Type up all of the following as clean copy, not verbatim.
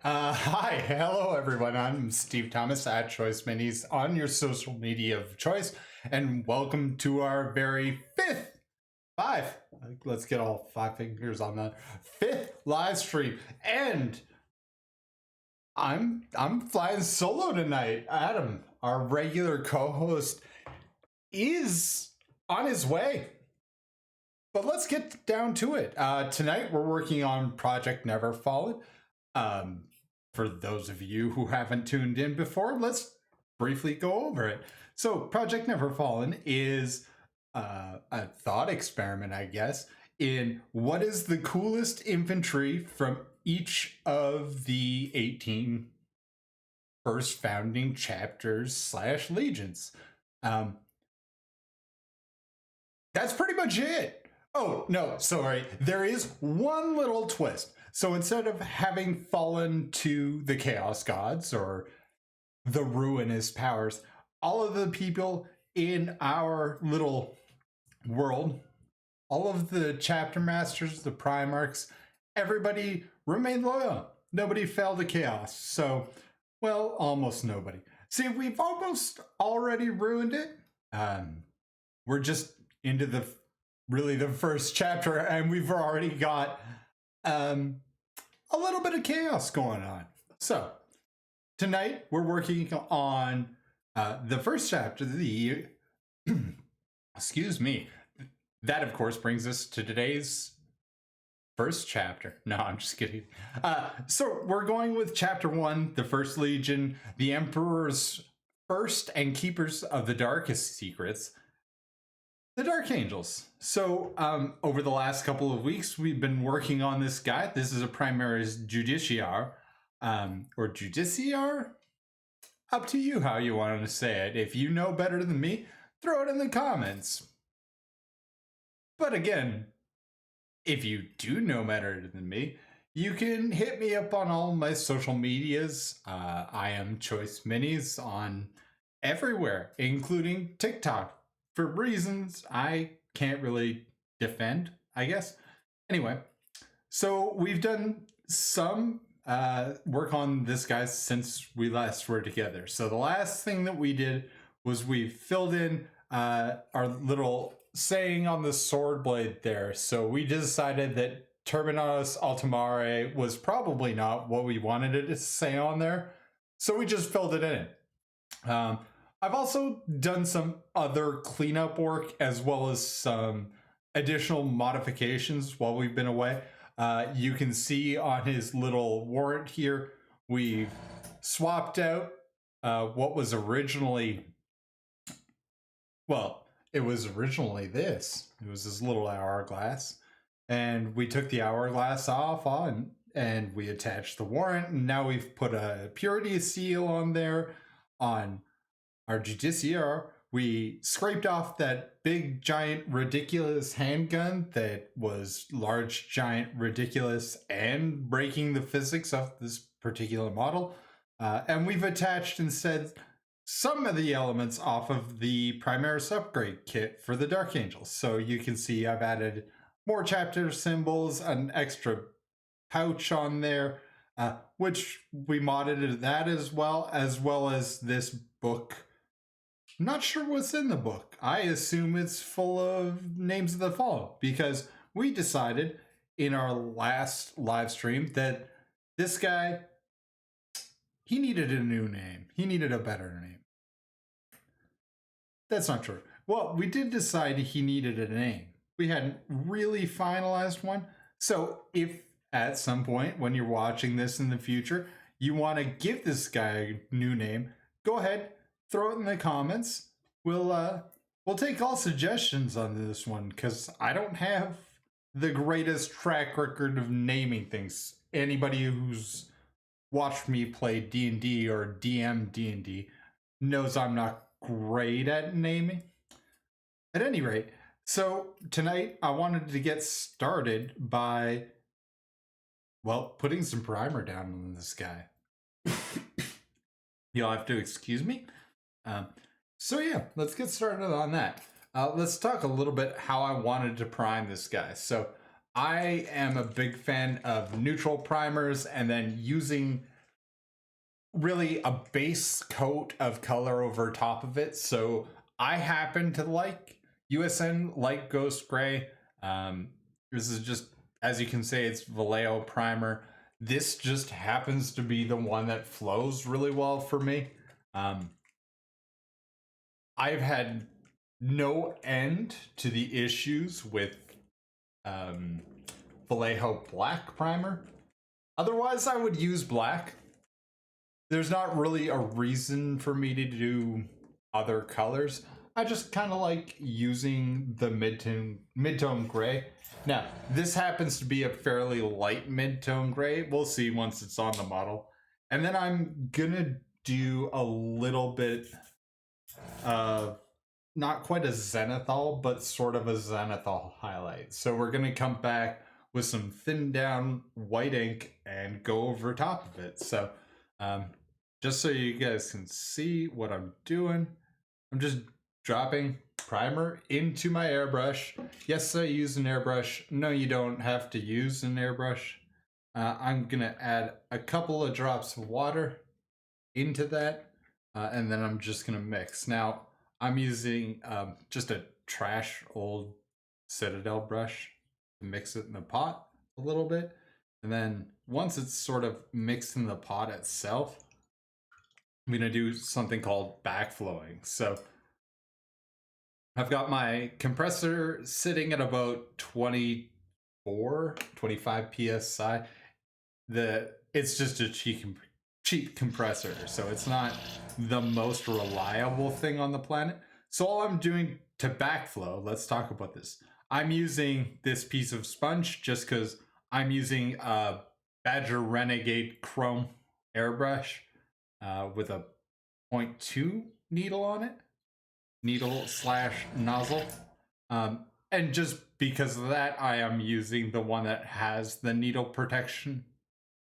Hi, hello everyone. I'm Steve Thomas at Choice Minis on your social media of choice, and welcome to our very let's get all 5 fingers on the 5th live stream. And I'm flying solo tonight. Adam, our regular co-host, is on his way. But let's get down to it. Tonight we're working on Project Never Fallen. For those of you who haven't tuned in before, let's briefly go over it. So Project Never Fallen is a thought experiment, I guess, in what is the coolest infantry from each of the 18 first founding chapters / legions. That's pretty much it. Oh, no, sorry. There is one little twist. So instead of having fallen to the Chaos Gods or the ruinous powers, all of the people in our little world, all of the chapter masters, the Primarchs, everybody remained loyal. Nobody fell to chaos. So, well, almost nobody. See, we've almost already ruined it. We're just into the first chapter, and we've already got a little bit of chaos going on. So tonight we're working on the first chapter, the excuse me. That of course brings us to today's first chapter. No, I'm just kidding. So we're going with chapter 1, the First Legion, the Emperor's First and Keepers of the Darkest Secrets, the Dark Angels. So over the last couple of weeks, we've been working on this guy. This is a Primaris Judiciar, or Judiciar? Up to you how you want to say it. If you know better than me, throw it in the comments. But again, if you do know better than me, you can hit me up on all my social medias. I am Choice Minis on everywhere, including TikTok, for reasons I can't really defend, I guess. Anyway, so we've done some work on this guy since we last were together. So the last thing that we did was we filled in our little saying on the sword blade there. So we decided that Terminus Altamare was probably not what we wanted it to say on there. So we just filled it in. I've also done some other cleanup work as well as some additional modifications while we've been away. You can see on his little warrant here, we've swapped out what was originally, well, it was originally this. It was this little hourglass. And we took the hourglass off and we attached the warrant. And now we've put a purity seal on there on our Judiciar. We scraped off that big, giant, ridiculous handgun that was large, giant, ridiculous, and breaking the physics of this particular model. And we've attached instead some of the elements off of the Primaris upgrade kit for the Dark Angels. So you can see I've added more chapter symbols, an extra pouch on there, which we modded that as well as this book. Not sure what's in the book. I assume it's full of names of the fallen, because we decided in our last live stream that this guy, he needed a new name. He needed a better name. That's not true. Well, we did decide he needed a name. We hadn't really finalized one. So if at some point when you're watching this in the future, you want to give this guy a new name, go ahead. Throw it in the comments. We'll take all suggestions on this one, because I don't have the greatest track record of naming things. Anybody who's watched me play D&D or DM D&D knows I'm not great at naming. At any rate, so tonight I wanted to get started by, well, putting some primer down on this guy. You'll have to excuse me. So yeah, let's get started on that. Let's talk a little bit how I wanted to prime this guy. So I am a big fan of neutral primers and then using really a base coat of color over top of it. So I happen to like USN Light Ghost Gray. This is just, as you can say, it's Vallejo primer. This just happens to be the one that flows really well for me. I've had no end to the issues with Vallejo Black primer. Otherwise, I would use black. There's not really a reason for me to do other colors. I just kind of like using the mid-tone gray. Now, this happens to be a fairly light mid-tone gray. We'll see once it's on the model. And then I'm gonna do a little bit of, not quite a zenithal, but sort of a zenithal highlight. So we're gonna come back with some thinned down white ink and go over top of it. So just so you guys can see what I'm doing, I'm just dropping primer into my airbrush. Yes, I use an airbrush. No, you don't have to use an airbrush. I'm gonna add a couple of drops of water into that, and then I'm just gonna mix. Now, I'm using just a trash old Citadel brush to mix it in the pot a little bit. And then once it's sort of mixed in the pot itself, I'm gonna do something called backflowing. So I've got my compressor sitting at about 24, 25 PSI. It's just a cheap compressor, so it's not the most reliable thing on the planet. So all I'm doing to backflow, let's talk about this. I'm using this piece of sponge just because I'm using a Badger Renegade Chrome airbrush with a 0.2 needle on it. Needle/nozzle. And just because of that, I am using the one that has the needle protection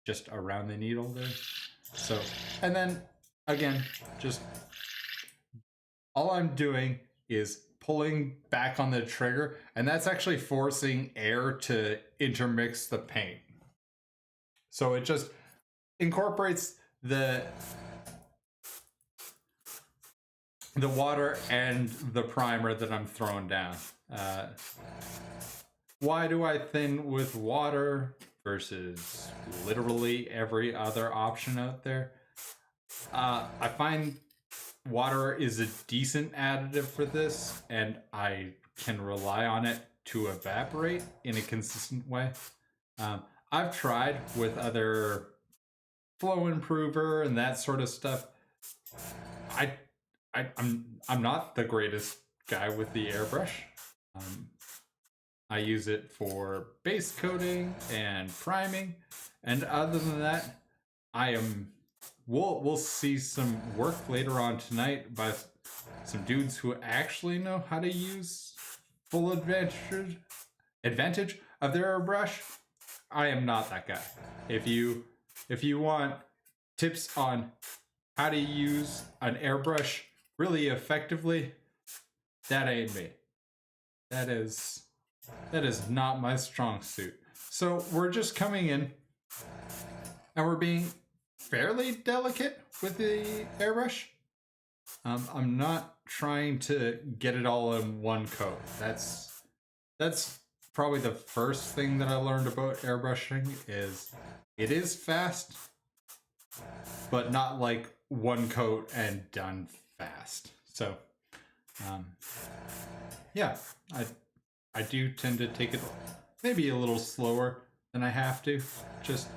just around the needle there. So, and then again, just all I'm doing is pulling back on the trigger, and that's actually forcing air to intermix the paint. So it just incorporates the water and the primer that I'm throwing down. Why do I thin with water versus literally every other option out there? I find water is a decent additive for this, and I can rely on it to evaporate in a consistent way. I've tried with other flow improver and that sort of stuff. I'm not the greatest guy with the airbrush. I use it for base coating and priming, and other than that, we'll see some work later on tonight by some dudes who actually know how to use full advantage of their airbrush. I am not that guy. If you want tips on how to use an airbrush really effectively, that ain't me. That is not my strong suit. So we're just coming in and we're being fairly delicate with the airbrush. I'm not trying to get it all in one coat. That's probably the first thing that I learned about airbrushing is it is fast, but not like one coat and done fast. So yeah, I do tend to take it maybe a little slower than I have to. Just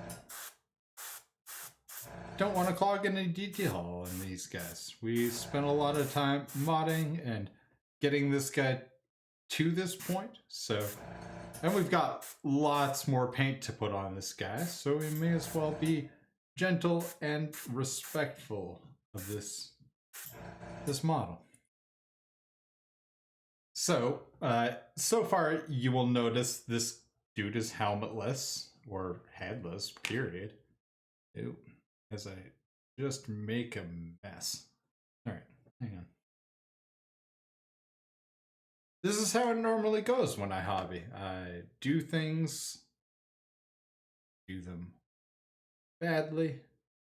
don't want to clog any detail in these guys. We spent a lot of time modding and getting this guy to this point. So, and we've got lots more paint to put on this guy. So we may as well be gentle and respectful of this model. So, so far you will notice this dude is helmetless or headless, period. Ew. As I just make a mess. All right, hang on. this is how it normally goes when I hobby. I do things, do them badly,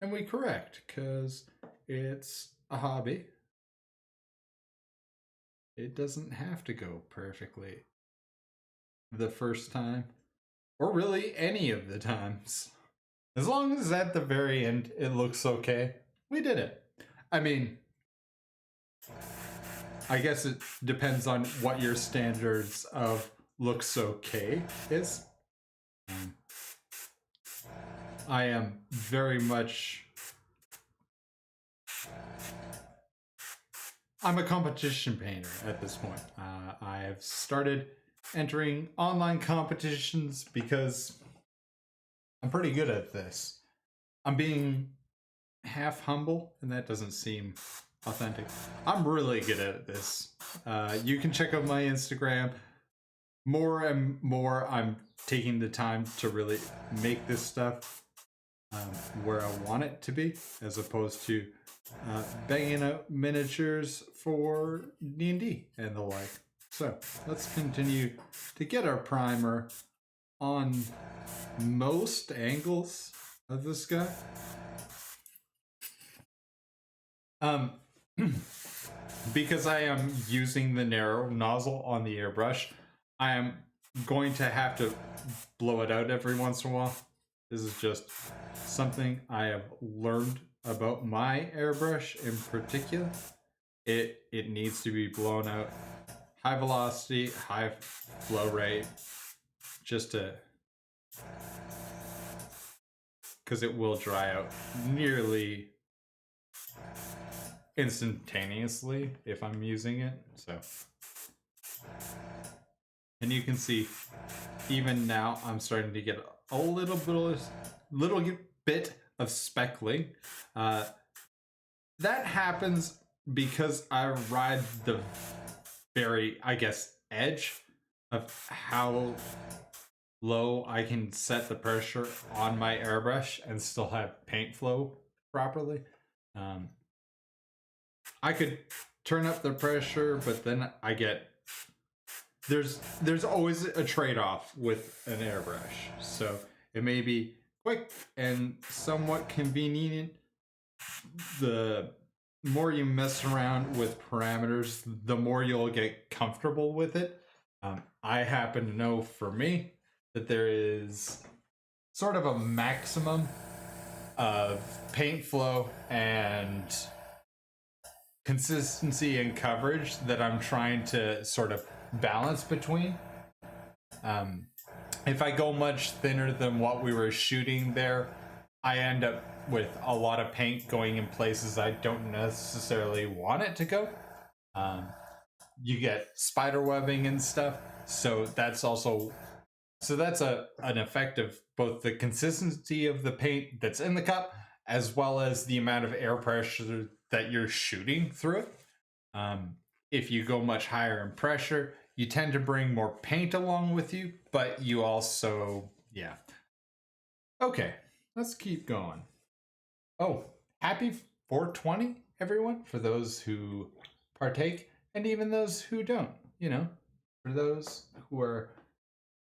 and we correct, because it's a hobby. It doesn't have to go perfectly the first time, or really any of the times. As long as at the very end it looks okay, we did it. I mean, I guess it depends on what your standards of looks okay is. I am very much... I'm a competition painter at this point. I have started entering online competitions because I'm pretty good at this. I'm being half humble, and that doesn't seem authentic. I'm really good at this. You can check out my Instagram. More and more, I'm taking the time to really make this stuff where I want it to be, as opposed to banging out miniatures for D&D and the like. So let's continue to get our primer on most angles of this guy. Because I am using the narrow nozzle on the airbrush, I am going to have to blow it out every once in a while. This is just something I have learned about my airbrush in particular. It needs to be blown out high velocity, high flow rate, just to, because it will dry out nearly instantaneously if I'm using it. So, and you can see even now I'm starting to get a little bit of speckling. That happens because I ride the very, I guess, edge of how low I can set the pressure on my airbrush and still have paint flow properly. I could turn up the pressure, but then I get... There's always a trade-off with an airbrush. So it may be quick and somewhat convenient. The more you mess around with parameters, the more you'll get comfortable with it. I happen to know for me that there is sort of a maximum of paint flow and consistency and coverage that I'm trying to sort of balance between. If I go much thinner than what we were shooting there, I end up with a lot of paint going in places I don't necessarily want it to go. You get spider webbing and stuff, so that's also... So that's an effect of both the consistency of the paint that's in the cup, as well as the amount of air pressure that you're shooting through it. If you go much higher in pressure, you tend to bring more paint along with you, but you also, yeah. Okay, let's keep going. Oh, happy 420, everyone, for those who partake, and even those who don't, you know, for those who are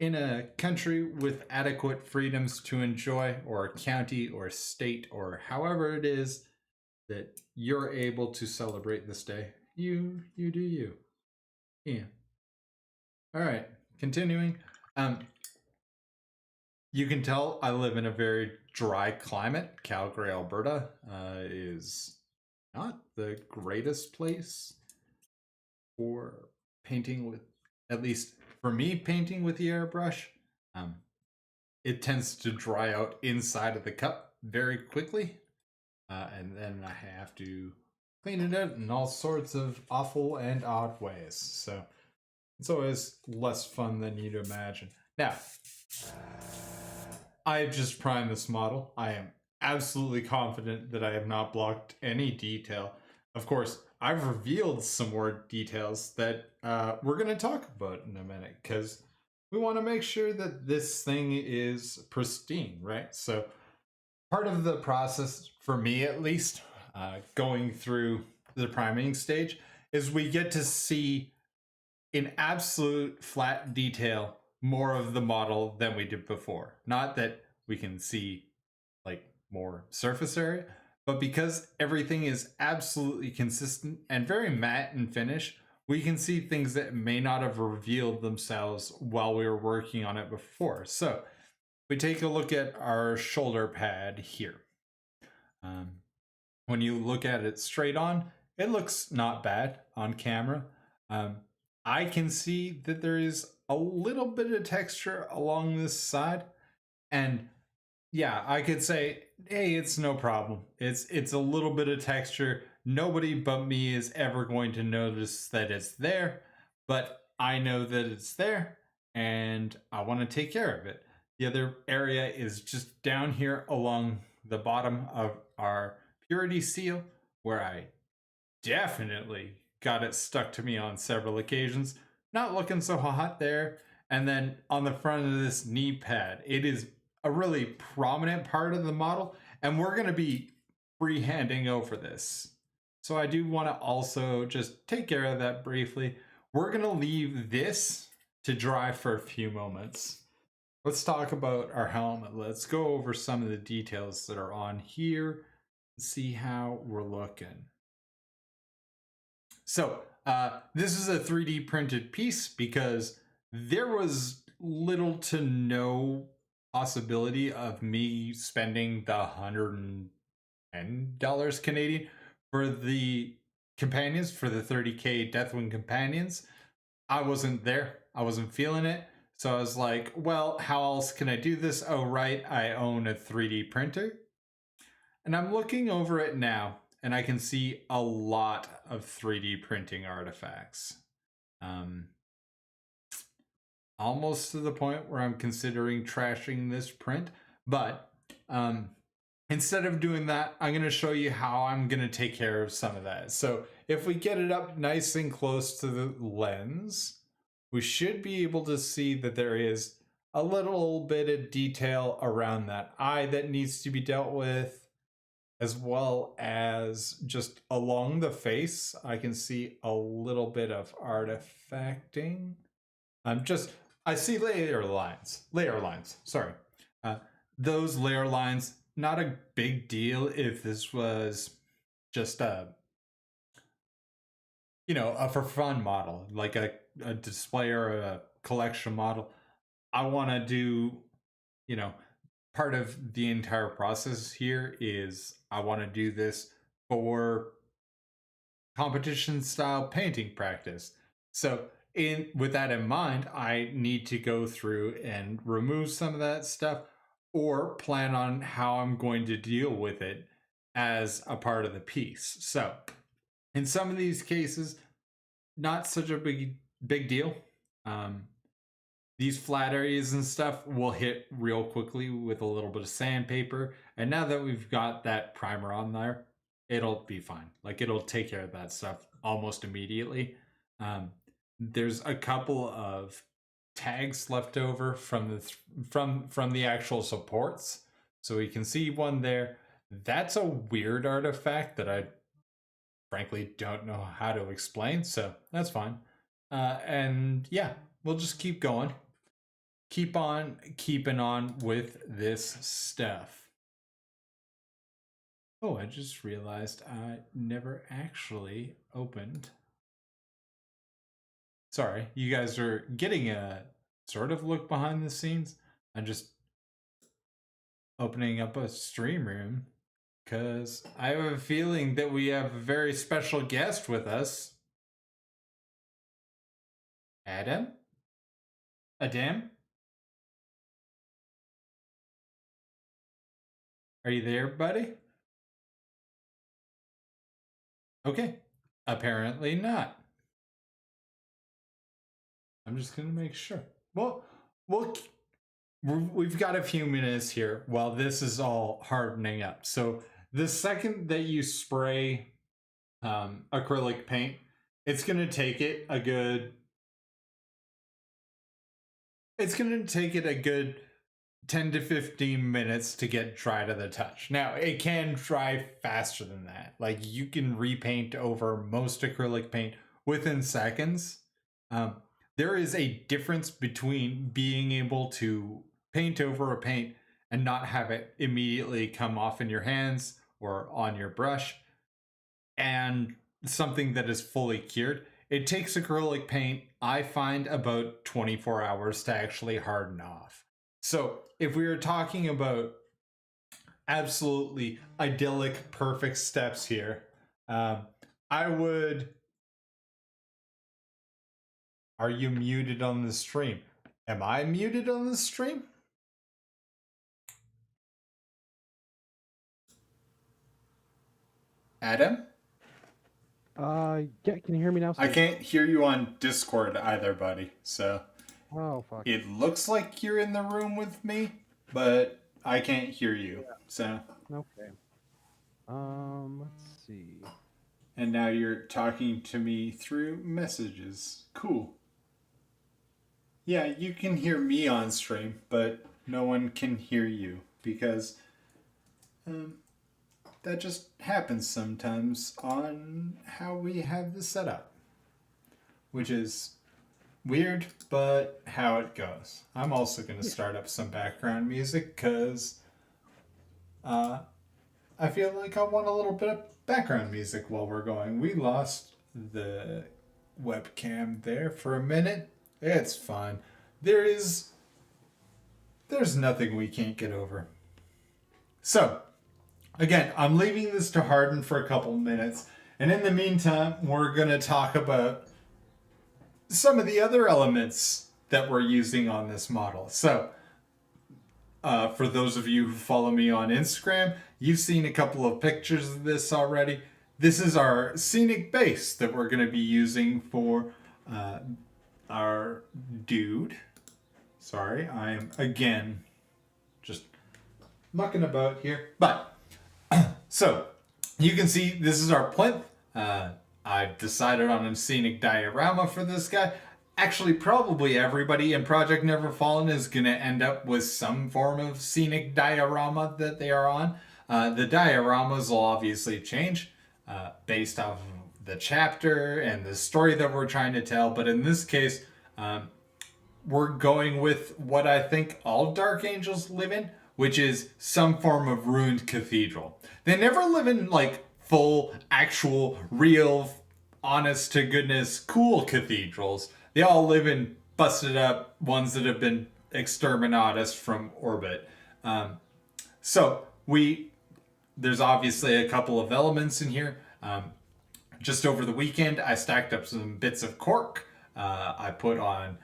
in a country with adequate freedoms to enjoy, or a county or state, or however it is that you're able to celebrate this day. You do you. Yeah. All right, continuing. You can tell I live in a very dry climate. Calgary, Alberta is not the greatest place for painting with, at least for me, painting with the airbrush. It tends to dry out inside of the cup very quickly. And then I have to clean it out in all sorts of awful and odd ways. So it's always less fun than you'd imagine. Now, I've just primed this model. I am absolutely confident that I have not blocked any detail. Of course, I've revealed some more details that we're going to talk about in a minute, because we want to make sure that this thing is pristine, right? So part of the process, for me at least, going through the priming stage, is we get to see in absolute flat detail more of the model than we did before. Not that we can see like more surface area, but because everything is absolutely consistent and very matte in finish, we can see things that may not have revealed themselves while we were working on it before. So we take a look at our shoulder pad here. When you look at it straight on, it looks not bad on camera. I can see that there is a little bit of texture along this side, and yeah, I could say, hey, it's no problem. It's a little bit of texture. Nobody but me is ever going to notice that it's there, but I know that it's there, and I want to take care of it. The other area is just down here along the bottom of our purity seal, where I definitely got it stuck to me on several occasions. Not looking so hot there. And then on the front of this knee pad, it is a really prominent part of the model, and we're going to be freehanding over this. So I do want to also just take care of that briefly. We're going to leave this to dry for a few moments. Let's talk about our helmet. Let's go over some of the details that are on here and see how we're looking. So this is a 3D printed piece because there was little to no possibility of me spending the $110 Canadian for the companions, for the 30K Deathwing companions. I wasn't there. I wasn't feeling it. So I was like, well, how else can I do this? Oh, right. I own a 3D printer. And I'm looking over it now, and I can see a lot of 3D printing artifacts. Almost to the point where I'm considering trashing this print. But instead of doing that, I'm going to show you how I'm going to take care of some of that. So if we get it up nice and close to the lens, we should be able to see that there is a little bit of detail around that eye that needs to be dealt with, as well as just along the face. I can see a little bit of artifacting. I see layer lines, sorry. Those layer lines, not a big deal if this was just a for fun model, like a display or a collection model. I want to do, part of the entire process here is I want to do this for competition style painting practice. So with that in mind, I need to go through and remove some of that stuff or plan on how I'm going to deal with it as a part of the piece. So in some of these cases, not such a big deal. These flat areas and stuff will hit real quickly with a little bit of sandpaper. And now that we've got that primer on there, it'll be fine. Like, it'll take care of that stuff almost immediately. There's a couple of tags left over from the actual supports. So we can see one there. That's a weird artifact that I frankly don't know how to explain, so that's fine. And yeah, we'll just keep going. Keep on keeping on with this stuff. Oh, I just realized I never actually opened. Sorry, you guys are getting a sort of look behind the scenes. I'm just opening up a stream room because I have a feeling that we have a very special guest with us. Adam? Are you there, buddy? Okay, apparently not. I'm just gonna make sure. Well, we've got a few minutes here while this is all hardening up. So the second that you spray acrylic paint, it's gonna take it a good 10 to 15 minutes to get dry to the touch. Now, it can dry faster than that. Like, you can repaint over most acrylic paint within seconds. There is a difference between being able to paint over a paint and not have it immediately come off in your hands or on your brush, and something that is fully cured. It takes acrylic paint, I find, about 24 hours to actually harden off. So if we were talking about absolutely idyllic, perfect steps here, I would... Are you muted on the stream? Am I muted on the stream? Adam? Yeah, can you hear me now, Steve? I can't hear you on Discord either, buddy. So Oh, fuck. it looks like you're in the room with me, but I can't hear you. So Okay. Let's see. and now you're talking to me through messages. Cool. Yeah, you can hear me on stream, but no one can hear you because that just happens sometimes on how we have the setup, which is weird, but how it goes. I'm also going to start up some background music because I feel like I want a little bit of background music while we're going. We lost the webcam there for a minute. It's fine. There's nothing we can't get over. So, again, I'm leaving this to harden for a couple minutes. And in the meantime, we're going to talk about some of the other elements that we're using on this model. So, for those of you who follow me on Instagram, you've seen a couple of pictures of this already. This is our scenic base that we're going to be using for our dude. Sorry, I am again just mucking about here. But, so, you can see this is our plinth. I've decided on a scenic diorama for this guy. Actually, probably everybody in Project Neverfallen is going to end up with some form of scenic diorama that they are on. The dioramas will obviously change based off of the chapter and the story that we're trying to tell. But in this case, we're going with what I think all Dark Angels live in, which is some form of ruined cathedral. They never live in like full, actual, real, honest to goodness, cool cathedrals. They all live in busted up ones that have been exterminatus from orbit. So there's obviously a couple of elements in here. Just over the weekend, I stacked up some bits of cork. I put on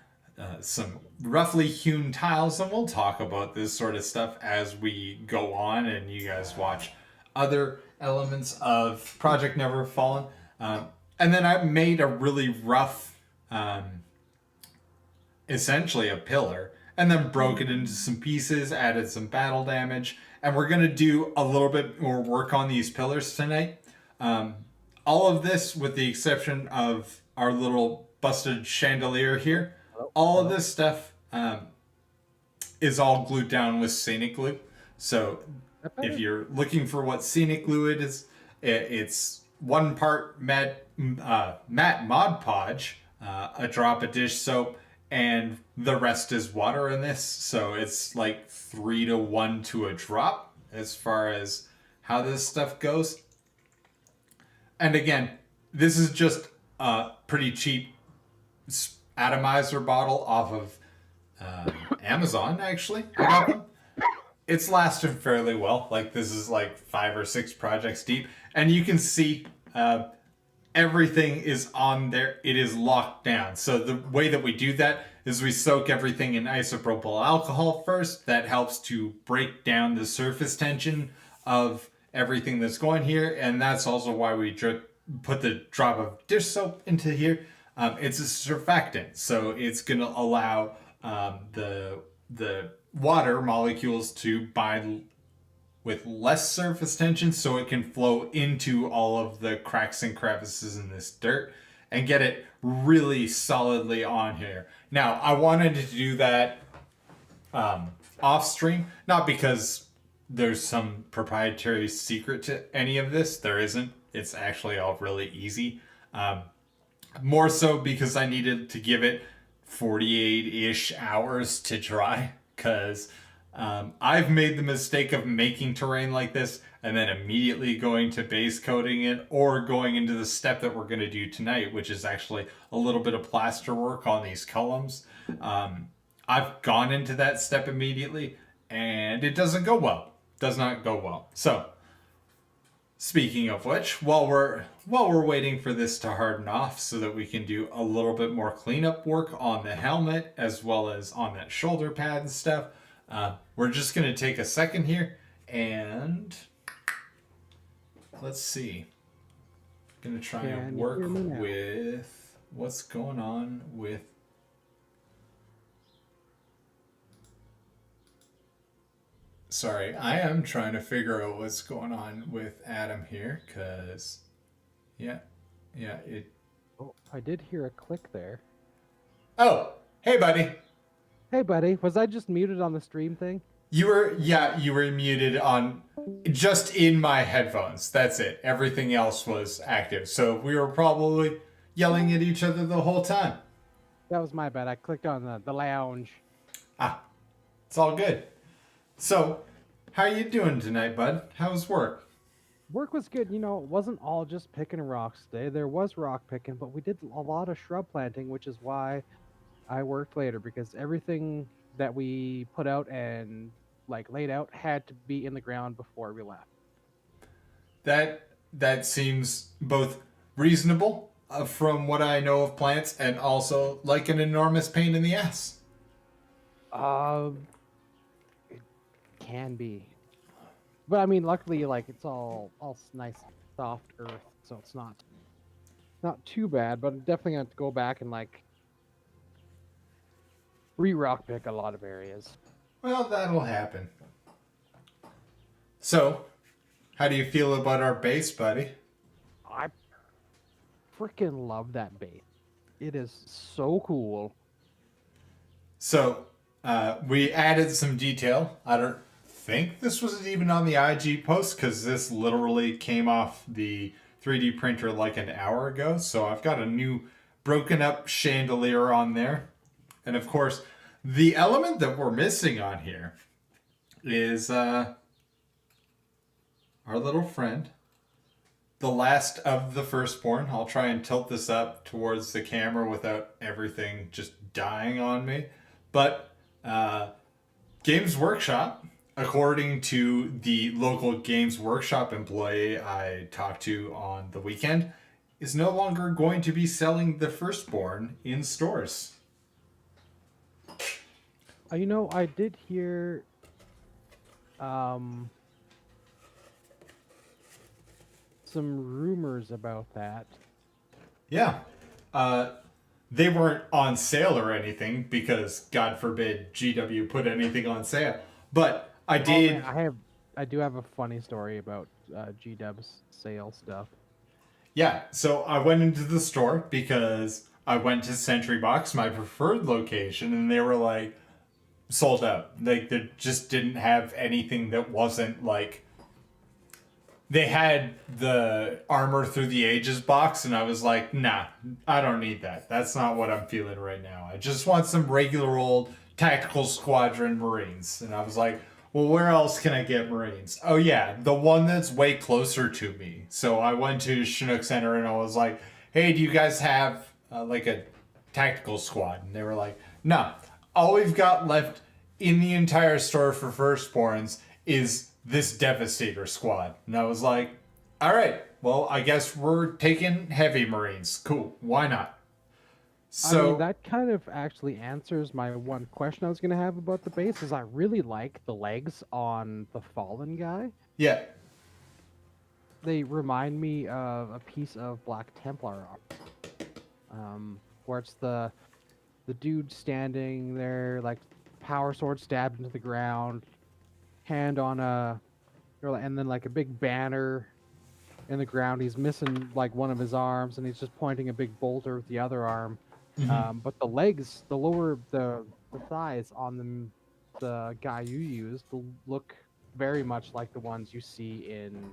some roughly hewn tiles, and we'll talk about this sort of stuff as we go on and you guys watch other elements of Project Neverfallen. And then I made a really rough, essentially a pillar, and then broke it into some pieces, added some battle damage, and we're going to do a little bit more work on these pillars tonight. All of this, with the exception of our little busted chandelier here, all of this stuff is all glued down with scenic glue. So if you're looking for what scenic glue it is, it's 1 part matte Mod Podge, a drop of dish soap, and the rest is water in this. So it's like 3 to 1 to a drop as far as how this stuff goes. And again, this is just a pretty cheap atomizer bottle off of Amazon, actually. It's lasted fairly well. Like, this is like 5 or 6 projects deep. And you can see everything is on there. It is locked down. So the way that we do that is we soak everything in isopropyl alcohol first. That helps to break down the surface tension of everything that's going here. And that's also why we put the drop of dish soap into here. It's a surfactant, so it's going to allow the water molecules to bind with less surface tension, so it can flow into all of the cracks and crevices in this dirt and get it really solidly on here. Now, I wanted to do that off stream, not because there's some proprietary secret to any of this. There isn't. It's actually all really easy. More so because I needed to give it 48-ish hours to dry, because I've made the mistake of making terrain like this and then immediately going to base coating it, or going into the step that we're going to do tonight, which is actually a little bit of plaster work on these columns. I've gone into that step immediately, and it doesn't go well. Does not go well. So, speaking of which, while we're waiting for this to harden off so that we can do a little bit more cleanup work on the helmet as well as on that shoulder pad and stuff, we're just going to take a second here and let's see. I'm going to try and work with what's going on with. Sorry, I am trying to figure out what's going on with Adam here, because, it... Oh, I did hear a click there. Oh, hey, buddy. Hey, buddy. Was I just muted on the stream thing? You were muted on, just in my headphones. That's it. Everything else was active. So we were probably yelling at each other the whole time. That was my bad. I clicked on the lounge. Ah, it's all good. So, how you doing tonight, bud? How was work? Work was good. You know, it wasn't all just picking rocks today. There was rock picking, but we did a lot of shrub planting, which is why I worked later, because everything that we put out and laid out had to be in the ground before we left. That seems both reasonable from what I know of plants, and also like an enormous pain in the ass. It can be, but I mean, luckily, it's all nice, soft earth, so it's not too bad. But I'm definitely gonna have to go back and re-rock pick a lot of areas. Well, that'll happen. So, how do you feel about our base, buddy? I freaking love that base. It is so cool. So, we added some detail. I don't think this was even on the IG post, because this literally came off the 3D printer like an hour ago. So I've got a new broken up chandelier on there. And of course, the element that we're missing on here is our little friend, the last of the firstborn. I'll try and tilt this up towards the camera without everything just dying on me. But Games Workshop, according to the local Games Workshop employee I talked to on the weekend, is no longer going to be selling the firstborn in stores. You know, I did hear some rumors about that. Yeah. They weren't on sale or anything, because God forbid GW put anything on sale. But I did. Oh, man, I do have a funny story about GW's sale stuff. Yeah, so I went into the store because I went to Sentry Box, my preferred location, and they were like sold out. Like, they just didn't have anything that wasn't like. They had the Armor Through the Ages box, and I was like, nah, I don't need that. That's not what I'm feeling right now. I just want some regular old Tactical Squadron Marines. And I was like, well, where else can I get Marines? Oh, yeah, the one that's way closer to me. So I went to Chinook Center, and I was like, hey, do you guys have a tactical squad? And they were like, no, all we've got left in the entire store for firstborns is this Devastator squad. And I was like, all right, well, I guess we're taking heavy Marines. Cool, why not? So, I mean, that kind of actually answers my one question I was going to have about the base, is I really like the legs on the Fallen guy. Yeah. They remind me of a piece of Black Templar art. Where it's the dude standing there, power sword stabbed into the ground, hand on and then a big banner in the ground. He's missing one of his arms, and he's just pointing a big bolter with the other arm. Mm-hmm. But the legs, the thighs on the guy you used look very much like the ones you see in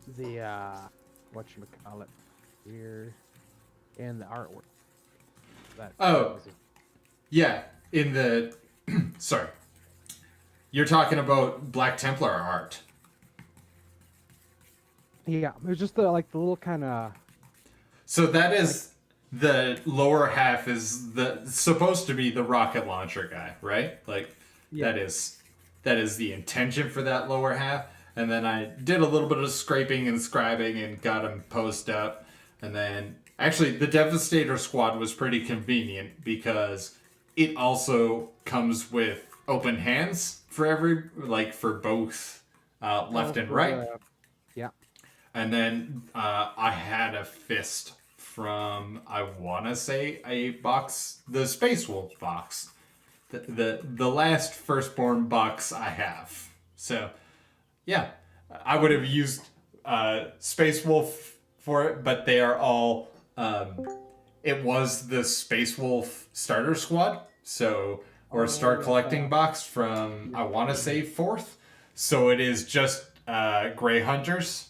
the whatchamacallit here in the artwork. That Oh, is yeah. In the sorry, you're talking about Black Templar art. yeah, it was just the like the little kind of So that like is the lower half is the supposed to be the rocket launcher guy, right? Like yeah. that is the intention for that lower half. And then I did a little bit of scraping and scribing and got him posed up. And then actually the Devastator squad was pretty convenient because it also comes with open hands for every like for both Oh, left and for right. the yeah. And then I had a fist from I want to say a box, the Space Wolf box, the last firstborn box I have. So yeah, I would have used Space Wolf for it, but they are all. It was the Space Wolf starter squad, so or Oh start yeah, collecting box from I want to say fourth. So it is just Gray Hunters,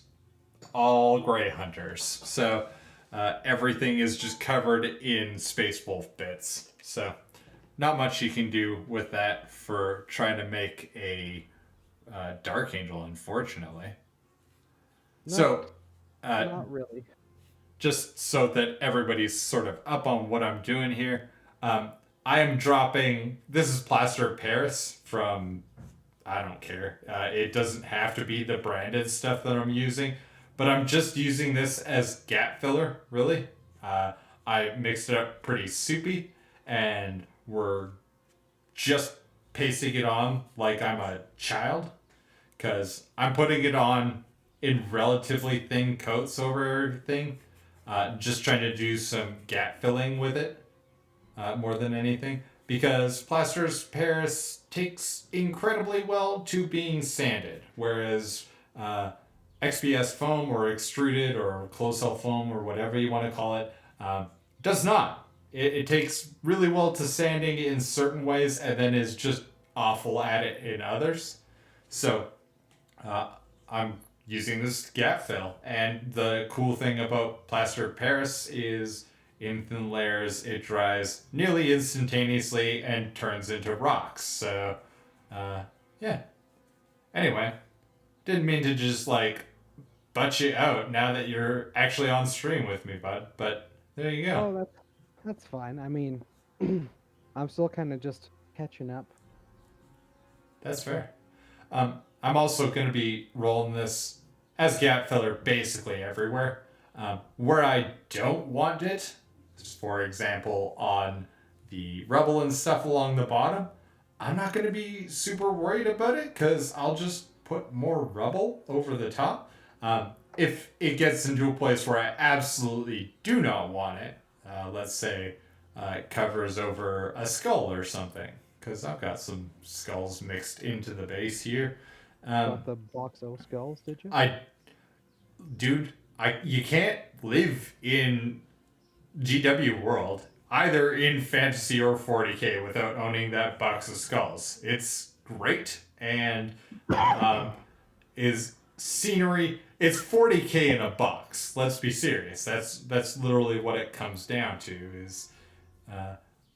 all Gray Hunters. So everything is just covered in Space Wolf bits. So not much you can do with that for trying to make a Dark Angel, unfortunately. not So, uh, not really. just so that everybody's sort of up on what I'm doing here, I am dropping. This is Plaster of Paris from. I don't care. It doesn't have to be the branded stuff that I'm using, but I'm just using this as gap filler, really. I mixed it up pretty soupy, and we're just pasting it on like I'm a child because I'm putting it on in relatively thin coats over everything. Just trying to do some gap filling with it more than anything because plasters Paris takes incredibly well to being sanded, whereas XPS foam or extruded or closed cell foam or whatever you want to call it does not. It takes really well to sanding in certain ways and then is just awful at it in others. So I'm using this gap fill. And the cool thing about plaster of Paris is in thin layers, it dries nearly instantaneously and turns into rocks. So, yeah. Anyway, didn't mean to just like butt you out now that you're actually on stream with me, bud. But there you go. Oh, that's fine. I mean, I'm still kind of just catching up. That's fair. I'm also going to be rolling this as gap filler basically everywhere. Where I don't want it, for example, on the rubble and stuff along the bottom, I'm not going to be super worried about it because I'll just put more rubble over the top. If it gets into a place where I absolutely do not want it, let's say it covers over a skull or something, because I've got some skulls mixed into the base here. Got the box of skulls, did you? I, dude, you can't live in GW world either in fantasy or 40k without owning that box of skulls. It's great and is scenery. It's 40k in a box. Let's be serious. That's literally what it comes down to. Is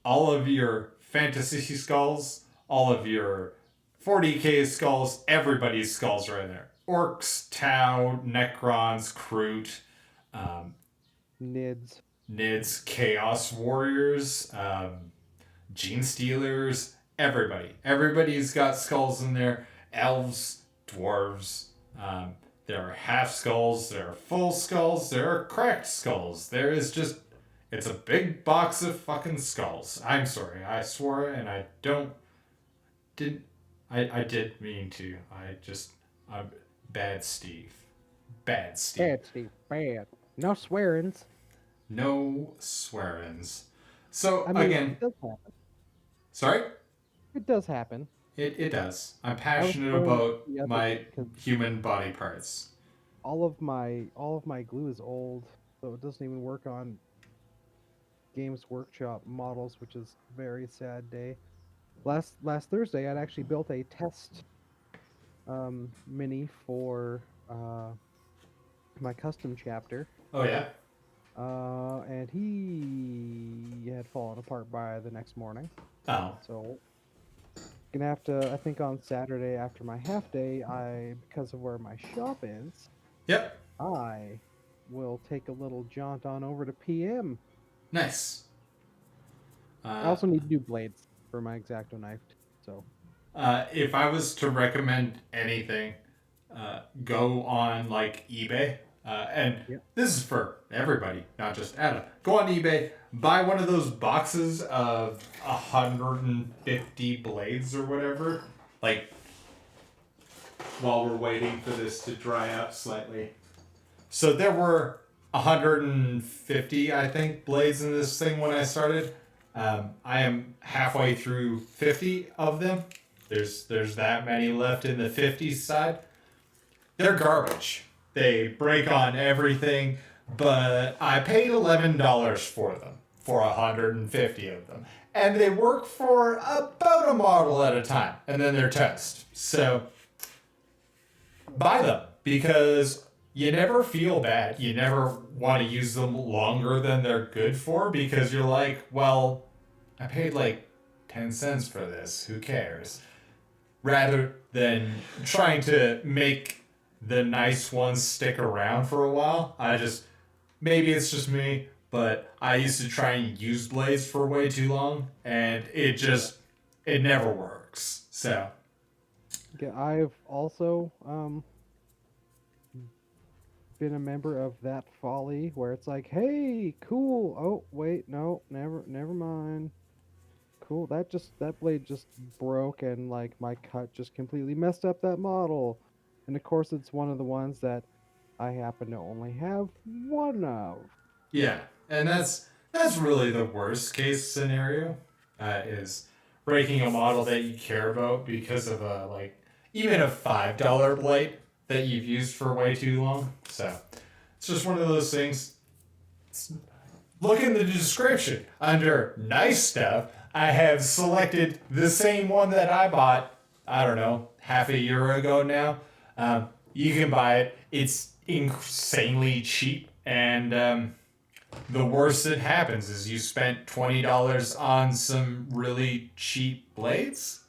all of your fantasy skulls, all of your 40k skulls, everybody's skulls are in there. Orcs, Tau, Necrons, Kroot, Nids. Nids, Chaos Warriors, Gene Stealers, everybody. Everybody's got skulls in there. Elves, dwarves. There are half skulls, there are full skulls, there are cracked skulls. There is just. It's a big box of fucking skulls. I'm sorry, I swore and I don't. I did mean to. I'm bad Steve. Bad Steve. Bad, Steve. Bad. No swearings. No swearings. So I mean, again, it does happen. sorry? It does happen. It does. I'm I was passionate swearing about the other my day 'cause human body parts. all of my glue is old, so it doesn't even work on Games Workshop models, which is a very sad day. Last Thursday, I'd actually built a test mini for my custom chapter. Oh yeah. And he had fallen apart by the next morning. Oh. So gonna have to, I think on Saturday after my half day, because of where my shop is, Yep. I will take a little jaunt on over to PM. Nice. I also need new blades for my X-Acto knife, so. If I was to recommend anything, go on like eBay, and Yep. this is for everybody, not just Adam. Go on eBay, buy one of those boxes of 150 blades or whatever. Like, while we're waiting for this to dry up slightly. So there were 150, I think, blades in this thing when I started. I am halfway through 50 of them. There's that many left in the 50s side. They're garbage. They break on everything, but I paid $11 for them, for 150 of them. And they work for about a model at a time, and then they're toast. So buy them, because you never feel bad. You never want to use them longer than they're good for, because you're like, well, I paid like 10 cents for this. Who cares? Rather than trying to make the nice ones stick around for a while. Maybe it's just me, but I used to try and use blades for way too long, and it never works. So. Yeah, I've also been a member of that folly where it's like, hey, cool. Oh, wait, no, never mind. Cool, that blade just broke, and like my cut just completely messed up that model. And of course it's one of the ones that I happen to only have one of. Yeah, and that's really the worst case scenario, is breaking a model that you care about because of even a $5 blade that you've used for way too long. So it's just one of those things. Look in the description under nice stuff. I have selected the same one that I bought, I don't know, half a year ago now. You can buy it. It's insanely cheap, and the worst that happens is you spent $20 on some really cheap blades.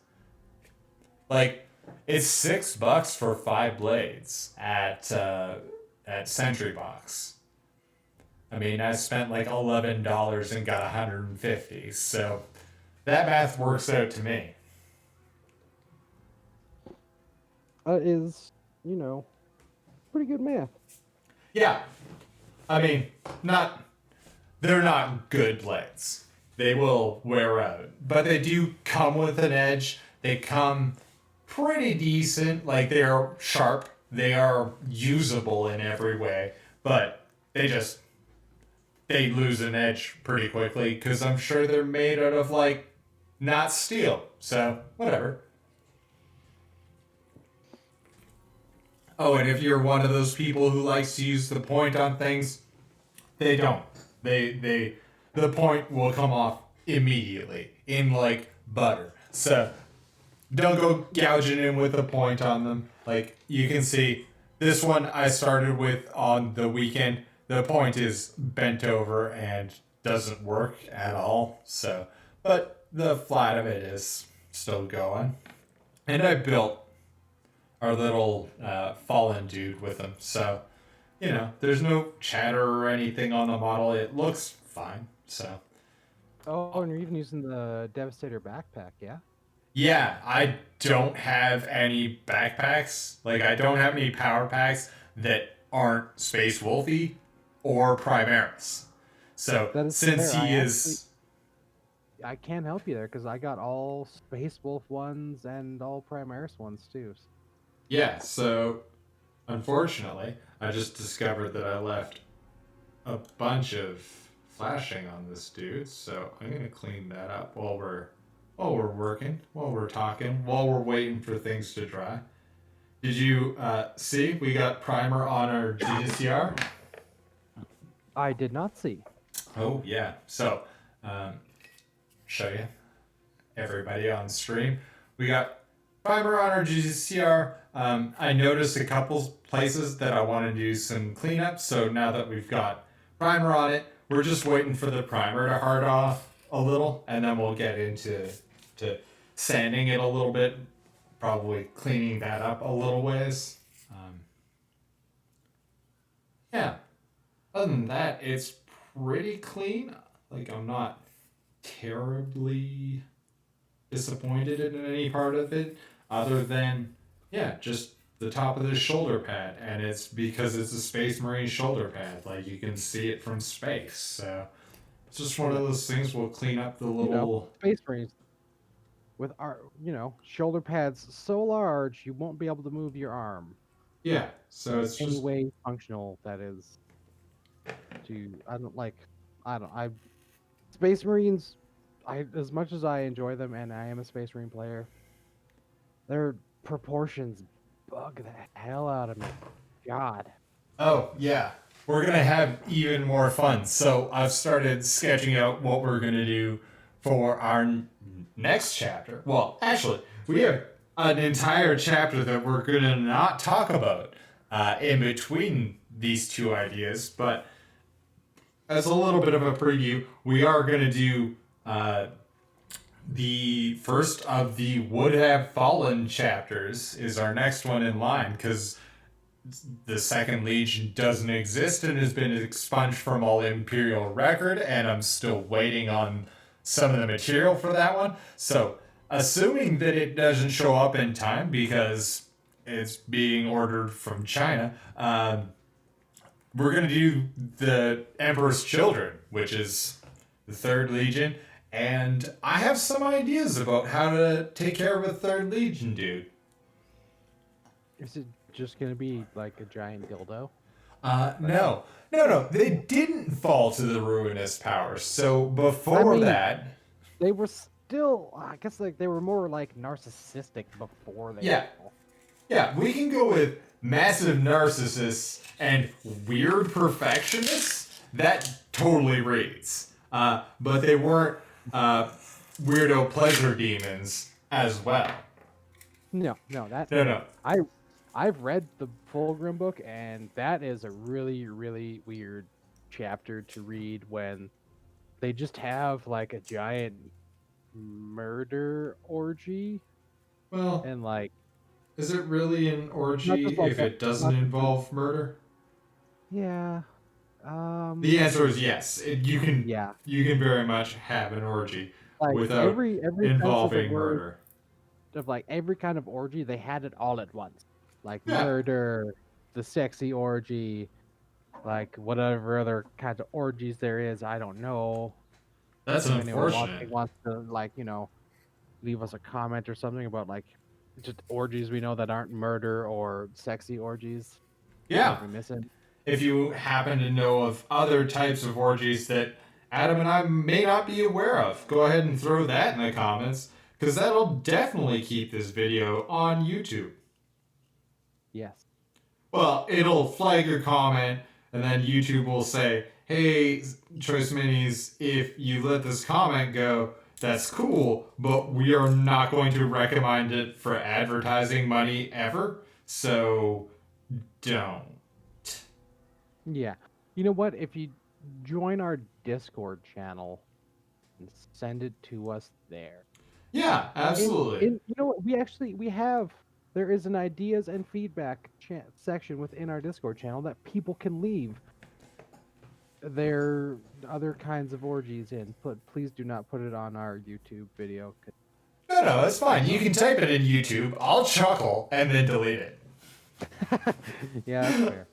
Like, it's $6 for 5 blades at Sentry Box. I mean, I spent like $11 and got 150, so that math works out to me. Is, pretty good math. Yeah. I mean, they're not good blades. They will wear out. But they do come with an edge. They come pretty decent. Like, they are sharp. They are usable in every way. But they lose an edge pretty quickly, because I'm sure they're made out of, not steel. So, whatever. Oh, and if you're one of those people who likes to use the point on things, they don't. The point will come off immediately in butter. So don't go gouging in with the point on them. Like, you can see this one I started with on the weekend. The point is bent over and doesn't work at all. So, but the flat of it is still going. And I built our little fallen dude with him. So, there's no chatter or anything on the model. It looks fine. So. Oh, and you're even using the Devastator backpack, yeah? Yeah, I don't have any backpacks. I don't have any power packs that aren't Space Wolfy or Primaris. So, since fair. he is... I can't help you there, because I got all Space Wolf ones and all Primaris ones, too. Yeah, so unfortunately, I just discovered that I left a bunch of flashing on this dude, so I'm gonna clean that up while we're working, while we're talking, while we're waiting for things to dry. Did you see we got primer on our GDCR? I did not see. Oh yeah, so show you everybody on stream. We got primer on our GDCR. I noticed a couple places that I want to do some cleanup. So now that we've got primer on it, we're just waiting for the primer to hard off a little, and then we'll get into sanding it a little bit, probably cleaning that up a little ways. Yeah. Other than that, it's pretty clean. Like, I'm not terribly disappointed in any part of it, other than, yeah, just the top of the shoulder pad. And it's because it's a Space Marine shoulder pad. Like, you can see it from space. So it's just one of those things we'll clean up the little... Space Marines with our, shoulder pads so large you won't be able to move your arm. Yeah, so it's any just... way functional that is Space Marines, as much as I enjoy them and I am a Space Marine player, their proportions bug the hell out of me. God. Oh, yeah. We're going to have even more fun. So I've started sketching out what we're going to do for our next chapter. Well, actually, we have an entire chapter that we're going to not talk about in between these two ideas. But as a little bit of a preview, we are going to do the first of the Would Have Fallen chapters is our next one in line, because the Second Legion doesn't exist and has been expunged from all Imperial record, and I'm still waiting on some of the material for that one. So, assuming that it doesn't show up in time because it's being ordered from China, we're going to do the Emperor's Children, which is the Third Legion, and I have some ideas about how to take care of a Third Legion dude. Is it just going to be like a giant dildo? No. They didn't fall to the ruinous powers. So before that, they were still, I guess, like they were more like narcissistic before they. Yeah, we can go with massive narcissists and weird perfectionists. That totally reads. But they weren't weirdo pleasure demons as well. No. I've read the Fulgrim book, and that is a really, really weird chapter to read when they just have like a giant murder orgy. Well, and like, is it really an orgy if it doesn't involve murder? Yeah. The answer is yes. You can very much have an orgy without every involving murder. Of like every kind of orgy, they had it all at once. Like murder, the sexy orgy, like whatever other kinds of orgies there is, I don't know. That's unfortunate. Anyone wants to leave us a comment or something about like just orgies we know that aren't murder or sexy orgies. Yeah. We're missing. If you happen to know of other types of orgies that Adam and I may not be aware of, go ahead and throw that in the comments, because that'll definitely keep this video on YouTube. Yes. Well, it'll flag your comment, and then YouTube will say, hey, Choice Minis, if you let this comment go, that's cool, but we are not going to recommend it for advertising money ever, so don't. Yeah. You know what? If you join our Discord channel and send it to us there. Yeah, absolutely. You know what? There is an ideas and feedback section within our Discord channel that people can leave their other kinds of orgies in. But please do not put it on our YouTube video. No, it's fine. You can type it in YouTube. I'll chuckle and then delete it. Yeah, that's fair.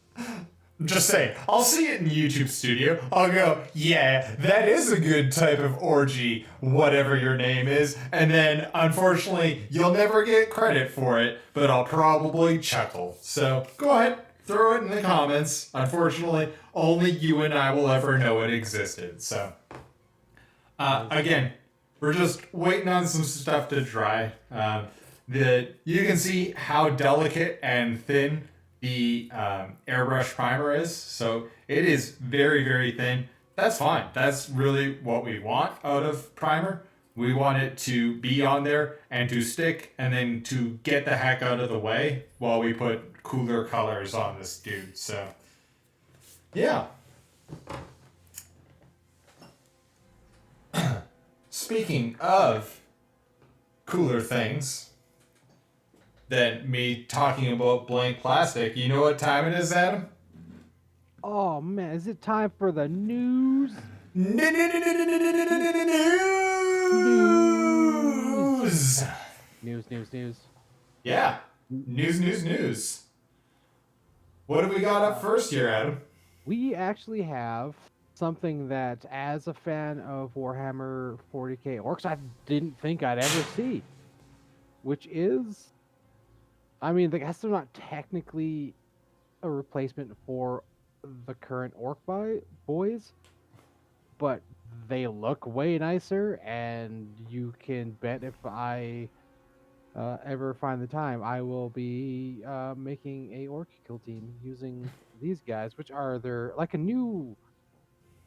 Just saying, I'll see it in YouTube Studio. I'll go, yeah, that is a good type of orgy, whatever your name is. And then, unfortunately, you'll never get credit for it, but I'll probably chuckle. So, go ahead, throw it in the comments. Unfortunately, only you and I will ever know it existed. So, again, we're just waiting on some stuff to dry. You can see how delicate and thin the airbrush primer is, so it is very, very thin. That's fine. That's really what we want out of primer. We want it to be on there and to stick and then to get the heck out of the way while we put cooler colors on this dude. So, yeah. Speaking of cooler things than me talking about blank plastic, you know what time it is, Adam? Oh man, is it time for the news? News. News. Yeah. News. What do we got up first here, Adam? We actually have something that, as a fan of Warhammer 40k Orcs, I didn't think I'd ever see. Which is, I mean, I guess they're not technically a replacement for the current Orc boys, but they look way nicer, and you can bet if I ever find the time, I will be making a Orc kill team using these guys, which are like a new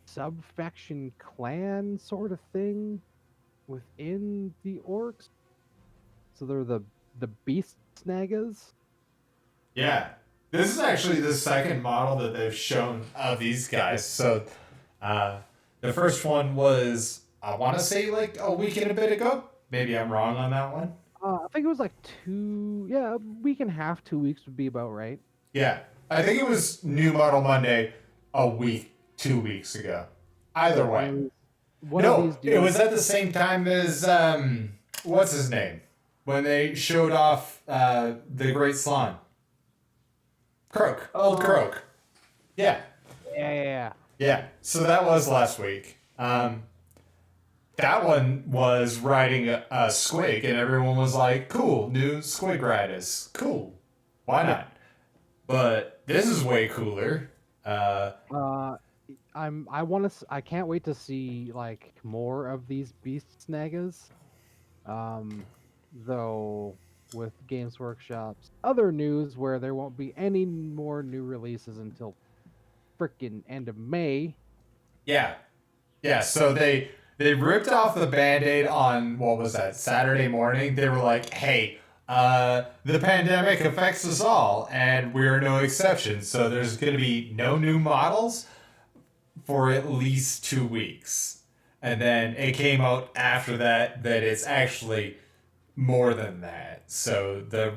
sub-faction clan sort of thing within the Orcs. So they're the Beast Snaggas. Yeah. This is actually the second model that they've shown of these guys. So the first one was, I want to say, like a week and a bit ago. Maybe I'm wrong on that one. I think it was like a week and a half, 2 weeks would be about right. Yeah. I think it was New Model Monday a week, 2 weeks ago. Either way. It was at the same time as, what's his name? When they showed off the Great Slime. Croak. Old Croak. Yeah. Yeah. So that was last week. That one was riding a squig, and everyone was like, cool, new squig riders. Cool. Why not? But this is way cooler. I can't wait to see like more of these Beast Snaggas. Though with Games Workshop's other news where there won't be any more new releases until frickin' end of May. Yeah, so they ripped off the Band-Aid on, what was that, Saturday morning. They were like, hey, the pandemic affects us all, and we're no exception, so there's going to be no new models for at least 2 weeks. And then it came out after that it's actually more than that. So the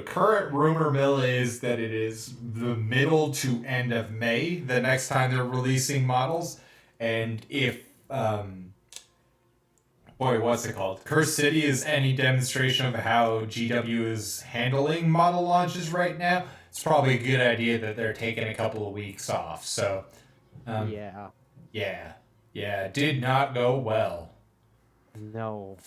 current rumor mill is that it is the middle to end of May, the next time they're releasing models. And if what's it called? Curse City is any demonstration of how GW is handling model launches right now, it's probably a good idea that they're taking a couple of weeks off. So yeah, it did not go well. No.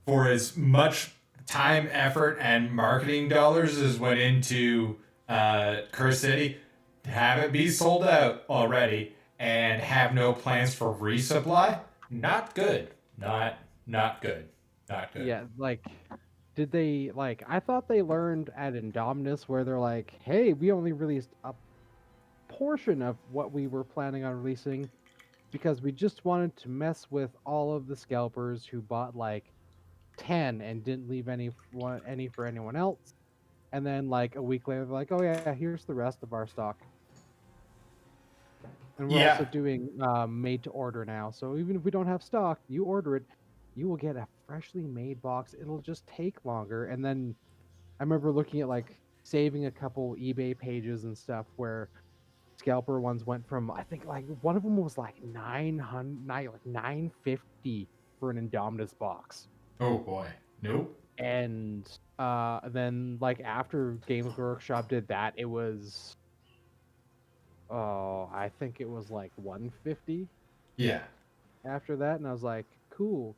For as much time, effort, and marketing dollars as went into Curse City, to have it be sold out already and have no plans for resupply, not good. Not good. Yeah, like, did they, like, I thought they learned at Indominus where they're like, hey, we only released a portion of what we were planning on releasing because we just wanted to mess with all of the scalpers who bought, like, 10 and didn't leave any for anyone else. And then like a week later, they're like, oh yeah, here's the rest of our stock. And we're also doing made to order now. So even if we don't have stock, you order it, you will get a freshly made box. It'll just take longer. And then I remember looking at like saving a couple eBay pages and stuff where scalper ones went from, I think like one of them was like $950 for an Indominus box. Oh boy. Nope. And then like after Games Workshop did that, it was I think it was like $150. Yeah. After that, and I was like, cool.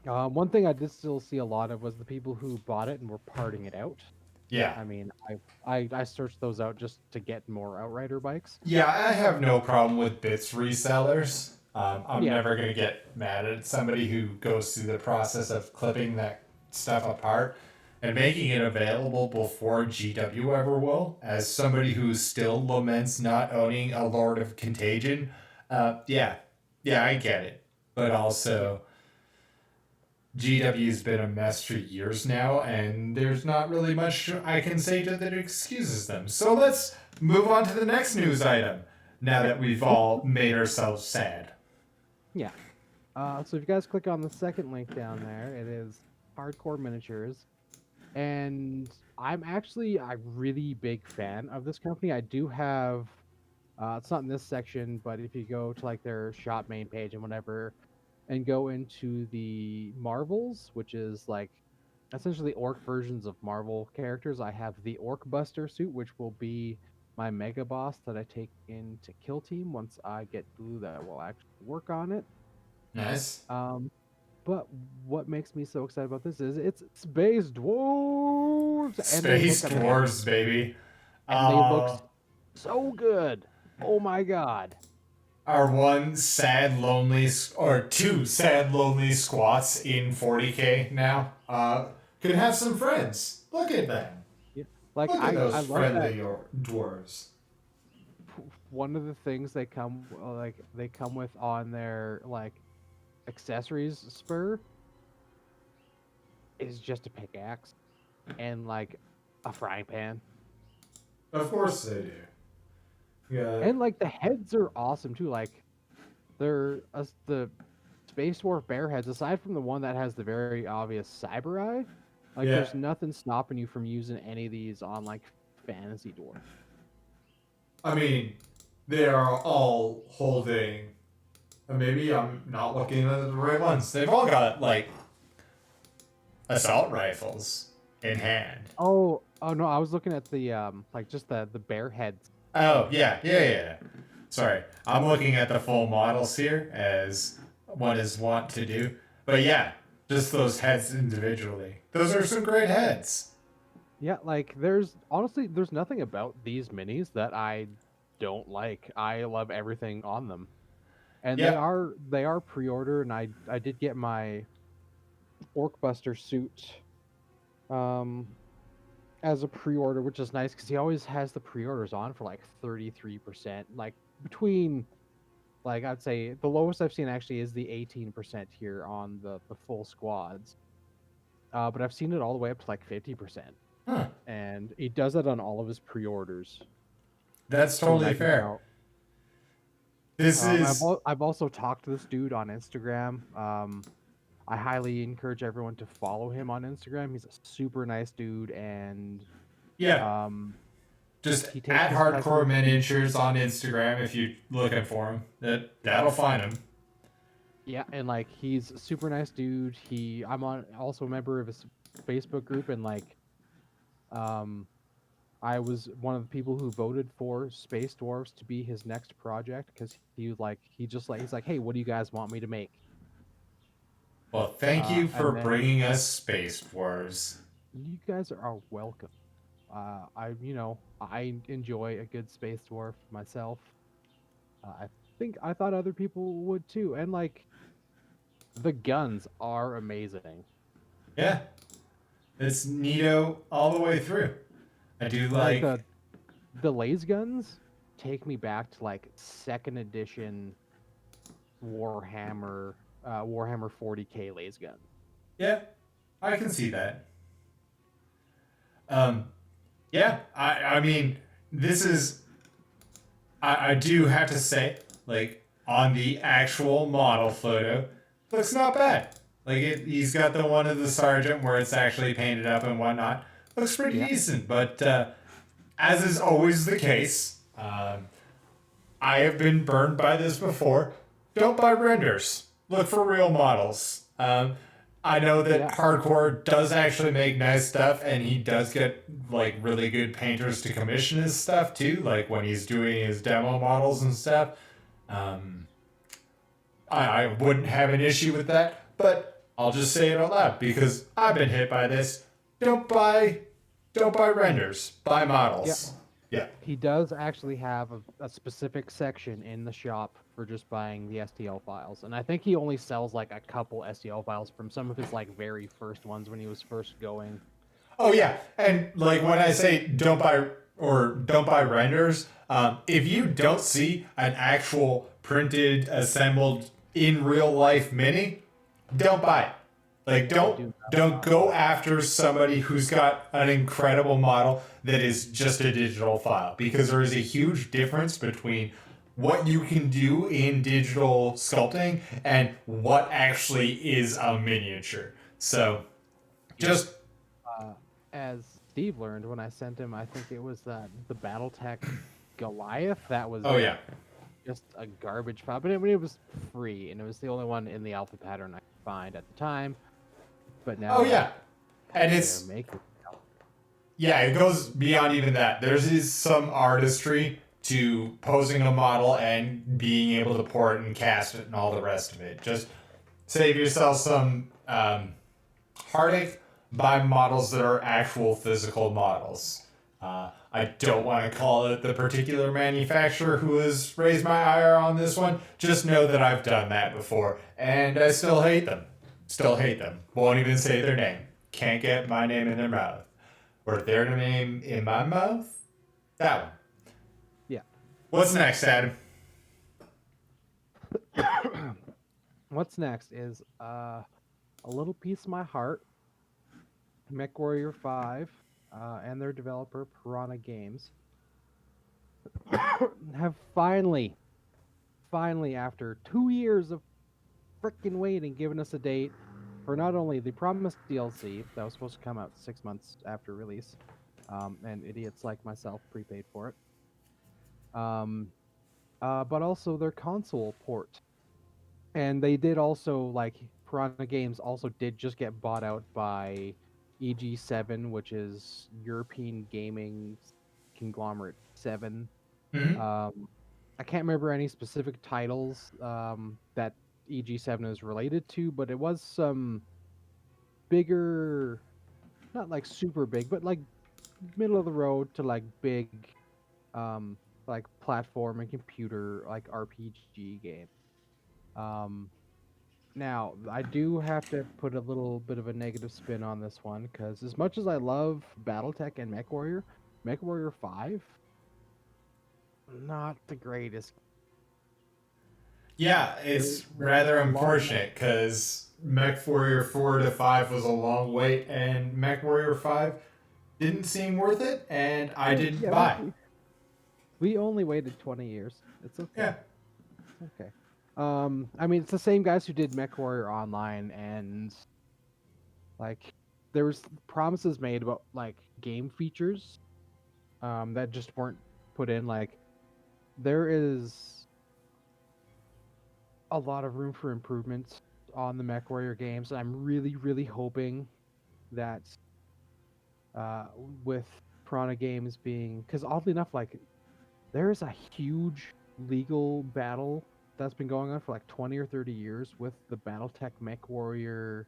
One thing I did still see a lot of was the people who bought it and were parting it out. Yeah. I mean, I searched those out just to get more Outrider bikes. Yeah, I have no problem with bits resellers. I'm never going to get mad at somebody who goes through the process of clipping that stuff apart and making it available before GW ever will. As somebody who still laments not owning a Lord of Contagion, Yeah, I get it, but also GW's been a mess for years now, and there's not really much I can say that excuses them. So let's move on to the next news item. Now that we've all made ourselves sad. Yeah. So if you guys click on the second link down there, it is Hardcore Miniatures. And I'm actually a really big fan of this company. I do have, it's not in this section, but if you go to like their shop main page and whatever, and go into the Marvels, which is like essentially orc versions of Marvel characters, I have the Orc Buster suit, which will be my mega boss that I take into Kill Team once I get glue that will actually work on it. Nice. But what makes me so excited about this is it's space dwarves. Space dwarves, baby. And they look so good. Oh my god. Our one sad, lonely, or two sad, lonely squats in 40k now could have some friends. Look at them. Yeah. Like, Look at those I love friendly dwarves. One of the things they come with on their like accessories spur is just a pickaxe and like a frying pan. Of course they do. Yeah. And like the heads are awesome too. Like they're the Space Dwarf bear heads, aside from the one that has the very obvious cyber eye, like there's nothing stopping you from using any of these on like fantasy dwarf. I mean, they are all holding. Maybe I'm not looking at the right ones. They've all got like assault rifles in hand. Oh no, I was looking at the like just the bear heads. Oh yeah. Sorry, I'm looking at the full models here as one is wont to do. But yeah, just those heads individually. Those are some great heads. Yeah, like there's nothing about these minis that I don't like. I love everything on them. And they are pre-order, and I did get my Orcbuster suit as a pre-order, which is nice because he always has the pre-orders on for like 33%. Like between, like I'd say the lowest I've seen actually is the 18% here on the full squads. But I've seen it all the way up to like 50%. Huh. And he does that on all of his pre-orders. That's totally fair. I've also talked to this dude on Instagram. I highly encourage everyone to follow him on Instagram. He's a super nice dude, and just add Hardcore Miniatures on Instagram if you're looking for him. That'll find him. Yeah, and like he's a super nice dude. I'm also a member of his Facebook group, and like I was one of the people who voted for Space Dwarfs to be his next project because he's like, hey, what do you guys want me to make? Well, thank you for bringing us Space Dwarves. You guys are welcome. I enjoy a good Space Dwarf myself. I thought other people would too, and like the guns are amazing. Yeah, it's neato all the way through. I do like the laser guns take me back to like 2nd edition Warhammer 40k laser gun. Yeah, I can see that. Yeah, I mean, this is, I do have to say, like, on the actual model photo, looks not bad. Like, he's got the one of the sergeant where it's actually painted up and whatnot. Looks pretty decent, but as is always the case, I have been burned by this before. Don't buy renders. Look for real models. I know that Hardcore does actually make nice stuff, and he does get like really good painters to commission his stuff too, like when he's doing his demo models and stuff. I wouldn't have an issue with that, but I'll just say it out loud because I've been hit by this. Don't buy renders. Buy models. Yeah. He does actually have a specific section in the shop for just buying the STL files, and I think he only sells like a couple STL files from some of his like very first ones when he was first going. Oh yeah, and like when I say don't buy renders, if you don't see an actual printed, assembled in real life mini, don't buy it. Like, don't go after somebody who's got an incredible model that is just a digital file, because there is a huge difference between what you can do in digital sculpting and what actually is a miniature. So, just As Steve learned when I sent him, I think it was the BattleTech Goliath. That was just a garbage file, but it was free, and it was the only one in the alpha pattern I could find at the time. But now, and it's it goes beyond even that. There's some artistry to posing a model and being able to pour it and cast it and all the rest of it. Just save yourself some heartache. Buy models that are actual physical models. I don't want to call it the particular manufacturer who has raised my ire on this one. Just know that I've done that before, and I still hate them. Won't even say their name. Can't get my name in their mouth. Or their name in my mouth? That one. Yeah. What's next, Adam? What's next is a little piece of my heart. MechWarrior 5 and their developer, Piranha Games, have finally, after 2 years of frickin' waiting, given us a date for not only the promised DLC that was supposed to come out 6 months after release, and idiots like myself prepaid for it, but also their console port. And they did also, like, Piranha Games also did just get bought out by EG7, which is European Gaming Conglomerate 7. Mm-hmm. I can't remember any specific titles that EG7 is related to, but it was some bigger, not like super big, but like middle of the road to like big, like platform and computer, like RPG game. Now, I do have to put a little bit of a negative spin on this one, because as much as I love BattleTech and MechWarrior 5, not the greatest. Yeah, it's rather unfortunate, because MechWarrior 4 to 5 was a long wait, and MechWarrior 5 didn't seem worth it, and I didn't buy. We only waited 20 years. It's okay. Yeah. Okay. I mean, it's the same guys who did MechWarrior Online, and like there was promises made about like game features that just weren't put in. Like there is a lot of room for improvements on the MechWarrior games. I'm really hoping that with Piranha Games being, because oddly enough, like there is a huge legal battle that's been going on for like 20 or 30 years with the BattleTech MechWarrior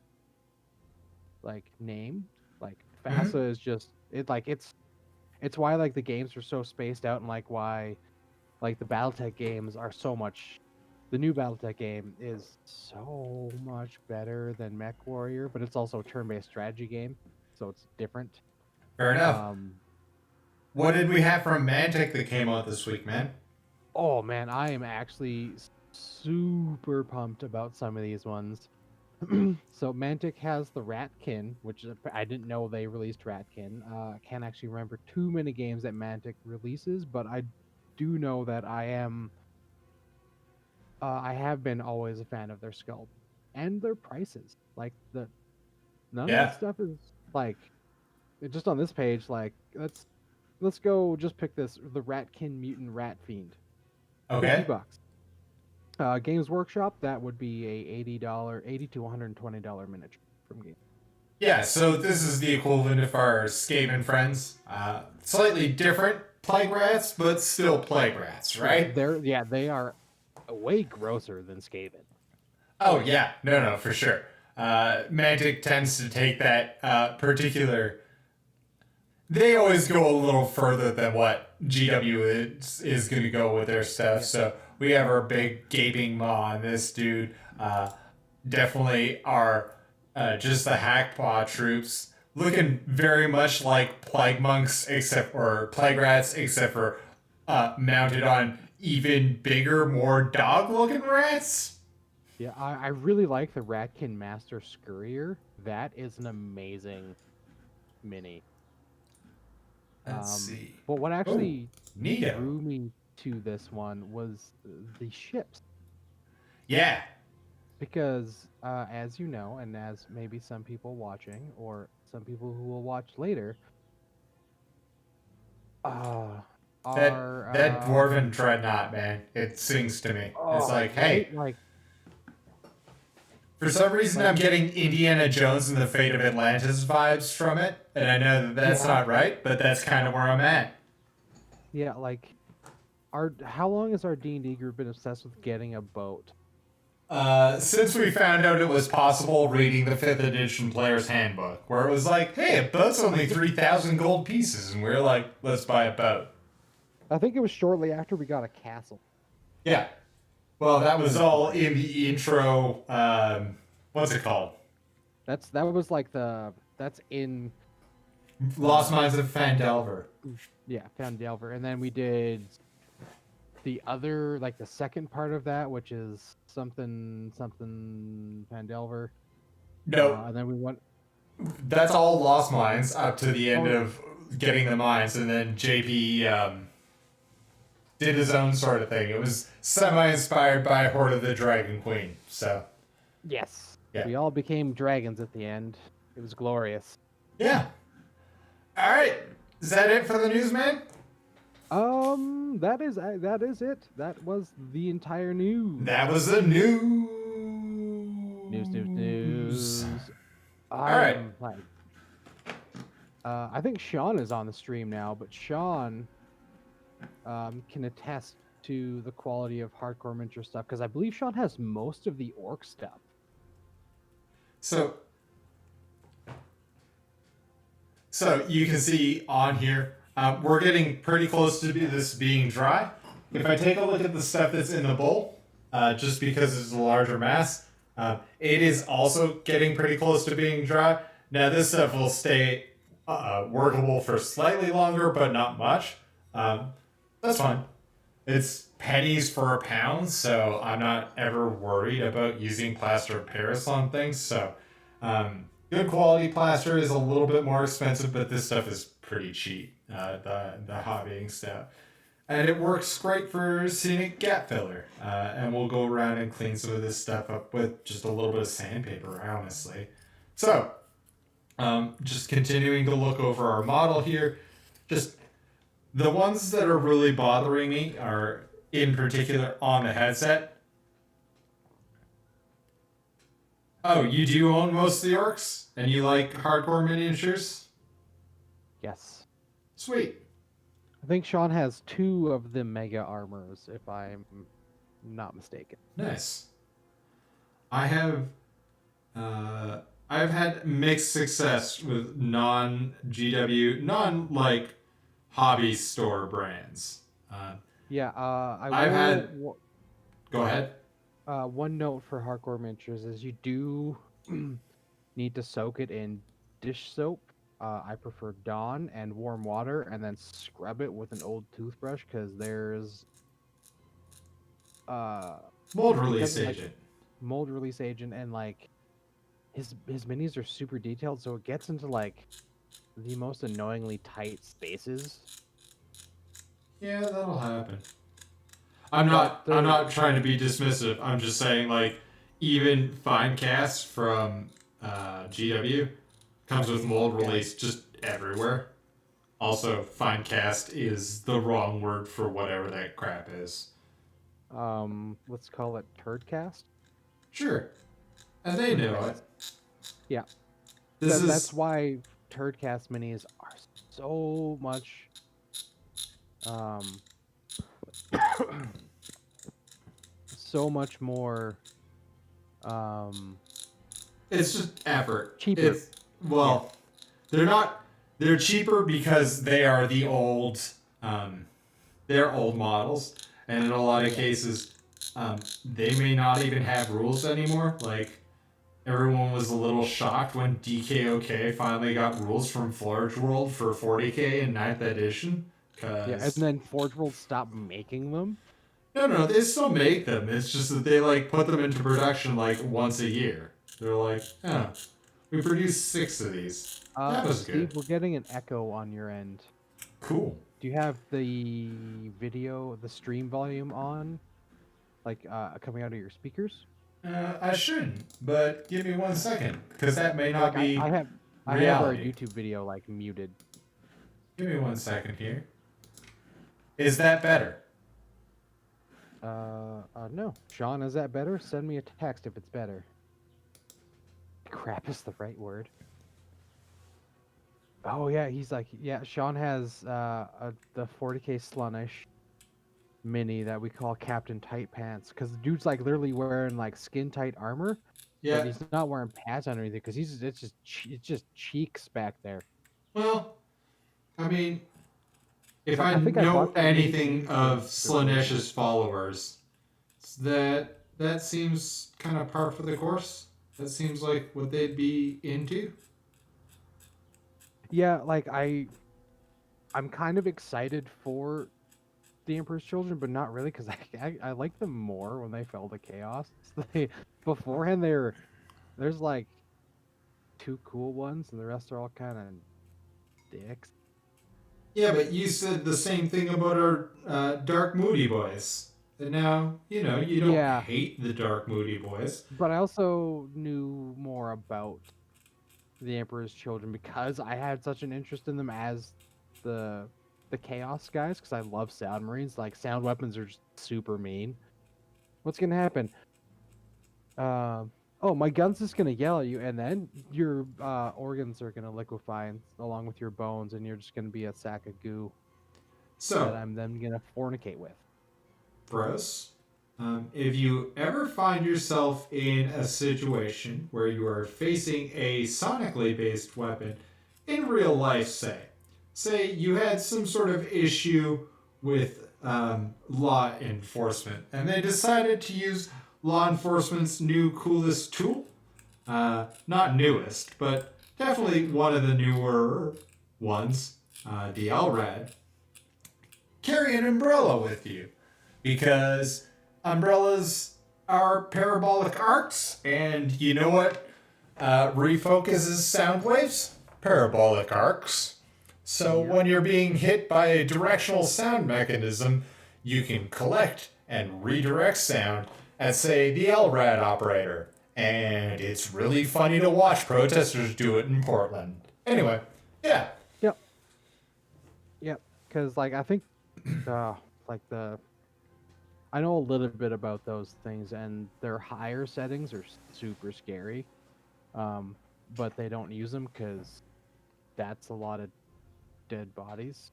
like name. Like FASA is just it's why like the games are so spaced out, and like why like the BattleTech games are so much, the new BattleTech game is so much better than MechWarrior, but it's also a turn-based strategy game, so it's different. Fair enough. What did we have from Mantic that came out this week, man? Oh man, I am actually super pumped about some of these ones. So Mantic has the Ratkin, which I didn't know they released Ratkin. I can't actually remember too many games that Mantic releases, but I do know that I have been always a fan of their sculpt and their prices. Like none of that stuff is like just on this page. Like let's go just pick this, the Ratkin Mutant Rat Fiend. Okay. $50. Games Workshop, that would be a $80 to $120 miniature from Games. Yeah, so this is the equivalent of our Skaven friends. Slightly different plague rats, but still plague rats, right? They are way grosser than Skaven. Oh yeah, no, for sure. Mantic tends to take that particular. They always go a little further than what GW is going to go with their stuff. Yeah. So we have our big gaping maw on this dude. Definitely our just the hackpaw troops, looking very much like plague monks, or plague rats, except for mounted on even bigger, more dog-looking rats. Yeah, I really like the Ratkin Master Scurrier. That is an amazing mini. Let's see. But what actually Neato. drew me to this one was the ships. Yeah. Because, as you know, and as maybe some people watching, or some people who will watch later, That dwarven dreadnought, man, it sings to me. It's like, hey, like, for some reason I'm getting Indiana Jones and the Fate of Atlantis vibes from it, and I know that that's not right, but that's kind of where I'm at. Yeah, like, how long has our D&D group been obsessed with getting a boat? Since we found out it was possible reading the 5th edition player's handbook, where it was like, hey, a boat's only 3,000 gold pieces, and we are like, let's buy a boat. I think it was shortly after we got a castle. Yeah. Well, that was all in the intro, what's it called? That's in Lost Mines of Phandelver. Yeah, Phandelver. And then we did the other, like the second part of that, which is something Phandelver. No. And then we went. That's all Lost Mines up to the end of getting the mines, and then JP did his own sort of thing. It was semi-inspired by Horde of the Dragon Queen, so. Yes. Yeah. We all became dragons at the end. It was glorious. Yeah. All right. Is that it for the news, man? That is it. That was the entire news. That was the news. News. All right. I think Sean is on the stream now, but Sean can attest to the quality of hardcore miniature stuff, because I believe Sean has most of the orc stuff. So you can see on here, we're getting pretty close to this being dry. If I take a look at the stuff that's in the bowl, just because it's a larger mass, it is also getting pretty close to being dry. Now this stuff will stay workable for slightly longer, but not much. That's fine. It's pennies for a pound, so I'm not ever worried about using plaster of Paris on things. So good quality plaster is a little bit more expensive, but this stuff is pretty cheap, the hobbying stuff. And it works great for scenic gap filler. And we'll go around and clean some of this stuff up with just a little bit of sandpaper, honestly. So, just continuing to look over our model here. Just the ones that are really bothering me are, in particular, on the headset. Oh, you do own most of the orcs? And you like hardcore miniatures? Yes. Sweet. I think Sean has 2 of the mega armors, if I'm not mistaken. Nice. I've had mixed success with non-GW, like hobby store brands. I've had. Go ahead. One note for hardcore miniatures is you do need to soak it in dish soap. I prefer Dawn and warm water, and then scrub it with an old toothbrush, because there's mold release agent. Mold release agent, and like his minis are super detailed, so it gets into like the most annoyingly tight spaces. Yeah, that'll happen. I'm not trying to be dismissive. I'm just saying, like, even Finecast from GW comes with mold release just everywhere. Also, Finecast is the wrong word for whatever that crap is. Let's call it Turdcast. Sure. And they know it. Yeah. That's why Turdcast minis are so much so much more it's just effort. Cheaper. They're cheaper because they are the old they're old models, and in a lot of cases they may not even have rules anymore. Like, everyone was a little shocked when DKOK finally got rules from Forge World for 40k in 9th edition. And then Forge World stopped making them. No, they still make them. It's just that they like put them into production like once a year. They're like, oh, we produced 6 of these. That was Steve, good. we're getting an echo on your end. Cool. Do you have the video, the stream volume on, like coming out of your speakers? I shouldn't, but give me 1 second, because that may not Like be I have our reality. YouTube video like muted. Give me 1 second here. Is that better? No. Sean, is that better? Send me a text if it's better. Crap is the right word. Oh yeah, he's like, yeah, Sean has the 40k Slunish mini that we call Captain Tight Pants, because the dude's like literally wearing like skin tight armor, but he's not wearing pants underneath it because it's just cheeks back there. Well, I mean, if I I think I know bought the anything DVD of for- Slanesh's followers, that seems kind of par for the course. That seems like what they'd be into. Yeah, like I'm kind of excited for the Emperor's Children, but not really, because I like them more when they fell to chaos. Beforehand there's like 2 cool ones, and the rest are all kind of dicks. Yeah, but you said the same thing about our Dark Moody Boys. And now, you know, you don't hate the Dark Moody Boys. But I also knew more about the Emperor's Children because I had such an interest in them as the Chaos guys, because I love Sound Marines. Like, sound weapons are just super mean. What's gonna happen? Oh, my gun's just gonna yell at you, and then your organs are gonna liquefy along with your bones, and you're just gonna be a sack of goo that I'm then gonna fornicate with. Bros, if you ever find yourself in a situation where you are facing a sonically based weapon in real life, say you had some sort of issue with law enforcement, and they decided to use law enforcement's new coolest tool, not newest, but definitely one of the newer ones, the LRAD. Carry an umbrella with you, because umbrellas are parabolic arcs, and you know what refocuses sound waves? Parabolic arcs. So when you're being hit by a directional sound mechanism, you can collect and redirect sound at, say, the LRAD operator. And it's really funny to watch protesters do it in Portland. Anyway, yeah. Yep. Because, like, I think, I know a little bit about those things, and their higher settings are super scary. But they don't use them because that's a lot of dead bodies.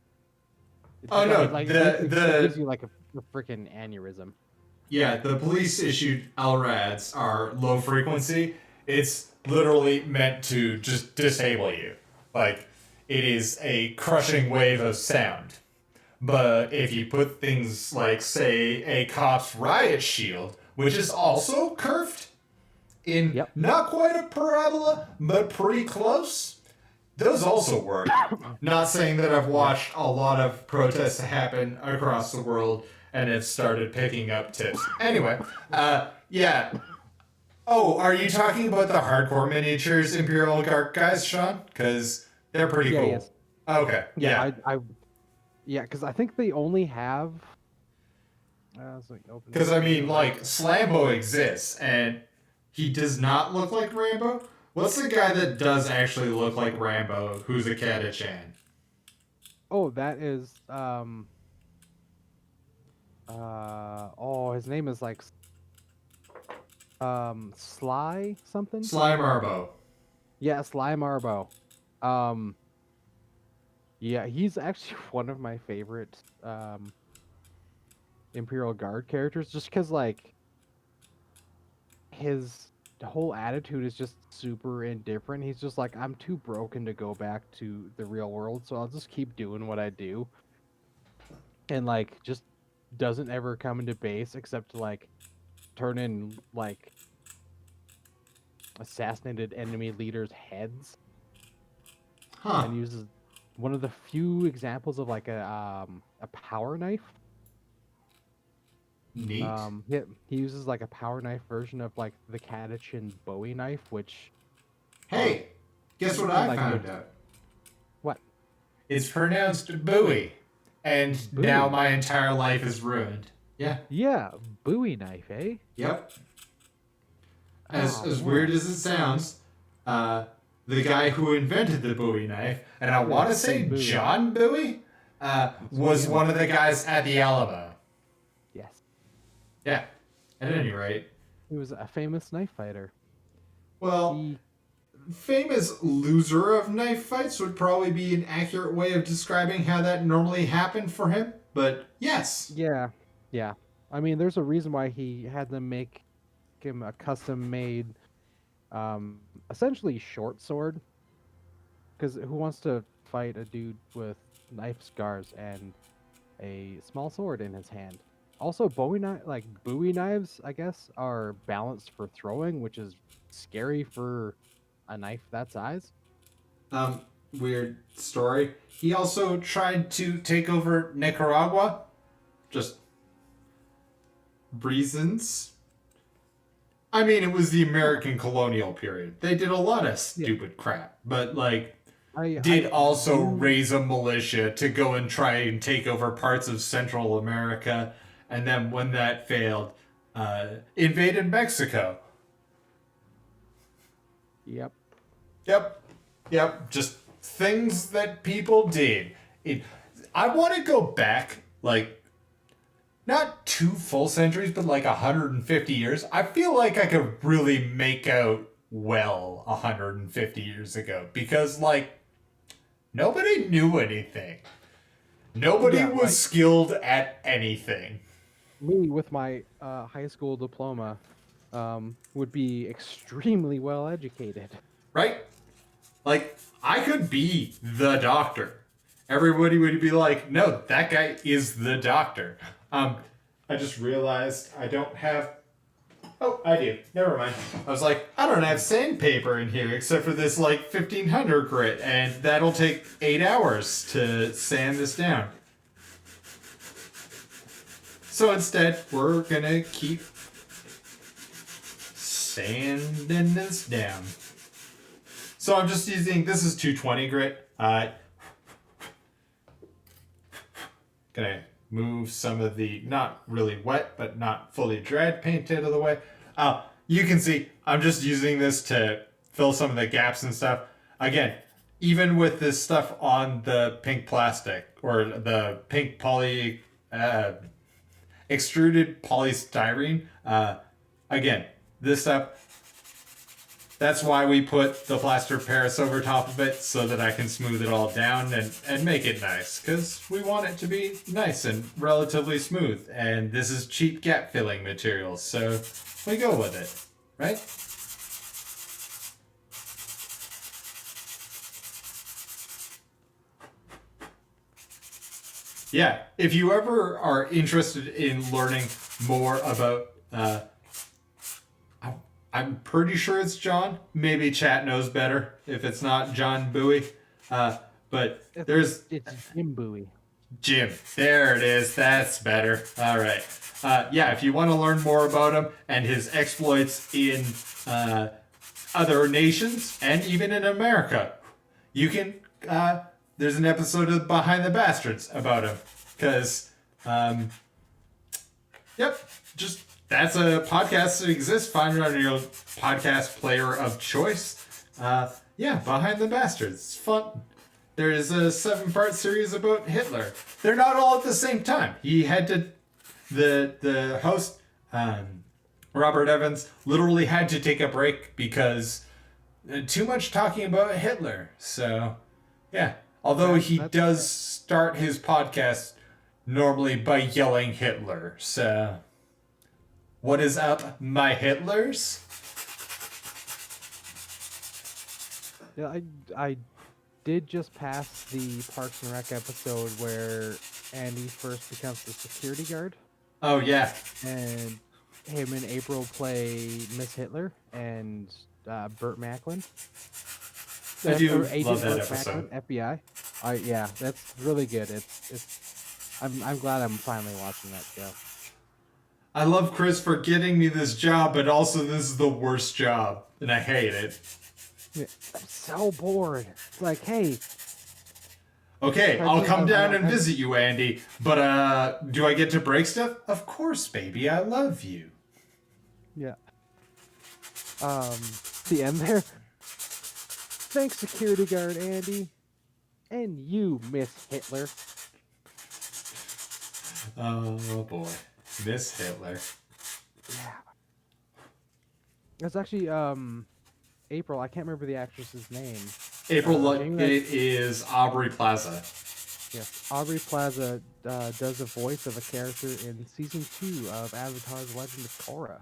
It gives you like a freaking aneurysm. Yeah, the police issued LRADs are low frequency. It's literally meant to just disable you. Like, it is a crushing wave of sound. But if you put things like, say, a cop's riot shield, which is also curved in not quite a parabola, but pretty close, those also work. Not saying that I've watched a lot of protests happen across the world and have started picking up tips. Anyway, yeah. Oh, are you talking about the hardcore miniatures Imperial Guard guys, Sean? Because they're pretty cool. Yes. Okay. Yeah. Yeah, because I think they only have. Because I mean, like, Slambo exists, and he does not look like Rambo. What's the guy that does actually look like Rambo, who's a Catachan? Oh, that is his name is like Sly something. Sly Marbo. Yeah, Sly Marbo. Yeah, he's actually one of my favorite Imperial Guard characters, just because like his whole attitude is just super indifferent. He's just like, I'm too broken to go back to the real world, so I'll just keep doing what I do. And like, just doesn't ever come into base except to like turn in like assassinated enemy leaders' heads. And uses one of the few examples of like a power knife. Neat. He uses like a power knife version of like the Catachin Bowie knife, which Hey, guess what I like found out? what? It's pronounced Bowie. And now Bowie. my entire life is ruined. Yeah. Yeah, Bowie knife, eh? Yep. Oh, As weird as it sounds, the guy who invented the Bowie knife, and I want to say Bowie. John Bowie, was one of the guys at the Alamo. Yes. Yeah. At any rate. He was a famous knife fighter. Well, famous loser of knife fights would probably be an accurate way of describing how that normally happened for him. But yes. Yeah. I mean, there's a reason why he had them make him a custom-made, essentially short sword. Because who wants to fight a dude with knife scars and a small sword in his hand? Also, Bowie knives, I guess, are balanced for throwing, which is scary for a knife that size. Weird story. He also tried to take over Nicaragua. Just reasons. I mean, it was the American colonial period. They did a lot of stupid crap, but did also raise a militia to go and try and take over parts of Central America, and then when that failed, invaded Mexico. Yep. Just things that people did. I want to go back, not 2 full centuries, but 150 years. I feel like I could really make out 150 years ago, because nobody knew anything. Nobody was skilled at anything. Me, with my high school diploma, would be extremely well educated. Right? I could be the doctor. Everybody would be like, no, that guy is the doctor. I just realized I don't have... Oh, I do. Never mind. I was like, I don't have sandpaper in here except for this 1500 grit, and that'll take 8 hours to sand this down. So instead, we're gonna keep sanding this down. So I'm just using, this is 220 grit. Gonna move some of the not really wet but not fully dried paint out of the way. You can see I'm just using this to fill some of the gaps and stuff. Again, even with this stuff on the pink plastic or the pink extruded polystyrene, again, this stuff, that's why we put the plaster of Paris over top of it, so that I can smooth it all down and make it nice, because we want it to be nice and relatively smooth, and this is cheap gap filling material, so we go with it, right? Yeah, if you ever are interested in learning more about I'm pretty sure it's John. Maybe chat knows better if it's not John Bowie. But it's Jim Bowie. Jim. There it is. That's better. All right. Yeah, if you want to learn more about him and his exploits in other nations and even in America, you can... there's an episode of Behind the Bastards about him. Because, just... That's a podcast that exists. Find it on your podcast player of choice. Behind the Bastards. It's fun. There is a 7-part series about Hitler. They're not all at the same time. He had to... The host, Robert Evans, literally had to take a break because too much talking about Hitler. So, yeah. Although he does start his podcast normally by yelling Hitler. So... What is up, my Hitlers? Yeah, I did just pass the Parks and Rec episode where Andy first becomes the security guard. Oh, yeah. And him and April play Miss Hitler and Burt Macklin. I do Agent love that Burt episode. Macklin, FBI. Yeah, that's really good. I'm glad I'm finally watching that show. I love Chris for getting me this job, but also this is the worst job, and I hate it. Yeah, I'm so bored. It's like, hey, Okay, I'll come down and I- visit you, Andy. But do I get to break stuff? Of course, baby. I love you. yeah. The end there. Thanks, security guard Andy, and you, Miss Hitler. Oh boy, Miss Hitler. Yeah. It's actually April. I can't remember the actress's name. April, Jamie it is Aubrey Plaza. Yes, Aubrey Plaza does the voice of a character in season 2 of Avatar's Legend of Korra.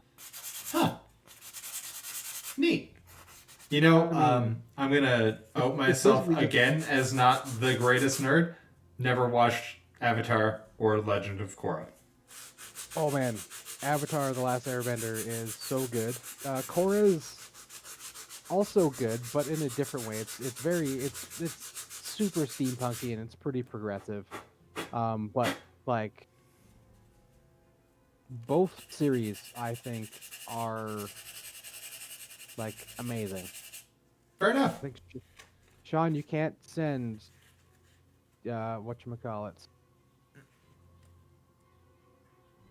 Huh. Neat. You know, I'm gonna out myself again as not the greatest nerd. Never watched Avatar or Legend of Korra. Oh man, Avatar: The Last Airbender is so good. Korra is also good, but in a different way. It's super steampunky and it's pretty progressive. But like both series, I think, are like amazing. Fair enough. I think, Sean, you can't send whatchamacallit.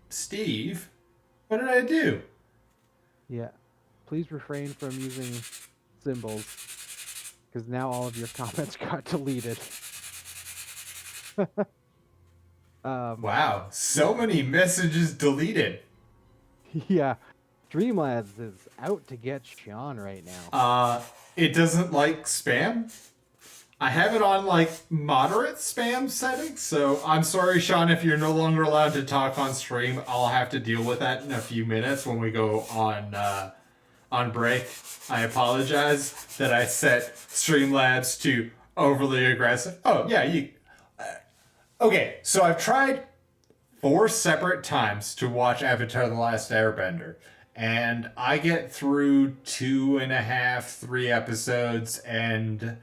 Steve, what did I do? Yeah. Please refrain from using symbols, because now all of your comments got deleted. Wow, so many messages deleted. Yeah. Streamlabs is out to get Sean right now. It doesn't like spam. I have it on like moderate spam settings, so I'm sorry, Sean, if you're no longer allowed to talk on stream. I'll have to deal with that in a few minutes when we go on break. I apologize that I set Streamlabs to overly aggressive. Oh yeah, you. Okay, so I've tried 4 separate times to watch Avatar: The Last Airbender, and I get through 2.5, 3 episodes, and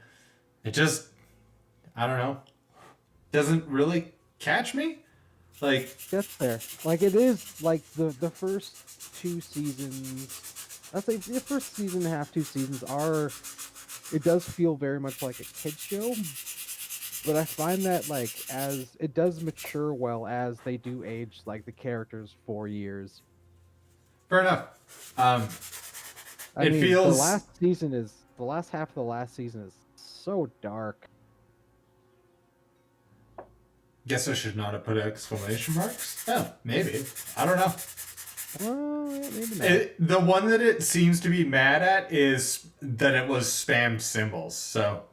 it just, I don't know, doesn't really catch me. Like, That's fair. Like, it is, like, the first 2 seasons, I'd say the first season and a half, 2 seasons are, it does feel very much like a kid's show, but I find that, like, as, it does mature well as they do age, like, the characters 4 years. fair enough. I It mean, feels- the last half of the last season is so dark. Guess I should not have put exclamation marks. Oh, maybe. I don't know. Yeah, maybe not. The one that it seems to be mad at is that it was spam symbols. So,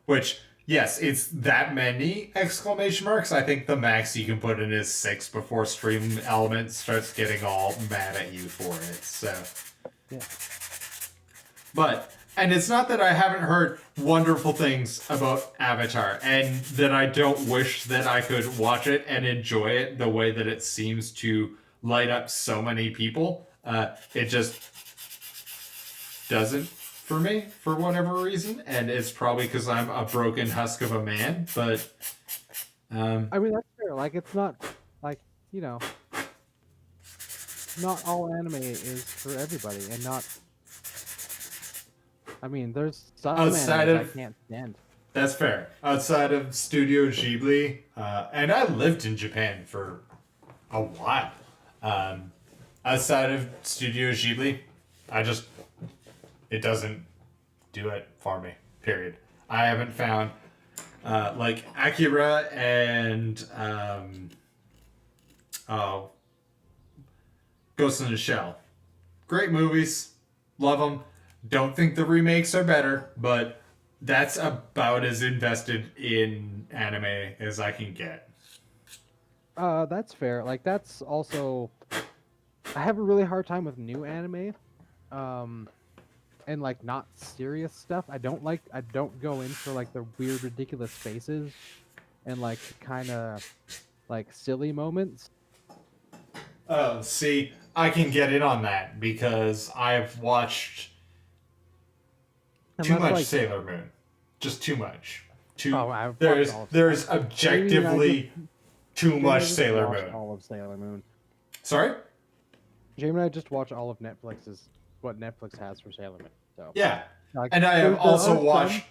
which, yes, it's that many exclamation marks. I think the max you can put in is 6 before Stream Element starts getting all mad at you for it. So, Yeah. but, and it's not that I haven't heard wonderful things about Avatar, and that I don't wish that I could watch it and enjoy it the way that it seems to light up so many people. It just doesn't for me, for whatever reason, and it's probably because I'm a broken husk of a man, but... I mean, that's fair. Like, it's not, like, you know, not all anime is for everybody, and not... I mean, there's some Outside anime I of- can't stand. That's fair. Outside of Studio Ghibli, and I lived in Japan for a while. Outside of Studio Ghibli, it doesn't do it for me. Period. I haven't found like Akira and Ghost in the Shell. Great movies, love them. Don't think the remakes are better, but that's about as invested in anime as I can get. That's fair. Like, that's also... I have a really hard time with new anime. And, like, not serious stuff. I don't go in for, like, the weird, ridiculous faces and, like, kind of, like, silly moments. Oh, see, I can get in on that because I've watched And too that's, much like, Sailor Moon. Just too much. I've watched There's all of there's Maybe I objectively too Maybe I much just Sailor watched Moon. all of Sailor Moon. Sorry? Jamie and I just watch all of what Netflix has for Sailor Moon. So Yeah. like, And I have there also are watched some-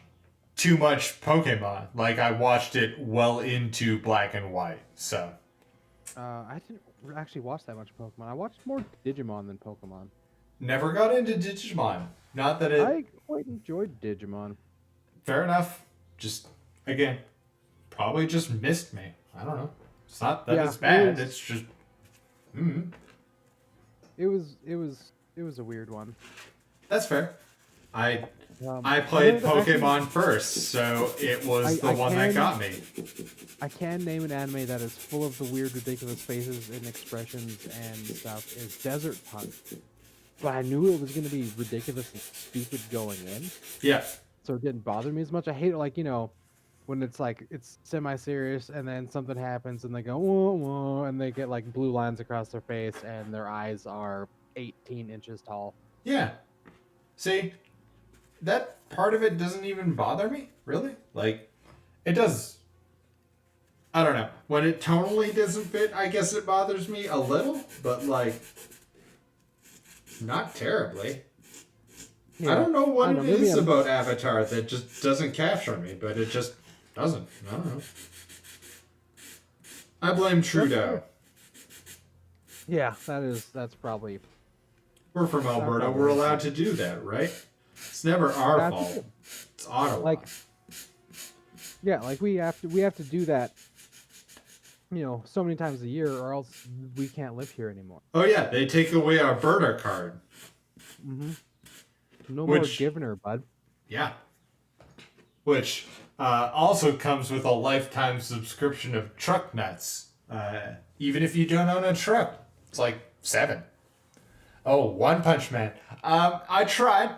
too much Pokemon. Like, I watched it well into black and white, so. I didn't actually watch that much Pokemon. I watched more Digimon than Pokemon. Never got into Digimon. Not that it... I quite enjoyed Digimon. Fair enough. Just, again, probably just missed me. I don't know. It's not that it's bad. It's just... It was a weird one. That's fair. I I played know that Pokemon first, so it was the one that got me. I can name an anime that is full of the weird, ridiculous faces and expressions and stuff. Is Desert Hunt. But I knew it was going to be ridiculous and stupid going in. Yeah. So it didn't bother me as much. I hate it, like, when it's like, it's semi-serious and then something happens and they go, whoa, whoa, and they get like blue lines across their face and their eyes are 18 inches tall. Yeah. See, that part of it doesn't even bother me, really. Like, it does. I don't know. When it tonally doesn't fit, I guess it bothers me a little, but like, not terribly. Yeah. I don't know what it is about Avatar that just doesn't capture me, but it just doesn't. I don't know. I blame Trudeau. Yeah, that's probably... We're from Alberta. We're allowed to do that, right? It's never our fault. It's Ottawa. Like, yeah, like we have to do that, so many times a year, or else we can't live here anymore. Oh yeah, they take away our Alberta card. Mm-hmm. No more giving her, bud. Yeah. Which also comes with a lifetime subscription of truck nuts. Even if you don't own a truck, it's like $7. Oh, One Punch Man. I tried.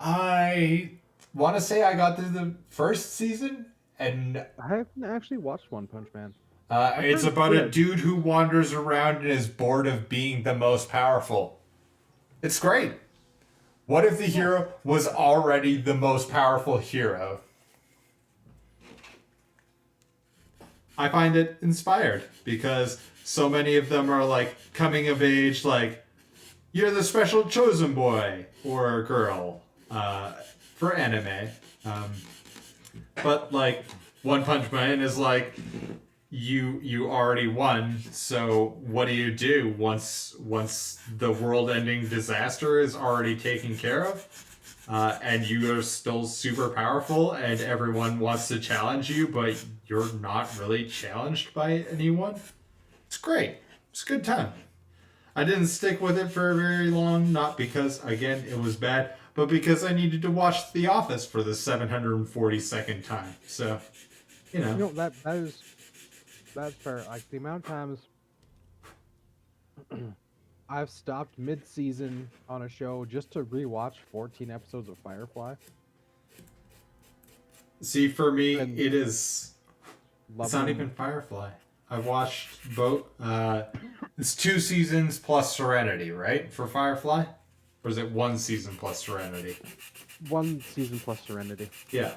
I want to say I got through the first season, and I haven't actually watched One Punch Man. It's about a dude who wanders around and is bored of being the most powerful. It's great. What if the hero was already the most powerful hero? I find it inspired because so many of them are like coming of age, like, you're the special chosen boy or girl for anime. But like One Punch Man is like, you already won, so what do you do once the world-ending disaster is already taken care of, and you are still super powerful and everyone wants to challenge you, but you're not really challenged by anyone? It's great. It's a good time. I didn't stick with it for very long, not because, again, it was bad, but because I needed to watch The Office for the 742nd time. So, that's fair. Like, the amount of times I've stopped mid-season on a show just to rewatch 14 episodes of Firefly. See, for me, it's not even Firefly. I watched both. It's 2 seasons plus Serenity, right? For Firefly? Or is it 1 season plus Serenity? 1 season plus Serenity. Yeah.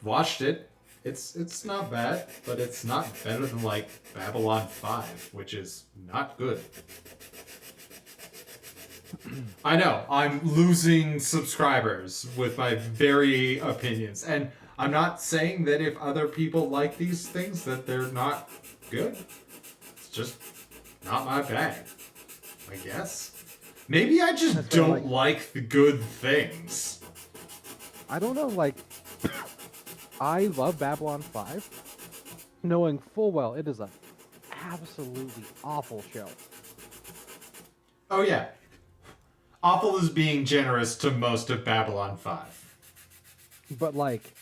Watched it. It's not bad, but it's not better than like Babylon 5, which is not good. I know, I'm losing subscribers with my very opinions, and I'm not saying that if other people like these things that they're not good. It's just not my bag, I guess. Maybe I just don't like the good things. I don't know, like, I love Babylon 5, knowing full well it is an absolutely awful show. Oh yeah. Awful is being generous to most of Babylon 5. But, like,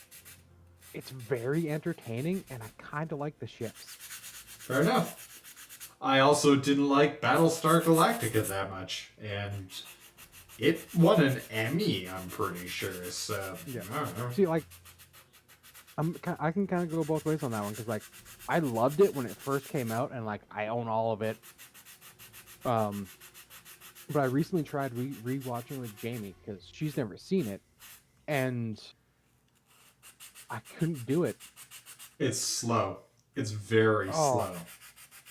it's very entertaining, and I kind of like the ships. Fair enough. I also didn't like Battlestar Galactica that much, and it won an Emmy, I'm pretty sure, so... Yeah. I don't know. See, like, I can kind of go both ways on that one, because, like, I loved it when it first came out, and, like, I own all of it. But I recently tried rewatching with Jamie, because she's never seen it, and I couldn't do it. It's slow. It's very slow.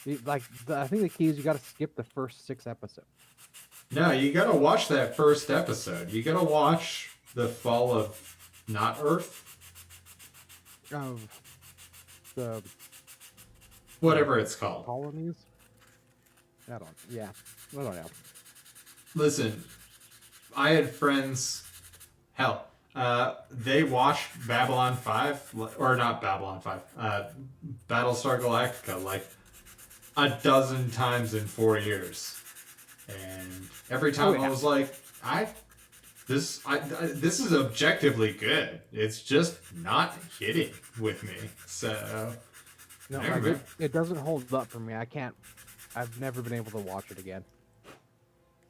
I think the key is you got to skip the first 6 episodes. No, you gotta watch that first episode. You gotta watch the fall of not Earth, Of the whatever it's called. colonies. I don't know. Listen, I had friends. Hell, they watched Babylon 5, or not Babylon 5, Battlestar Galactica like a dozen times in 4 years. And every time I was like, this is objectively good. It's just not hitting with me. So, No, it doesn't hold up for me. I've never been able to watch it again.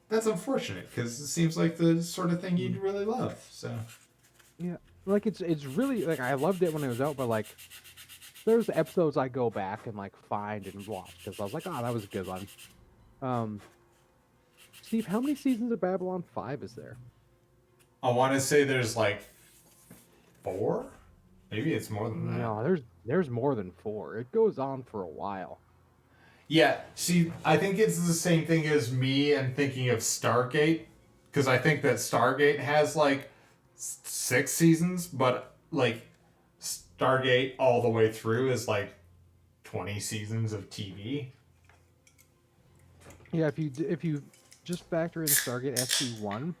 that's unfortunate because it seems like the sort of thing you'd really love. So, Yeah, like it's really like I loved it when it was out, but like there's episodes I go back and like find and watch because I was like, oh, that was a good one. Steve, how many seasons of Babylon 5 is there? I want to say there's like 4. Maybe it's more than that. No, there's more than 4. It goes on for a while. Yeah, see, I think it's the same thing as me and thinking of Stargate, because I think that Stargate has like 6 seasons, but like Stargate all the way through is like 20 seasons of TV. Yeah, if you just factor in Stargate SG-1,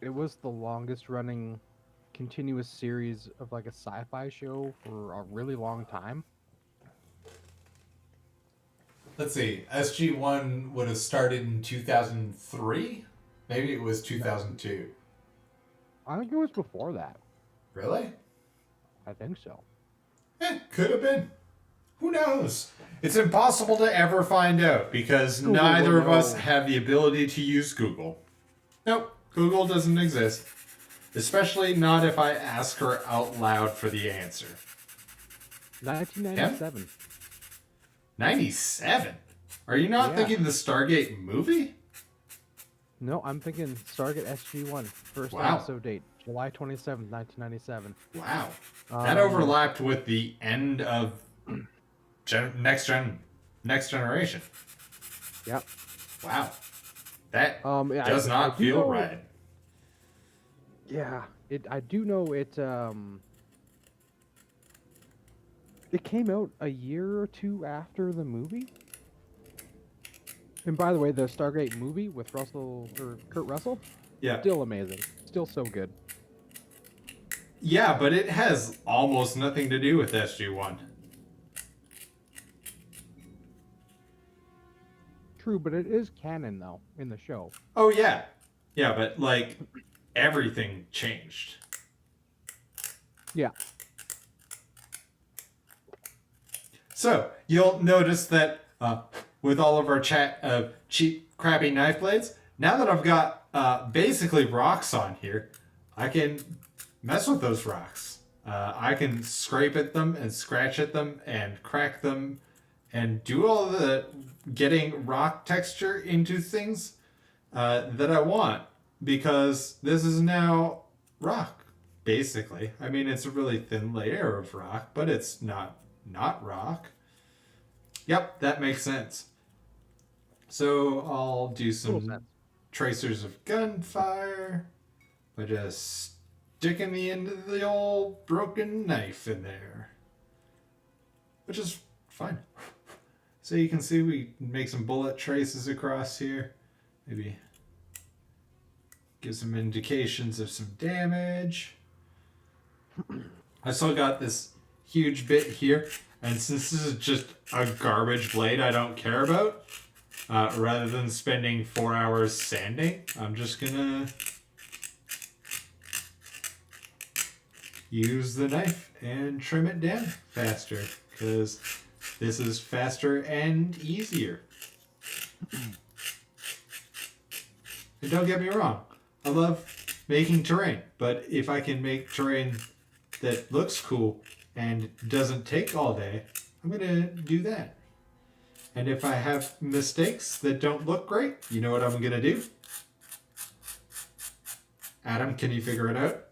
it was the longest running continuous series of like a sci-fi show for a really long time. Let's see, SG-1 would have started in 2003? Maybe it was 2002. I think it was before that. Really? I think so. Could have been. Who knows? It's impossible to ever find out because Google neither will of us know. have the ability to use Google. Nope, Google doesn't exist. Especially not if I ask her out loud for the answer. 1997. 97? Are you not Yeah. thinking the Stargate movie? No, I'm thinking Stargate SG-1. First Wow. episode date, July 27th, 1997. Wow. That overlapped with the end of Next Generation. Yep. Wow. That Yeah, does I not do feel know- right. Yeah, I do know it. It came out a year or 2 after the movie. And by the way, the Stargate movie with Kurt Russell, Yeah. still amazing, still so good. Yeah, but it has almost nothing to do with SG-1. True, but it is canon though in the show. Oh, yeah. Yeah, but, like, everything changed. Yeah. So, you'll notice that with all of our chat of cheap, crappy knife blades, now that I've got basically rocks on here, I can mess with those rocks. I can scrape at them and scratch at them and crack them and do all the getting rock texture into things that I want, because this is now rock, basically. I mean, it's a really thin layer of rock, but it's not rock. Yep, that makes sense. So I'll do some tracers of gunfire by just sticking the end of the old broken knife in there, which is fine. So you can see we make some bullet traces across here. Maybe give some indications of some damage. I still got this huge bit here, and since this is just a garbage blade I don't care about, rather than spending 4 hours sanding, I'm just gonna use the knife and trim it down faster, because this is faster and easier. And don't get me wrong, I love making terrain, but if I can make terrain that looks cool and doesn't take all day, I'm gonna do that. And if I have mistakes that don't look great, you know what I'm gonna do? Adam, can you figure it out?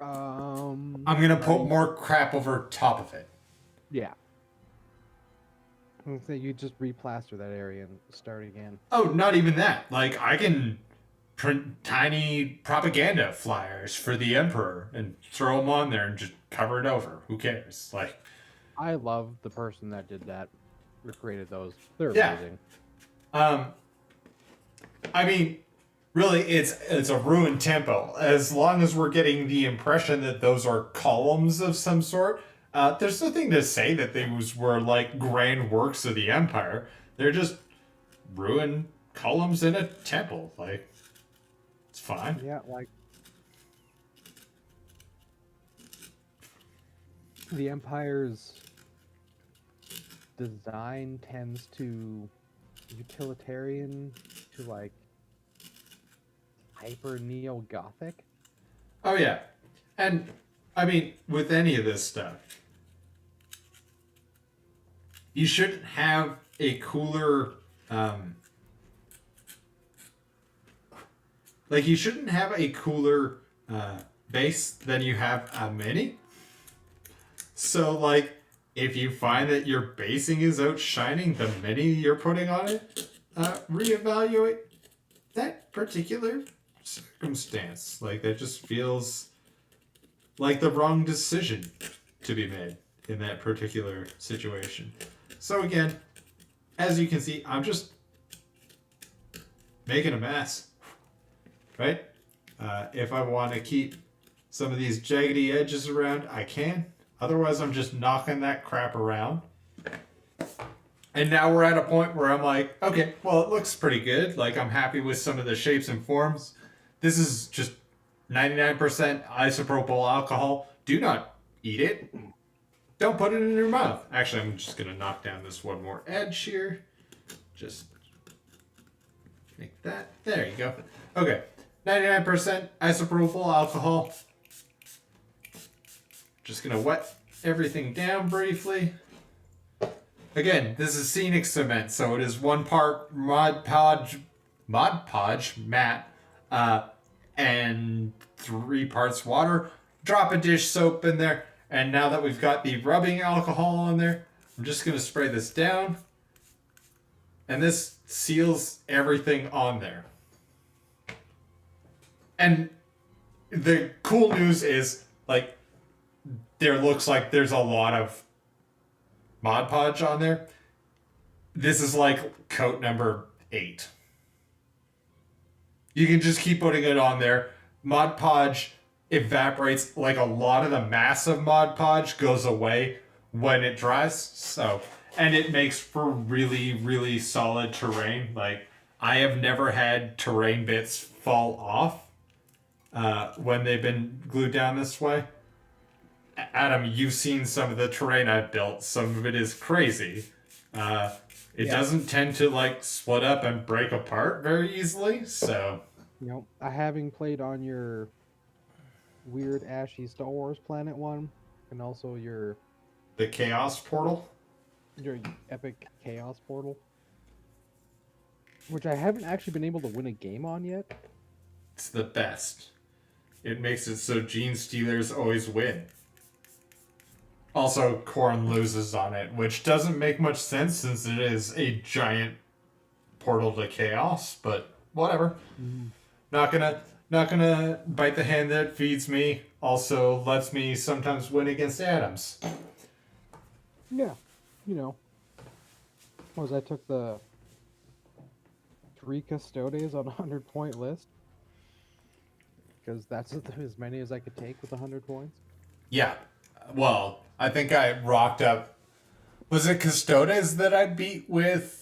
I'm gonna put more crap over top of it. Yeah. So you just replaster that area and start again. Oh, not even that. Like, I can print tiny propaganda flyers for the Emperor and throw them on there and just cover it over. Who cares? Like, I love the person that did that, or created those. They're yeah. amazing. I mean, really, it's a ruined temple. As long as we're getting the impression that those are columns of some sort, there's nothing to say that these were like grand works of the Empire. They're just ruined columns in a temple. Like, it's fine. Yeah, like the Empire's design tends to utilitarian to like hyper neo-Gothic. Oh yeah, and I mean, with any of this stuff, you shouldn't have a cooler, like you shouldn't have a cooler base than you have a mini. So like, if you find that your basing is outshining the mini you're putting on it, reevaluate that particular circumstance. Like, that just feels like the wrong decision to be made in that particular situation. So again, as you can see, I'm just making a mess, right? If I want to keep some of these jaggedy edges around, I can. Otherwise, I'm just knocking that crap around. And now we're at a point where I'm like, okay, well, it looks pretty good. Like, I'm happy with some of the shapes and forms. This is just 99% isopropyl alcohol. Do not eat it. Don't put it in your mouth. Actually, I'm just going to knock down this one more edge here. Just make that. There you go. Okay. 99% isopropyl alcohol. Just going to wet everything down briefly. Again, this is scenic cement, so it is 1 part Mod Podge matte, and 3 parts water. Drop a dish soap in there, and now that we've got the rubbing alcohol on there, I'm just going to spray this down, and this seals everything on there. And the cool news is, like, there looks like there's a lot of Mod Podge on there. This is like coat number 8. You can just keep putting it on there. Mod Podge evaporates, like a lot of the mass of Mod Podge goes away when it dries. So, and it makes for really, really solid terrain. Like, I have never had terrain bits fall off when they've been glued down this way. Adam, you've seen some of the terrain I've built. Some of it is crazy. It doesn't tend to like split up and break apart very easily. So, You know, I having played on your weird ashy Star Wars planet one, and also the Chaos Portal, your epic Chaos Portal, which I haven't actually been able to win a game on yet. It's the best. It makes it so Gene Stealers always win. Also, Korn loses on it, which doesn't make much sense since it is a giant portal to chaos, but whatever. Not gonna bite the hand that feeds me. Also lets me sometimes win against Adams. Yeah, you know. I took the 3 Custodes on a 100-point list. Because that's as many as I could take with 100 points. Yeah. Well, I think I rocked up. Was it Custodes that I beat with?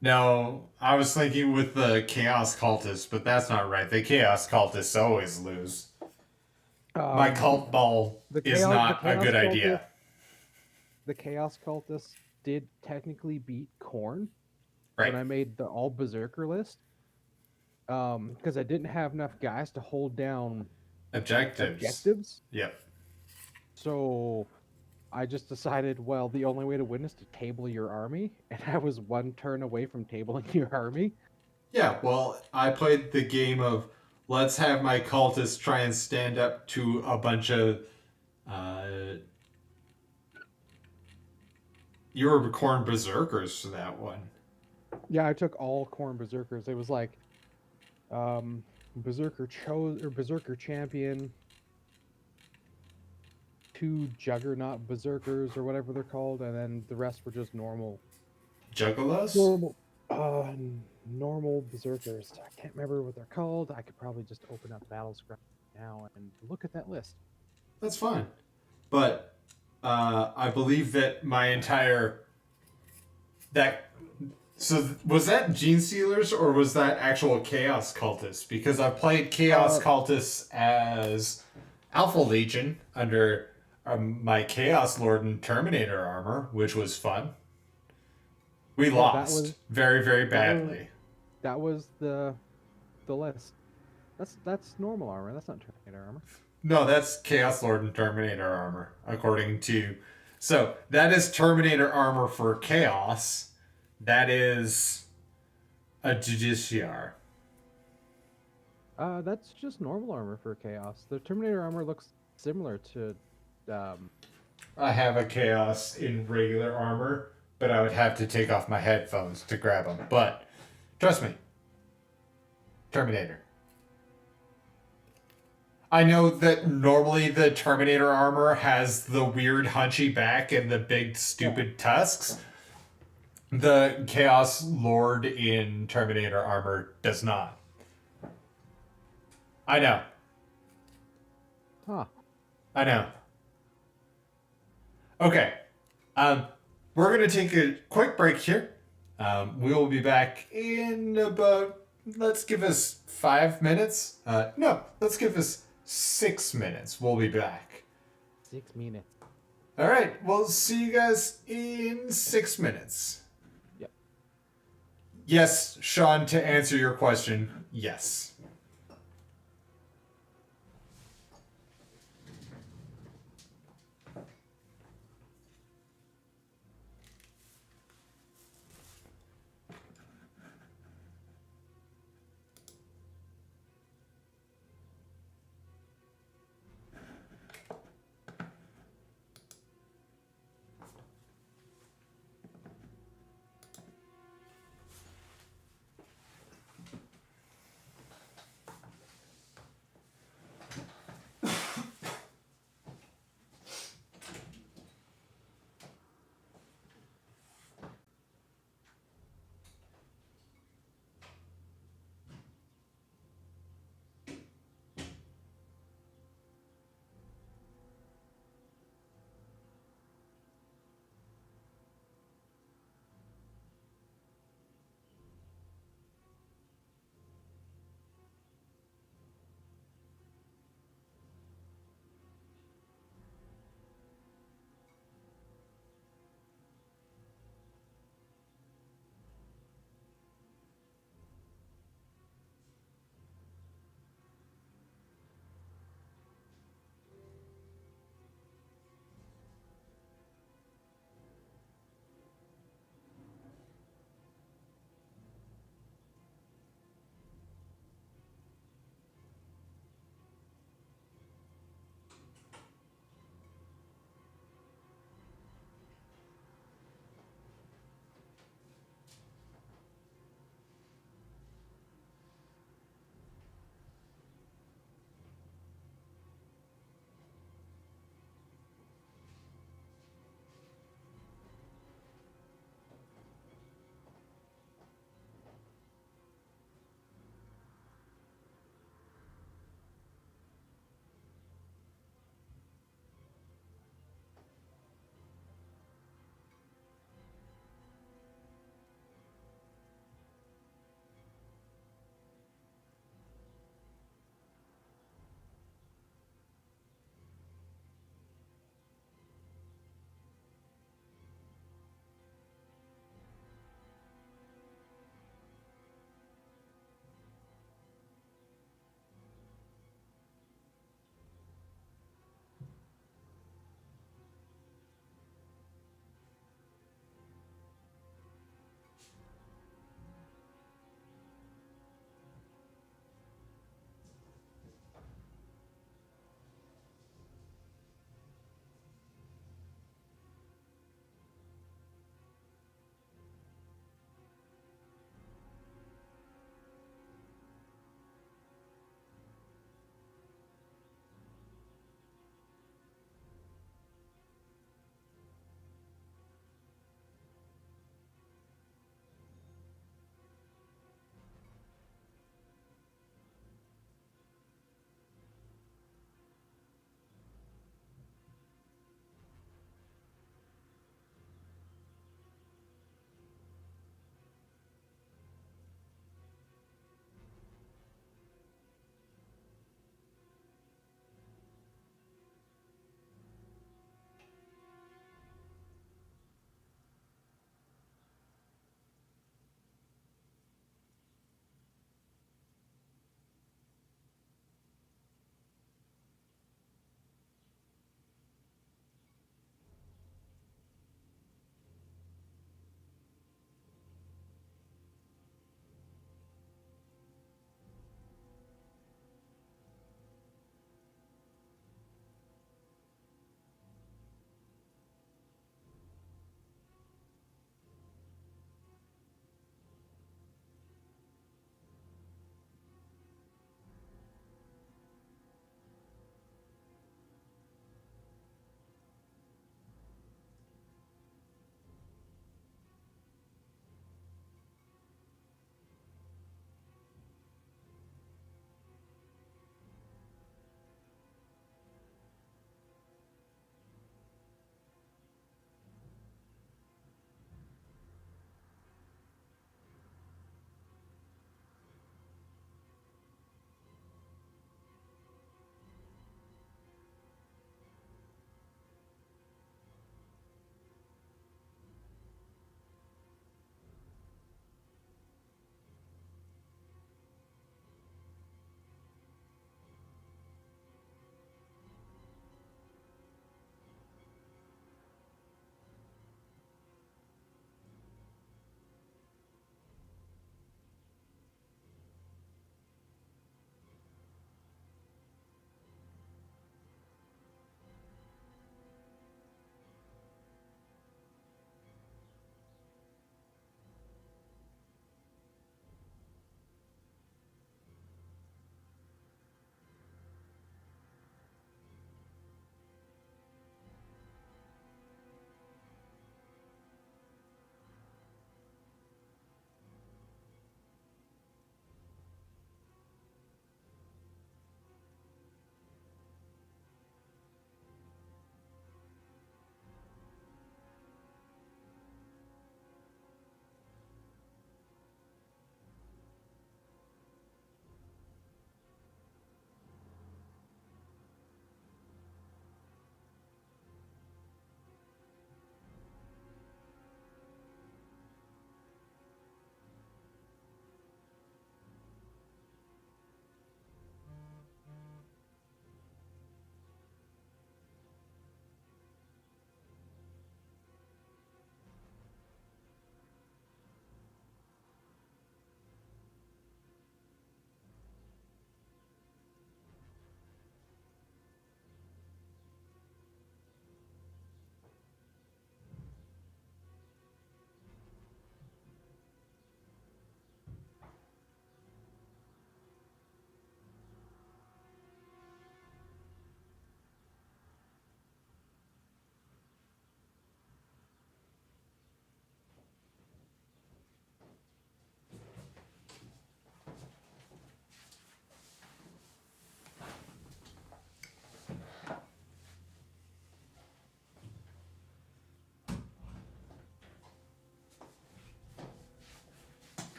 No, I was thinking with the Chaos Cultists, but that's not right. The Chaos Cultists always lose. My cult ball is not a good idea. The Chaos Cultists did technically beat Korn Right. when I made the all Berserker list. Because I didn't have enough guys to hold down objectives. Yep. So I just decided, well, the only way to win is to table your army, and I was 1 turn away from tabling your army. Yeah, well, I played the game of let's have my cultists try and stand up to a bunch of you were Khorne Berserkers for that one. Yeah, I took all Khorne Berserkers. It was like Berserker Champion, 2 Juggernaut Berserkers or whatever they're called, and then the rest were just normal Juggalos? uh normal Berserkers. I can't remember what they're called. I could probably just open up Battlescribe now and look at that list. That's fine. But I believe that my entire was that Gene Stealers or was that actual Chaos Cultists? Because I've played Chaos Cultists as Alpha Legion under my Chaos Lord and Terminator armor, which was fun. We lost very, very badly. That was the list. That's normal armor. That's not Terminator armor. No, that's Chaos Lord and Terminator armor, according to... So, that is Terminator armor for Chaos. That is a Judiciar. That's just normal armor for Chaos. The Terminator armor looks similar to... I have a Chaos in regular armor, but I would have to take off my headphones to grab them. But, trust me. Terminator. I know that normally the Terminator armor has the weird hunchy back and the big stupid tusks. The Chaos Lord in Terminator armor does not. I know. Huh. I know. Okay. We're going to take a quick break here. We will be back in about, let's give us 5 minutes. No, let's give us 6 minutes. We'll be back. 6 minutes. All right. We'll see you guys in 6 minutes. Yep. Yes, Sean, to answer your question, yes.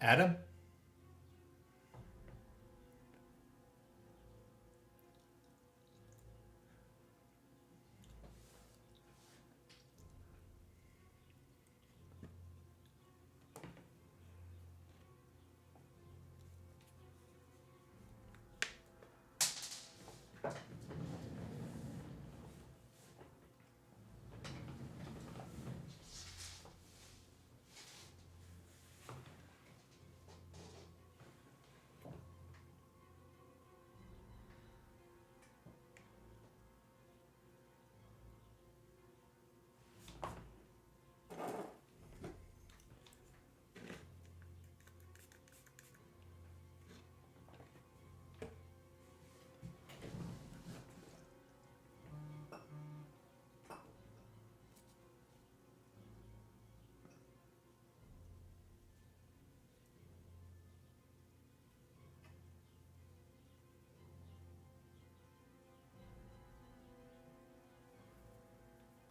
Adam?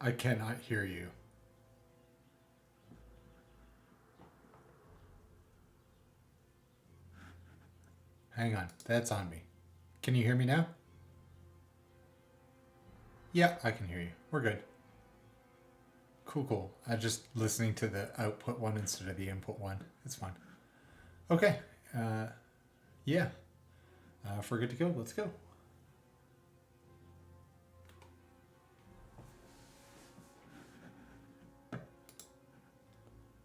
I cannot hear you. Hang on, that's on me. Can you hear me now? Yeah, I can hear you. We're good. Cool. I'm just listening to the output one instead of the input one. It's fine. Okay. Yeah. If we're good to go, let's go.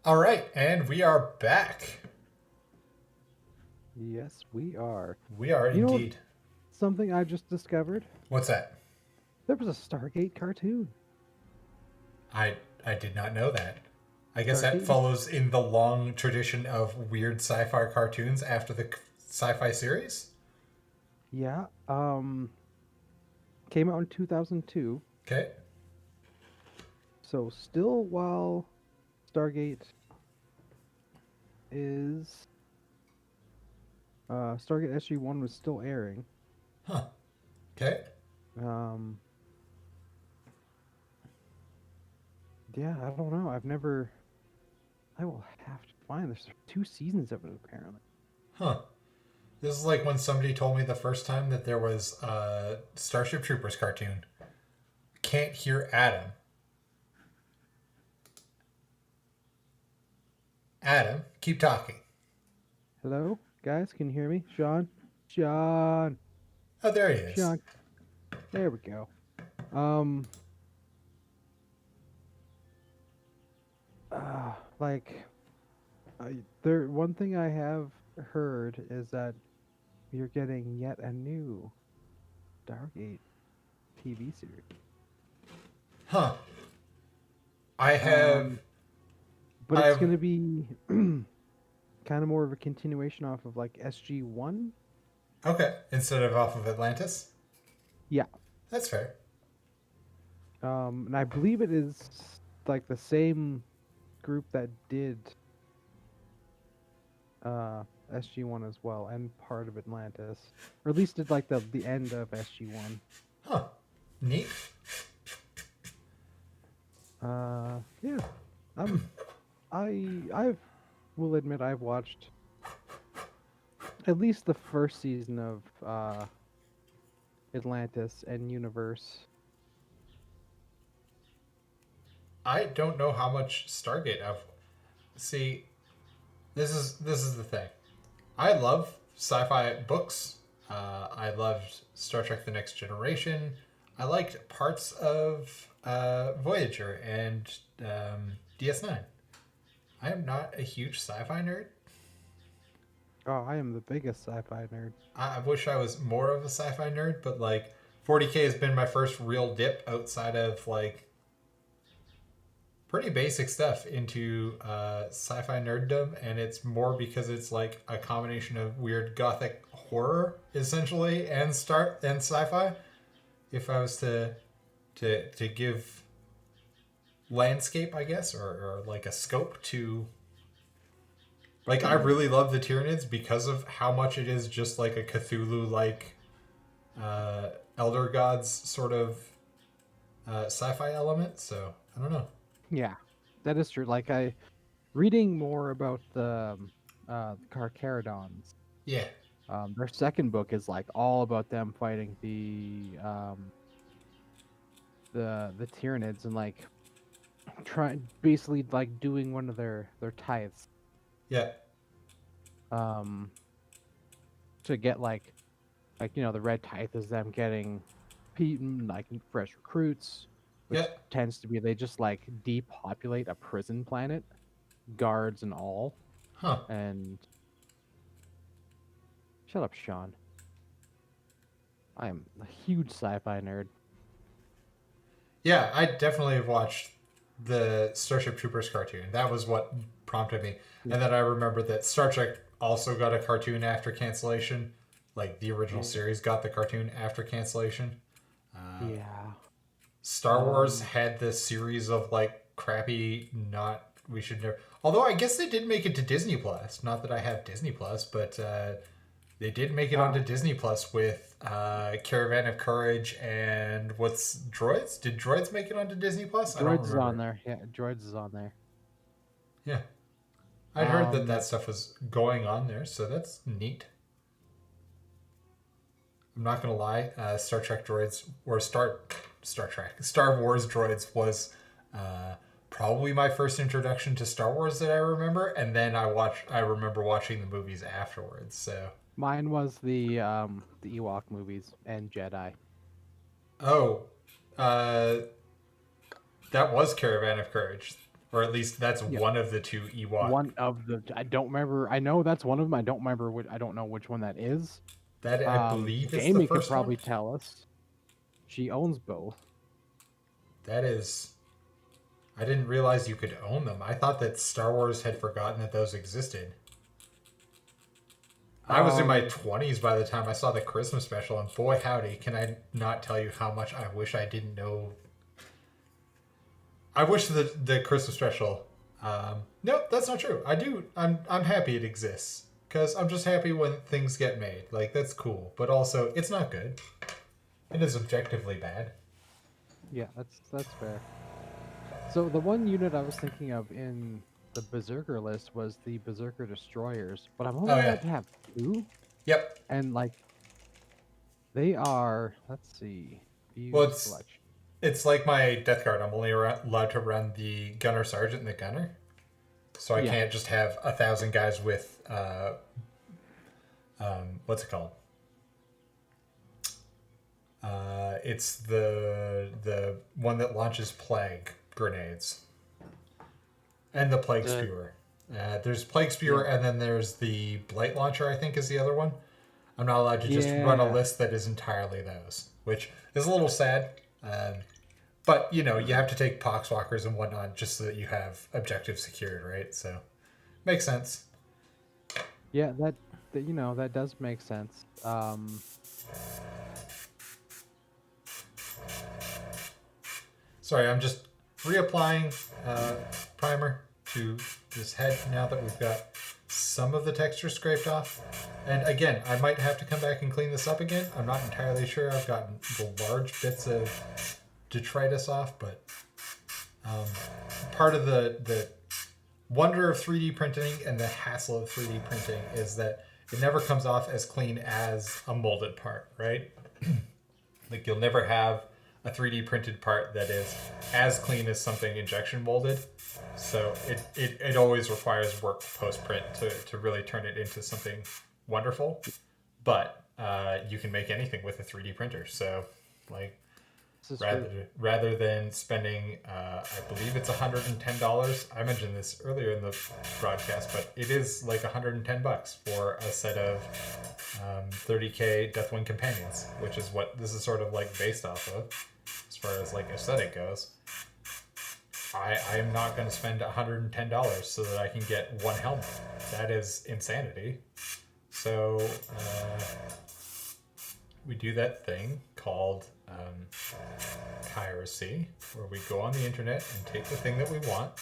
All right, and we are back. Yes, we are. We are indeed. Something I just discovered? What's that? There was a Stargate cartoon. I did not know that. I guess Stargate? that follows in the long tradition of weird sci-fi cartoons after the sci-fi series. Yeah. Came out in 2002. Okay. So still while Stargate is Stargate SG-1 was still airing. Huh. Okay. Yeah, I don't know. I will have to find. There's 2 seasons of it apparently. Huh. This is like when somebody told me the first time that there was a Starship Troopers cartoon. Can't hear Adam. Adam, keep talking. Hello, guys, can you hear me? Sean. Oh, there he is. Sean. There we go. One thing I have heard is that you're getting yet a new Stargate TV series. Huh. I have... But it's going to be kind of more of a continuation off of like SG-1. Okay, instead of off of Atlantis? Yeah. That's fair. And I believe it is like the same group that did SG-1 as well, and part of Atlantis. Or at least did like the end of SG-1. Huh. Neat. Yeah. I will admit I've watched at least the first season of Atlantis and Universe. I don't know how much Stargate I've... See, this is the thing. I love sci-fi books. I loved Star Trek The Next Generation. I liked parts of Voyager and DS9. I am not a huge sci-fi nerd. Oh, I am the biggest sci-fi nerd. I wish I was more of a sci-fi nerd, but like 40K has been my first real dip outside of like pretty basic stuff into sci-fi nerddom, and it's more because it's like a combination of weird gothic horror essentially and sci-fi. If I was to give landscape, I guess, or like a scope to, like, I really love the Tyranids because of how much it is just like a Cthulhu like elder gods sort of sci-fi element. So I don't know. Yeah, that is true. Like reading more about the Carcharodons. Yeah. Their second book is like all about them fighting the Tyranids and like basically like doing one of their tithes. Yeah. To get like the red tithe is them getting like fresh recruits, which Yeah. tends to be they just like depopulate a prison planet, guards and all. Huh. And shut up, Sean. I am a huge sci-fi nerd. Yeah, I definitely have watched the Starship Troopers cartoon. That was what prompted me. And then I remember that Star Trek also got a cartoon after cancellation. Like the original series got the cartoon after cancellation. Yeah. Star Wars had this series of like crappy, we should never. Although I guess they did make it to Disney Plus. Not that I have Disney Plus, but they did make it onto Disney Plus with Caravan of Courage and what's Droids? Did Droids make it onto Disney Plus? Droids is on there. Yeah, Droids is on there. Yeah. I'd heard that stuff was going on there, so that's neat. I'm not gonna lie, Star Trek Droids or Star Wars Droids was probably my first introduction to Star Wars that I remember, and then I remember watching the movies afterwards. So mine was the Ewok movies and Jedi. Oh, that was Caravan of Courage, or at least that's one of the two Ewok. One of the I don't remember. I know that's one of them. I don't remember I don't know which one that is. That I believe is Jamie the first could probably one. tell us. She owns both. That is. I didn't realize you could own them. I thought that Star Wars had forgotten that those existed. I was in my 20s by the time I saw the Christmas special, and boy howdy, can I not tell you how much I wish I didn't know. I wish the Christmas special. Nope, that's not true. I do. I'm happy it exists because I'm just happy when things get made. Like that's cool, but also it's not good. It is objectively bad. Yeah, that's fair. So the one unit I was thinking of in the Berserker list was the Berserker Destroyers, but I'm only allowed to have 2. Yep. And like, they are. Let's see. Well, it's like my Death Guard. I'm only allowed to run the Gunner Sergeant and the Gunner, so I can't just have 1,000 guys with what's it called? It's the one that launches plague grenades. And the Plague Spewer. There's Plague Spewer, and then there's the Blight Launcher, I think is the other one. I'm not allowed to just run a list that is entirely those, which is a little sad. But, you have to take Poxwalkers and whatnot just so that you have objectives secured, right? So, makes sense. Yeah, that does make sense. Sorry, I'm just reapplying primer to this head now that we've got some of the texture scraped off. And again, I might have to come back and clean this up again. I'm not entirely sure. I've gotten the large bits of detritus off, but part of the wonder of 3D printing and the hassle of 3D printing is that it never comes off as clean as a molded part, right? Like you'll never have a 3D printed part that is as clean as something injection molded. So it always requires work post-print to really turn it into something wonderful. But you can make anything with a 3D printer. So like rather than spending, I believe it's $110. I mentioned this earlier in the broadcast, but it is like $110 for a set of 30K Deathwing companions, which is what this is sort of like based off of as far as like aesthetic goes. I am not going to spend $110 so that I can get one helmet. That is insanity. So we do that thing called Heresy, where we go on the internet and take the thing that we want,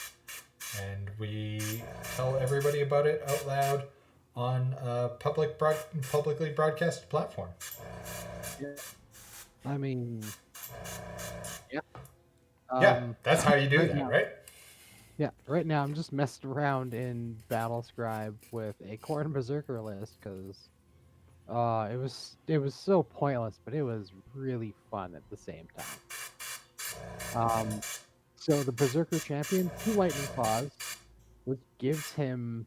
and we tell everybody about it out loud on a publicly broadcast platform. I mean, yeah. Yeah, that's how you do that, right? Yeah, right now I'm just messing around in Battle Scribe with a Khorne Berserker list because it was so pointless, but it was really fun at the same time. So the Berserker champion, 2 Lightning Claws, which gives him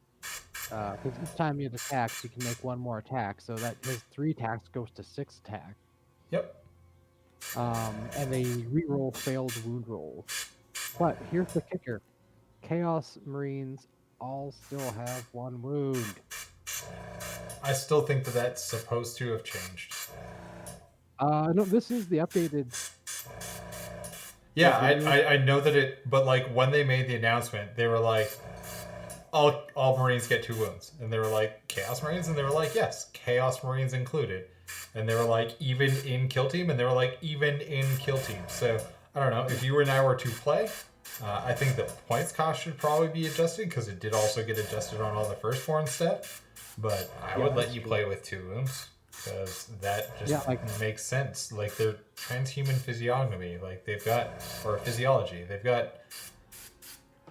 because each time he attacks, you can make one more attack, so that his 3 attacks goes to 6 attack. Yep. And they reroll failed wound rolls. But here's the kicker: Chaos Marines all still have 1 wound. I still think that that's supposed to have changed. No, this is the updated. Yeah, I know that it, but like when they made the announcement, they were like, all Marines get 2 wounds, and they were like Chaos Marines, and they were like, yes, Chaos Marines included, and they were like even in Kill Team, and they were like even in Kill Team. So I don't know if you and I were to play. I think the points cost should probably be adjusted because it did also get adjusted on all the firstborn stuff. But I would let you play with 2 wounds because that just makes sense. Like their transhuman physiognomy, like they've got, or physiology, they've got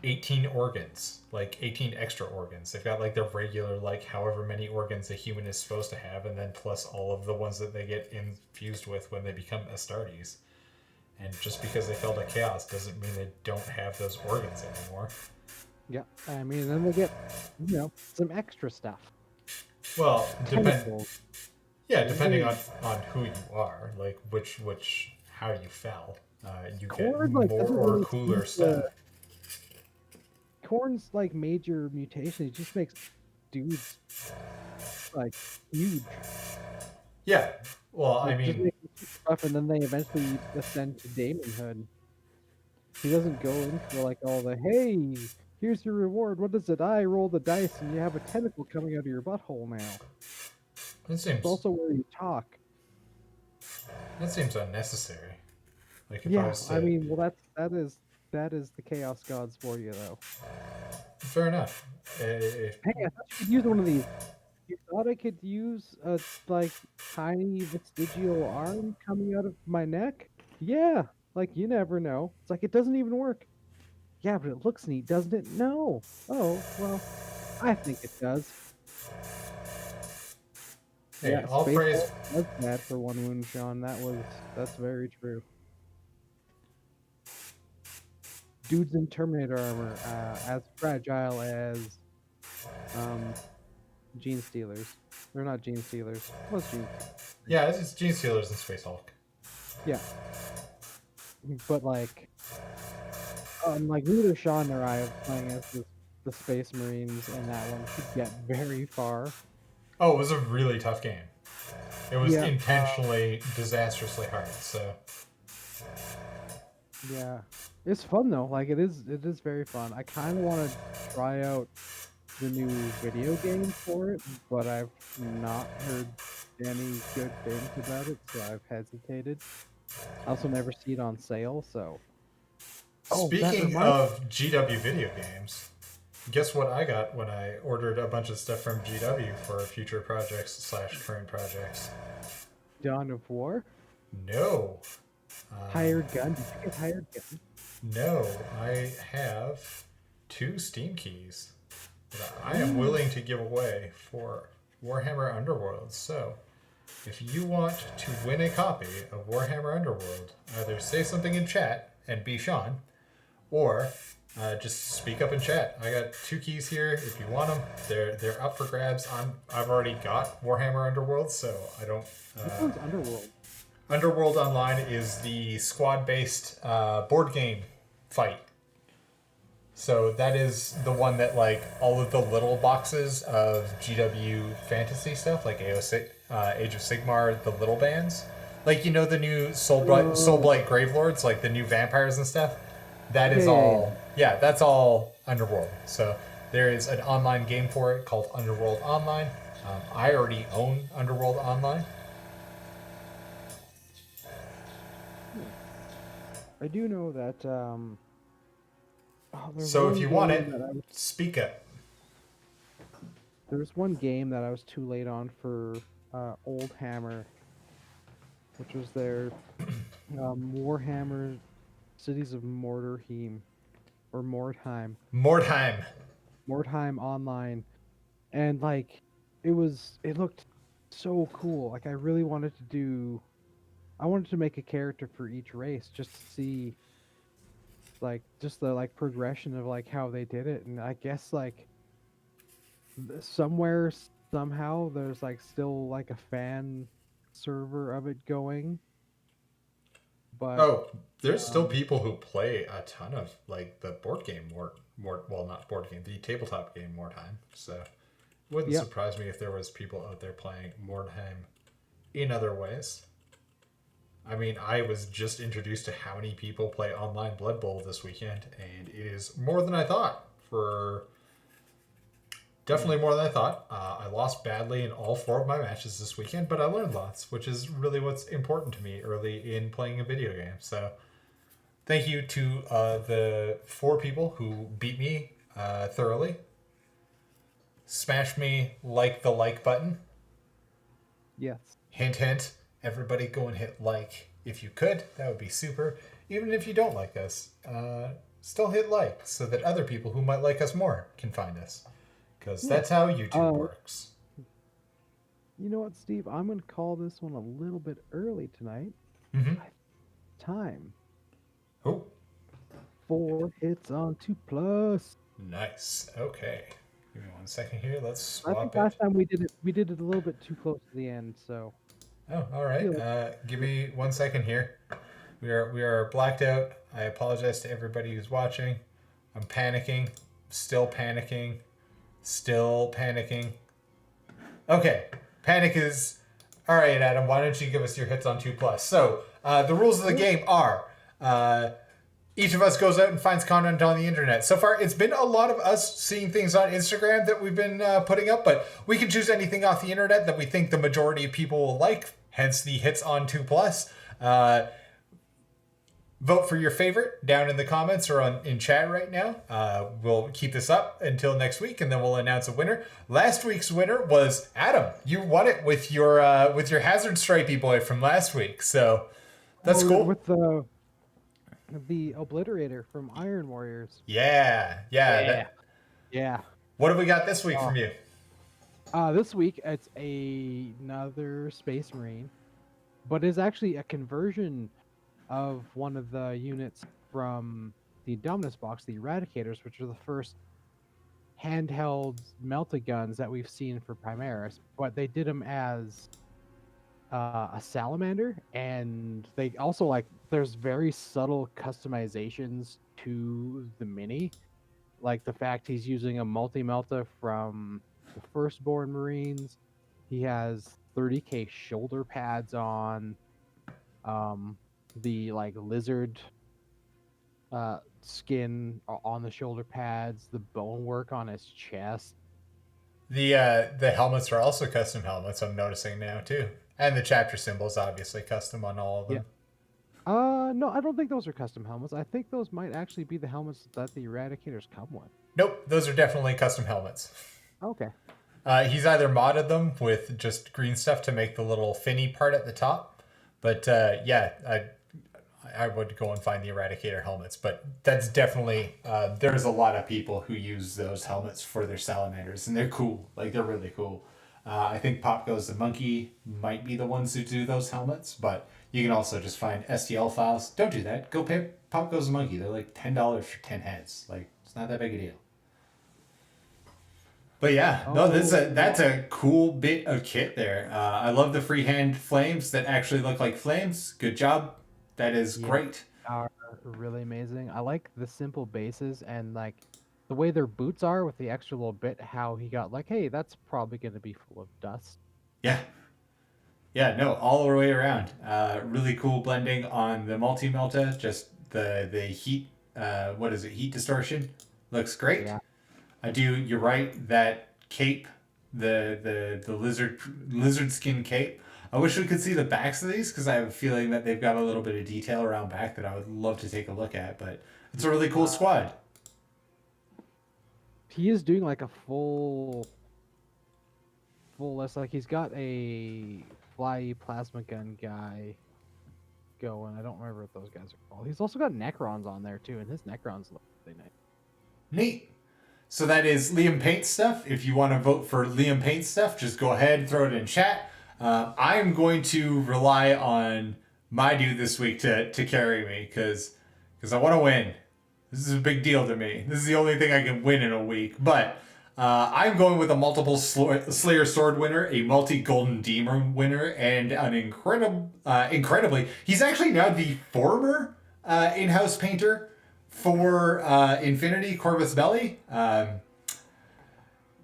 18 organs, like 18 extra organs. They've got like their regular, like however many organs a human is supposed to have, and then plus all of the ones that they get infused with when they become Astartes. And just because they fell to chaos doesn't mean they don't have those organs anymore. Yeah, I mean, then they get, some extra stuff. Well, depending on who you are, like how you fell, you get more or cooler stuff. Khorne's like major mutation, he just makes dudes like huge. Yeah, well, I mean, stuff, and then they eventually ascend to daemonhood. He doesn't go in for like all the hey, here's your reward. What is it? I roll the dice, and you have a tentacle coming out of your butthole now. That seems. It's also where you talk. That seems unnecessary. Like if yeah, I was to... I mean, well, that is the Chaos Gods for you, though. Fair enough. Hey, I thought you could use one of these. You thought I could use a like tiny vestigial arm coming out of my neck? Yeah, like you never know. It's like it doesn't even work. Yeah, but it looks neat, doesn't it? No. Oh, well, I think it does. Hey, yeah, all praise. Was bad for 1 wound, Sean. That's very true. Dudes in Terminator armor, as fragile as Gene Stealers. They're not Gene Stealers. What's Gene? Yeah, it's Gene Stealers and Space Hulk. Yeah. But like neither Sean nor I are playing as the Space Marines, and that one could get very far. Oh, it was a really tough game. It was intentionally disastrously hard, so. Yeah. It's fun though. Like it is very fun. I kind of want to try out the new video game for it, but I've not heard any good things about it, so I've hesitated. I also never see it on sale, so. Speaking of GW video games, guess what I got when I ordered a bunch of stuff from GW for future projects / current projects? Dawn of War? No. Hired Gun? Did you get Hired Gun? No, I have 2 Steam keys that I am willing to give away for Warhammer Underworld. So, if you want to win a copy of Warhammer Underworld, either say something in chat and be Sean, or just speak up in chat. I got 2 keys here. If you want them, they're up for grabs. I've already got Warhammer Underworld, so I don't. Which one's Underworld? Underworld Online is the squad-based board game fight. So that is the one that like all of the little boxes of GW fantasy stuff, like Age of Sigmar, the little bands, like the new Soulblight Gravelords, like the new vampires and stuff. That is all. Yeah, that's all Underworld. So there is an online game for it called Underworld Online. I already own Underworld Online. I do know that. So if you want it, speak up. There's one game that I was too late on for Old Hammer, which was their Warhammer Cities of Mortarheim, or Mordheim. Mordheim. Mordheim Online, and like it looked so cool. Like I really wanted to make a character for each race just to see like just the like progression of like how they did it. And I guess like somewhere somehow there's like still like a fan server of it going, but Oh, there's still people who play a ton of like the board game well, not board game, the tabletop game Mordheim. So it wouldn't Yep. surprise me if there was people out there playing Mordheim in other ways. I mean, I was just introduced to how many people play online Blood Bowl this weekend, and it is more than I thought. Definitely more than I thought. I lost badly in all 4 of my matches this weekend, but I learned lots, which is really what's important to me early in playing a video game. So thank you to the 4 people who beat me thoroughly. Smash me the like button. yes. Hint, hint. Everybody go and hit like if you could. That would be super. Even if you don't like us, still hit like so that other people who might like us more can find us. Because that's how YouTube works. You know what, Steve? I'm going to call this one a little bit early tonight. Mm-hmm. Time. Oh, 4 hits on 2+. nice. Okay. Give me 1 second here. Let's I swap think it. last time we did it a little bit too close to the end, so. Oh, all right. Give me 1 second here. We are blacked out. I apologize to everybody who's watching. I'm panicking. Still panicking. Still panicking. Okay. Panic is... All right, Adam, why don't you give us your hits on 2+. So, the rules of the game are... each of us goes out and finds content on the internet. So far, it's been a lot of us seeing things on Instagram that we've been putting up, but we can choose anything off the internet that we think the majority of people will like, hence the hits on 2+. Vote for your favorite down in the comments or in chat right now. We'll keep this up until next week, and then we'll announce a winner. Last week's winner was Adam. You won it with your Hazard Stripey boy from last week, so that's cool. With the Obliterator from Iron Warriors. Yeah. Yeah. What have we got this week from you? This week it's another Space Marine, but it's actually a conversion of one of the units from the Dominus box, the Eradicators, which are the first handheld melta guns that we've seen for Primaris, but they did them as a salamander, and they also there's very subtle customizations to the mini, like the fact he's using a multi-melta from the Firstborn Marines. He has 30k shoulder pads on, the lizard skin on the shoulder pads, the bone work on his chest. The helmets are also custom helmets, I'm noticing now too. And the chapter symbols obviously custom on all of them. Yeah. No, I don't think those are custom helmets. I think those might actually be the helmets that the Eradicators come with. Nope, those are definitely custom helmets. Okay. He's either modded them with just green stuff to make the little finny part at the top. But I would go and find the Eradicator helmets. But that's definitely... there's a lot of people who use those helmets for their salamanders. And they're cool. They're really cool. I think Pop Goes the Monkey might be the ones who do those helmets. But you can also just find STL files. Don't do that. Go pay Pop Goes the Monkey. They're $10 for 10 heads. It's not that big a deal. But yeah, no, that's a cool bit of kit there. I love the freehand flames that actually look like flames. Good job. That is great. Are really amazing. I like the simple bases and the way their boots are with the extra little bit. How he got hey, that's probably going to be full of dust. Yeah. Yeah, no, all the way around. Really cool blending on the multi-melta. Just the heat, heat distortion. Looks great. Yeah. You're right, that cape, the lizard skin cape. I wish we could see the backs of these because I have a feeling that they've got a little bit of detail around back that I would love to take a look at, but it's a really cool squad. He is doing a full list. He's got a fly plasma gun guy going. I don't remember what those guys are called. He's also got Necrons on there too, and his Necrons look really nice. Neat. So that is Liam Paint stuff. If you want to vote for Liam Paint stuff, just go ahead and throw it in chat. I'm going to rely on my dude this week to carry me because I want to win. This is a big deal to me. This is the only thing I can win in a week. But I'm going with a multiple Slayer Sword winner, a multi-Golden Demon winner, and an incredibly, he's actually now the former in-house painter for Infinity, Corvus Belli.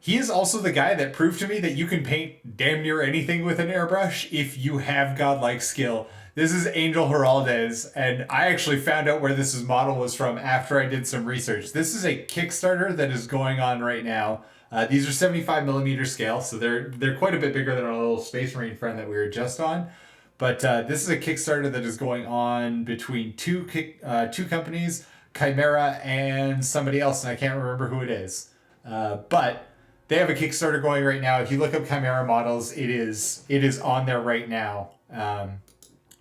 He is also the guy that proved to me that you can paint damn near anything with an airbrush if you have godlike skill. This is Angel Heraldez, and I actually found out where this model was from after I did some research. This is a Kickstarter that is going on right now. These are 75mm scale, so they're quite a bit bigger than our little Space Marine friend that we were just on. But this is a Kickstarter that is going on between two companies, Chimera and somebody else, and I can't remember who it is. But they have a Kickstarter going right now. If you look up Chimera models, it is on there right now.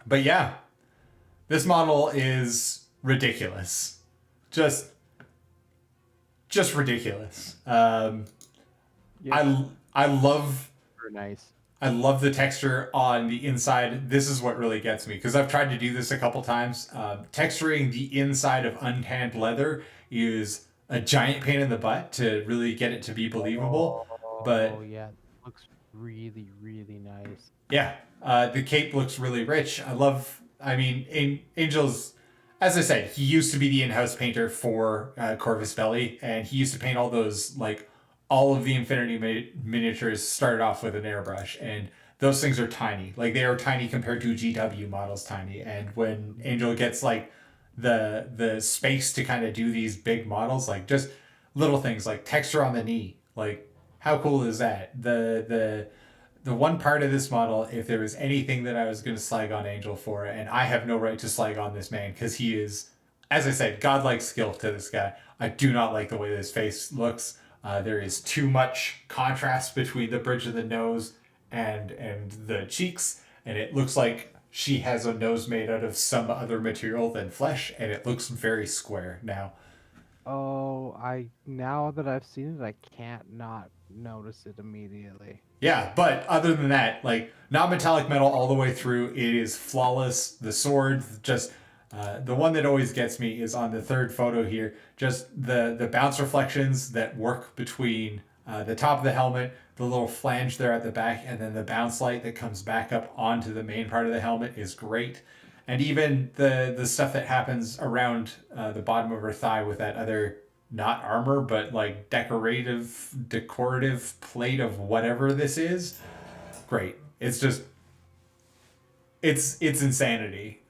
But yeah, this model is ridiculous. Just ridiculous. Yeah. I love Very nice. I love the texture on the inside. This is what really gets me, because I've tried to do this a couple times. Texturing the inside of untanned leather is a giant pain in the butt to really get it to be believable. But yeah, it looks really, really nice. yeah, the cape looks really rich. Angel's, as I said, he used to be the in-house painter for Corvus Belli, and he used to paint all those, like, all of the Infinity miniatures started off with an airbrush, and those things are tiny. Like, they are tiny compared to GW models tiny, and when Angel gets, like, the space to kind of do these big models, like, just little things, like texture on the knee, like, how cool is that? The one part of this model, if there was anything that I was going to slag on Angel for, and I have no right to slag on this man, because he is, as I said, godlike skill to this guy. I do not like the way this face looks. There is too much contrast between the bridge of the nose and the cheeks, and it looks like she has a nose made out of some other material than flesh, and it looks very square now. Oh, now that I've seen it, I can't not notice it immediately. Yeah, but other than that, like, not metallic metal all the way through. It is flawless. The sword, just the one that always gets me is on the third photo here. Just the bounce reflections that work between the top of the helmet, the little flange there at the back, and then the bounce light that comes back up onto the main part of the helmet is great. And even the stuff that happens around the bottom of her thigh with that other, not armor, but like decorative plate of whatever this is. Great. It's just, it's insanity.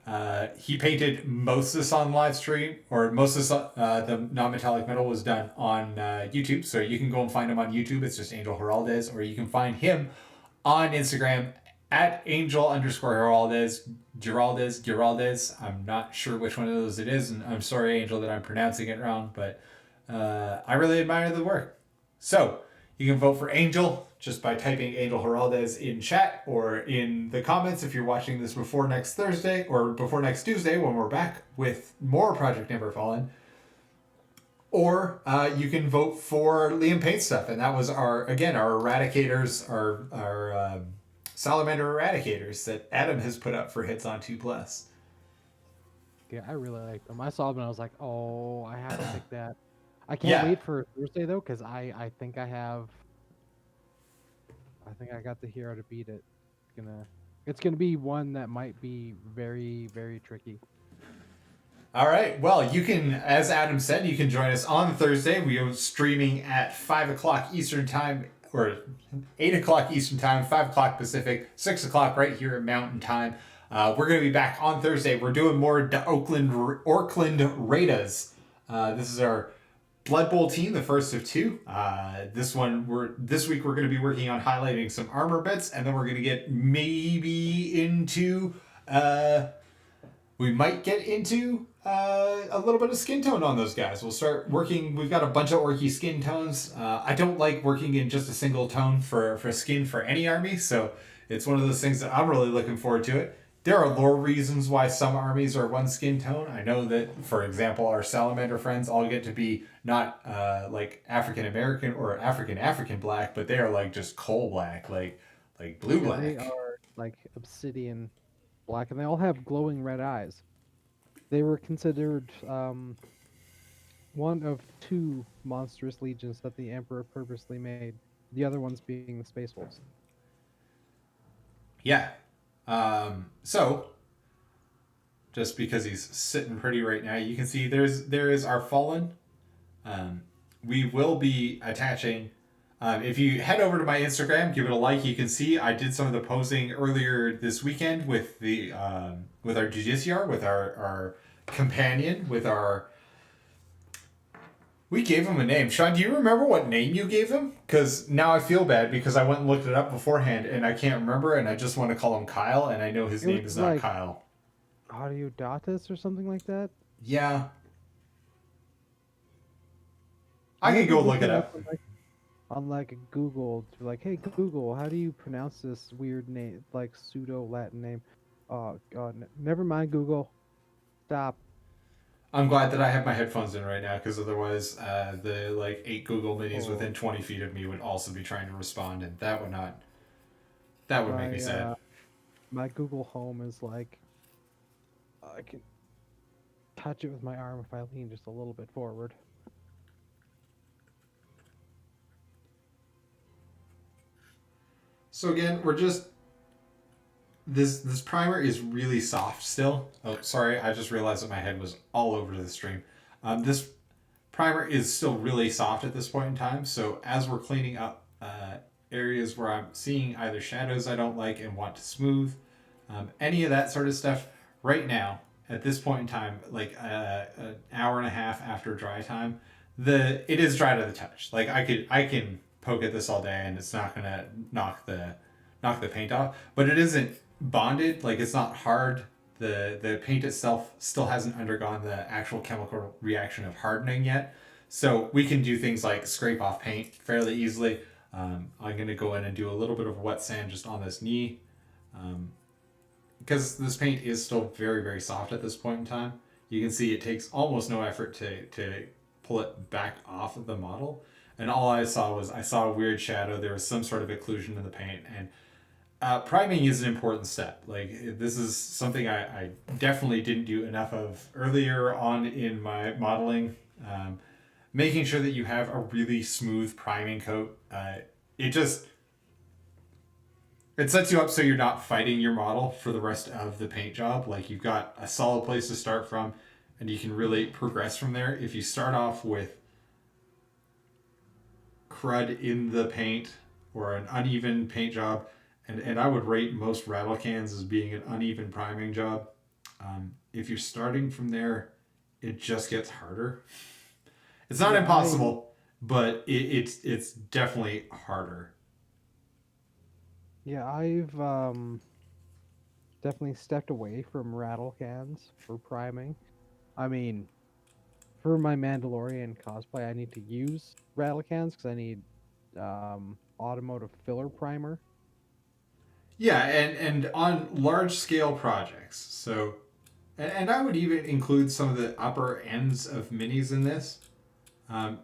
He painted most of this on live stream, or most of this, the non-metallic metal was done on YouTube. So you can go and find him on YouTube. It's just Angel Heraldez, or you can find him on Instagram at Angel_Heraldez, I'm not sure which one of those it is, and I'm sorry, Angel, that I'm pronouncing it wrong, but I really admire the work. So you can vote for Angel just by typing Angel Heraldez in chat or in the comments if you're watching this before next Thursday or before next Tuesday when we're back with more Project Never Fallen. Or you can vote for Liam Paint stuff, and that was our eradicators, our Salamander Eradicators that Adam has put up for Hits on 2+. Yeah, I really like them. I saw them and I was like, oh, I have to pick that. I can't wait for Thursday though, because I think I got the hero to beat it. It's gonna be one that might be very, very tricky. All right. Well, you can, as Adam said, you can join us on Thursday. We are streaming at 5 o'clock Eastern Time, or 8 o'clock Eastern Time, 5 o'clock Pacific, 6 o'clock right here at Mountain Time. We're going to be back on Thursday. We're doing more Orkland Raiders. This is our Blood Bowl team, the first of two. This week we're going to be working on highlighting some armor bits, and then we're going to get maybe into we might get into a little bit of skin tone on those guys. We'll start working. We've got a bunch of orky skin tones. I don't like working in just a single tone for skin for any army, so it's one of those things that I'm really looking forward to it. there are lore reasons why some armies are one skin tone. I know that, for example, our salamander friends all get to be not like African American or African black, but they are like just coal black, like blue Yeah, black. they are like obsidian black, and they all have glowing red eyes. They were considered one of two monstrous legions that the Emperor purposely made. The other ones being the Space Wolves. Yeah. So just because he's sitting pretty right now, you can see there is our fallen. We will be attaching. If you head over to my Instagram, give it a like. You can see I did some of the posing earlier this weekend with the with our Judiciar, with our companion, with our. We gave him a name. Sean, do you remember what name you gave him? Because now I feel bad because I went and looked it up beforehand and I can't remember, and I just want to call him Kyle, and I know his name is not Kyle. Audiodatus or something like that? Yeah. I can go look it up. On like Google, to like, hey Google, how do you pronounce this weird name, like pseudo Latin name? Oh God, never mind Google. Stop. I'm glad that I have my headphones in right now, because otherwise the like 8 Google minis within 20 feet of me would also be trying to respond, and that would not. That would make me sad. My Google Home is like, I can touch it with my arm if I lean just a little bit forward. So again, we're just this primer is really soft still. Oh, sorry, I just realized that my head was all over the stream. This primer is still really soft at this point in time. So as we're cleaning up areas where I'm seeing either shadows I don't like and want to smooth, any of that sort of stuff, right now at this point in time, like an hour and a half after dry time, it is dry to the touch. Like I can poke at this all day and it's not gonna knock the paint off, but it isn't bonded. Like it's not hard. The paint itself still hasn't undergone the actual chemical reaction of hardening yet, so we can do things like scrape off paint fairly easily. I'm gonna go in and do a little bit of wet sand just on this knee, because this paint is still very, very soft at this point in time. You can see it takes almost no effort to pull it back off of the model. And all I saw was a weird shadow. There was some sort of occlusion in the paint, and priming is an important step. Like this is something I definitely didn't do enough of earlier on in my modeling. Making sure that you have a really smooth priming coat. It sets you up so you're not fighting your model for the rest of the paint job. Like you've got a solid place to start from, and you can really progress from there. If you start off with crud in the paint or an uneven paint job, and I would rate most rattle cans as being an uneven priming job. If you're starting from there, it just gets harder. It's not impossible, but it's definitely harder. Yeah, I've definitely stepped away from rattle cans for priming. I mean, for my Mandalorian cosplay, I need to use rattle cans because I need automotive filler primer. Yeah, and on large scale projects. So, and I would even include some of the upper ends of minis in this.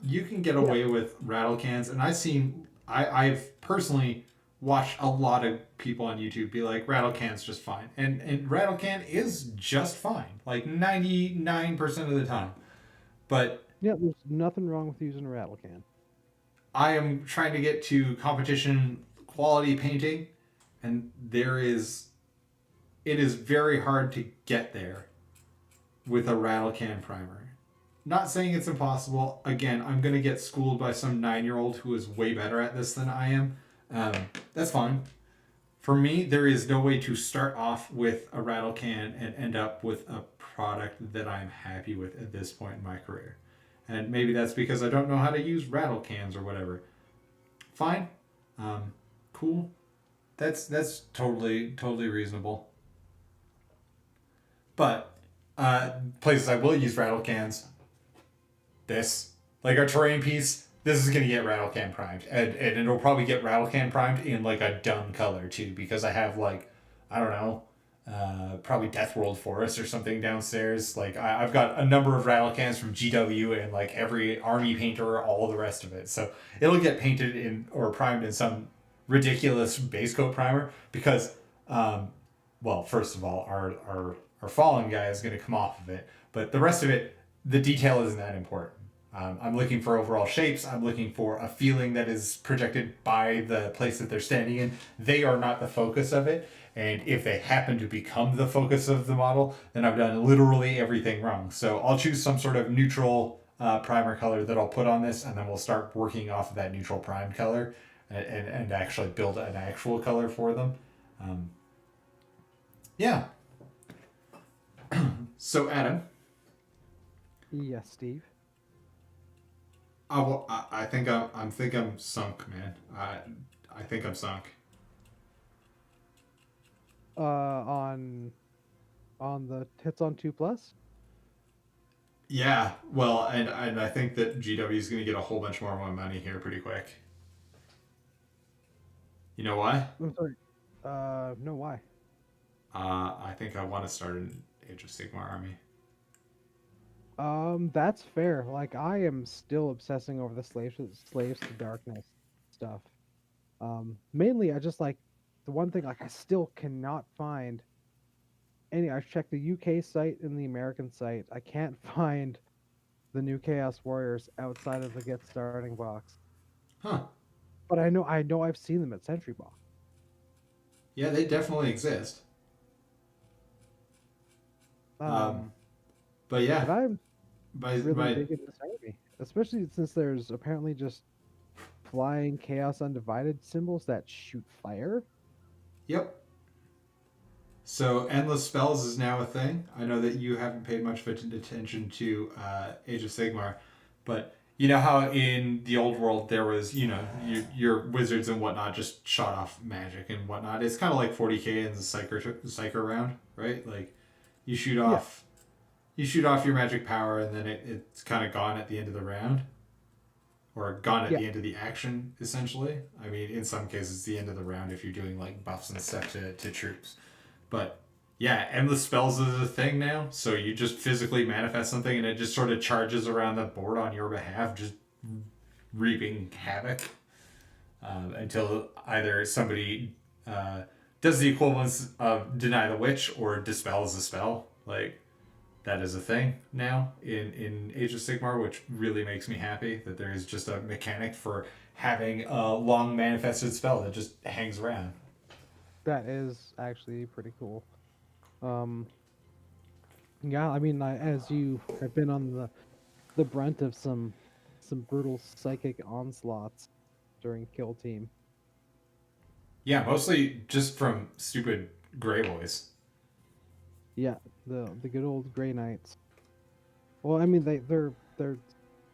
You can get away with rattle cans, and I've personally watched a lot of people on YouTube be like, rattle can's just fine, and rattle can is just fine, like 99% of the time. But yeah, there's nothing wrong with using a rattle can. I am trying to get to competition quality painting, and it is very hard to get there with a rattle can primer. Not saying it's impossible. Again, I'm going to get schooled by some 9-year-old who is way better at this than I am. That's fine. For me, there is no way to start off with a rattle can and end up with a product that I'm happy with at this point in my career. And maybe that's because I don't know how to use rattle cans or whatever. Fine. Cool. That's totally reasonable. But places I will use rattle cans. This, like our terrain piece, this is gonna get rattle can primed, and it'll probably get rattle can primed in like a dun color too, because I have like, I don't know, probably Death World Forest or something downstairs. Like I've got a number of rattle cans from GW and like every army painter, all the rest of it. So it'll get painted in or primed in some ridiculous base coat primer because, well, first of all, our fallen guy is going to come off of it, but the rest of it, the detail isn't that important. I'm looking for overall shapes. I'm looking for a feeling that is projected by the place that they're standing in. They are not the focus of it. And if they happen to become the focus of the model, then I've done literally everything wrong. So I'll choose some sort of neutral primer color that I'll put on this, and then we'll start working off of that neutral primed color and actually build an actual color for them. Yeah. So Adam. Yes, Steve. I think I'm sunk, man. I think I'm sunk. On the hits on 2+. Yeah, well, and I think that GW is going to get a whole bunch more of my money here pretty quick. You know why? I'm sorry. No, why? I think I want to start an Age of Sigmar army. That's fair. Like, I am still obsessing over the slaves to darkness stuff. Mainly, I just like the one thing. Like, I still cannot find any. I've checked the UK site and the American site. I can't find the new Chaos Warriors outside of the Get Starting box. Huh. But I know I've seen them at Sentry Box. Yeah, they definitely exist. But yeah. But I'm really digging this army, especially since there's apparently just flying Chaos Undivided symbols that shoot fire. Yep. So endless spells is now a thing. I know that you haven't paid much attention to Age of Sigmar, but you know how in the old world there was, you know, your wizards and whatnot just shot off magic and whatnot. It's kind of like 40k in the Psyker round, right? Like you shoot off your magic power and then it's kind of gone at the end of the round. Or gone at the end of the action, essentially. I mean, in some cases, it's the end of the round if you're doing like buffs and stuff to troops. But yeah, endless spells is a thing now. So you just physically manifest something and it just sort of charges around the board on your behalf, just reaping havoc until either somebody does the equivalence of deny the witch or dispels the spell. Like, that is a thing now in Age of Sigmar, which really makes me happy that there is just a mechanic for having a long manifested spell that just hangs around. That is actually pretty cool. Yeah, I mean, as you have been on the brunt of some brutal psychic onslaughts during Kill Team. Yeah, mostly just from stupid Grey Boys. Yeah, the good old Grey Knights. Well, I mean, their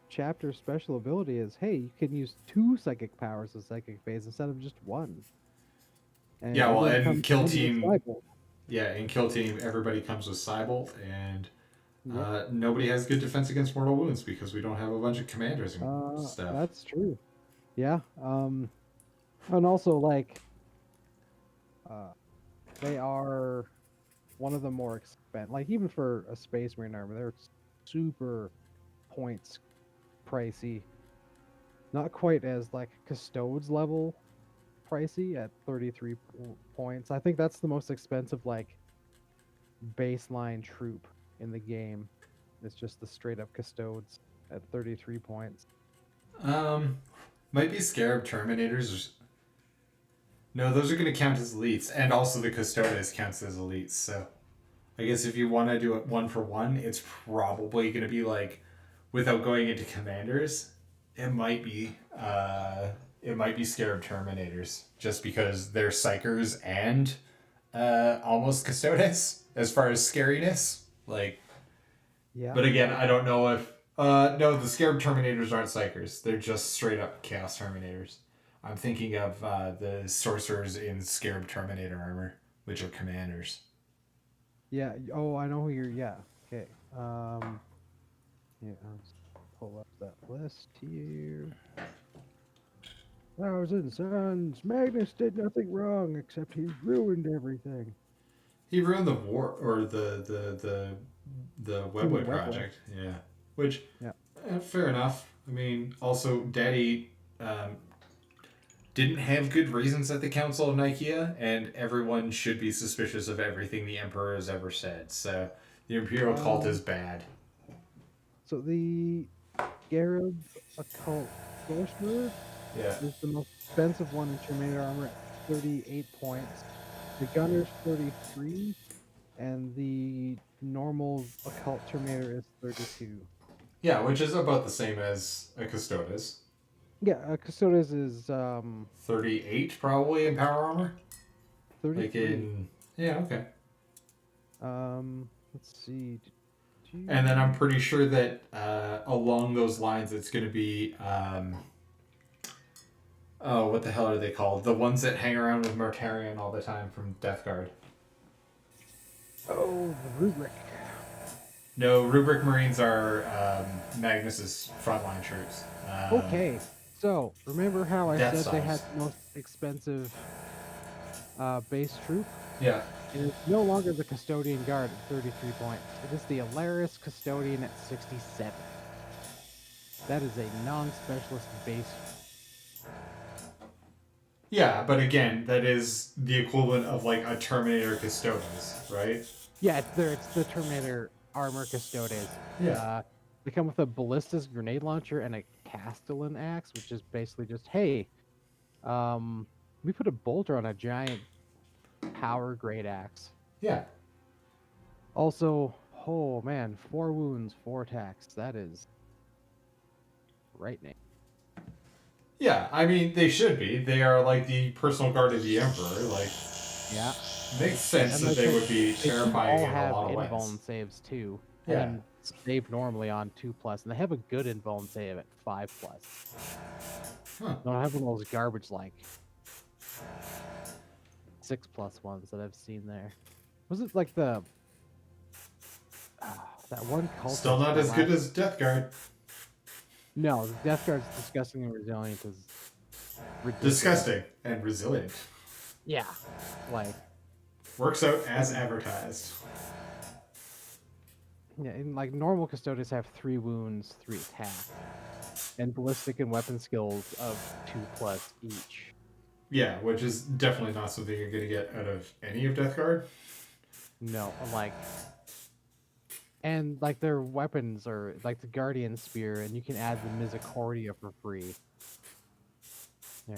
chapter special ability is, hey, you can use 2 psychic powers of psychic phase instead of just 1. And yeah, well, and Kill with Team. Cybolt. Yeah, in Kill Team, everybody comes with Cybolt, and nobody has good defense against mortal wounds because we don't have a bunch of commanders and stuff. That's true. Yeah. And also, like, they are one of the more expensive. Like, even for a Space Marine armor, they're super points pricey. Not quite as, like, Custodes level pricey at 33 points. I think that's the most expensive, like, baseline troop in the game. It's just the straight up Custodes at 33 points. Might be Scarab Terminators. No, those are going to count as elites, and also the Custodes counts as elites. So, I guess if you want to do it 1-for-1, it's probably going to be like, without going into commanders, it might be Scarab Terminators, just because they're Psychers and almost Custodes as far as scariness. Like, yeah. But again, I don't know if no, the Scarab Terminators aren't Psychers. They're just straight up Chaos Terminators. I'm thinking of the sorcerers in Scarab Terminator armor, which are commanders. Yeah. Oh, I know who you're. Yeah. Okay. Yeah. I'll pull up that list here. Thousand Sons. Magnus did nothing wrong except he ruined everything. He ruined the war or the Webwood Webwood. project. Yeah. Which, Yeah. Fair enough. I mean, also, Daddy didn't have good reasons at the Council of Nicaea, and everyone should be suspicious of everything the Emperor has ever said. So the Imperial cult is bad. So the Scarab Occult Sorcerer Yeah. is the most expensive one in Terminator armor at 38 points. The Gunner's 33, and the normal Occult Terminator is 32. Yeah, which is about the same as a Custodes. Yeah, Custodes is 38 probably in power armor. 33. Like in okay. Let's see. And then I'm pretty sure that along those lines, it's going to be oh, what the hell are they called? The ones that hang around with Mortarion all the time from Death Guard. Oh, the rubric. No, Rubric Marines are Magnus's frontline troops. Okay, so remember how I Death said they had Size. the most expensive base troop? Yeah. It is no longer the Custodian Guard at 33 points. It is the Alaris Custodian at 67. That is a non-specialist base. Yeah, but again, that is the equivalent of like a Terminator Custodes, right? Yeah, it's the Terminator Armor Custodes. Yeah. They come with a ballistas grenade launcher and a Castellan axe, which is basically just, hey, we put a bolter on a giant power great axe. Yeah. Also, oh man, 4 wounds, 4 attacks. That is frightening. Yeah, I mean, they should be. They are like the personal guard of the Emperor. Like, Yeah. makes sense And that like they would be they terrifying all in a have lot of ways. invuln saves too. Yeah. And save normally on 2+, and they have a good invuln save at 5+. Huh. Don't have one of those garbage like 6+ ones that I've seen there. Was it like the that one cult? Still not as good as Death Guard. No, the Death Guard's disgusting and resilient is ridiculous. Disgusting and resilient. Yeah, like Works out as advertised. yeah, and like normal custodians have 3 wounds, 3 attack, and ballistic and weapon skills of 2+ each. Yeah, which is definitely not something you're going to get out of any of Death Guard. No, like, and like their weapons are like the Guardian Spear, and you can add the Misericordia for free. Yeah,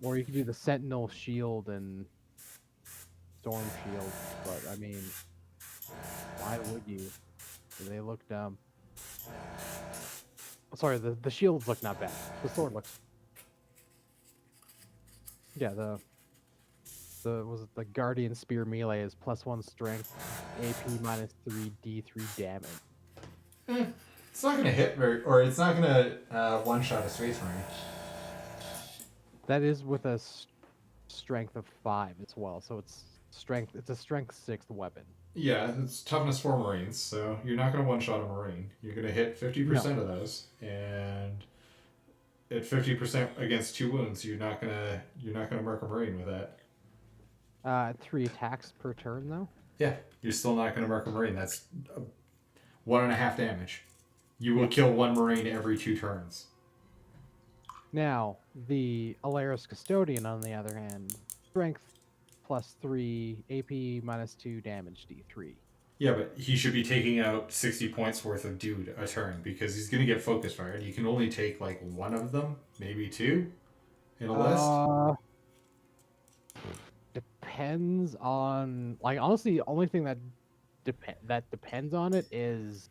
or you can do the Sentinel Shield and Storm Shield, but I mean, why would you? They look dumb. Sorry, the shields look not bad. The sword looks. Yeah, the was it the Guardian Spear melee is +1 strength, AP -3 D3 damage. It's not going to hit very, or it's not going to one-shot a Space Marine. That is with a strength of 5 as well, so it's strength. It's a strength 6 weapon. Yeah, it's toughness 4 Marines, so you're not going to one-shot a Marine. You're going to hit 50% of those, and at 50% against 2 wounds, you're not gonna mark a Marine with that. 3 attacks per turn though. Yeah, you're still not gonna mark a Marine. That's 1.5 damage. You will kill 1 Marine every 2 turns. Now the Alaris Custodian, on the other hand, strength +3, AP -2, damage D3. Yeah, but he should be taking out 60 points worth of dude a turn because he's gonna get focus fired. You can only take like 1 of them, maybe 2 in a list. Depends on, like, honestly, the only thing that depends on it is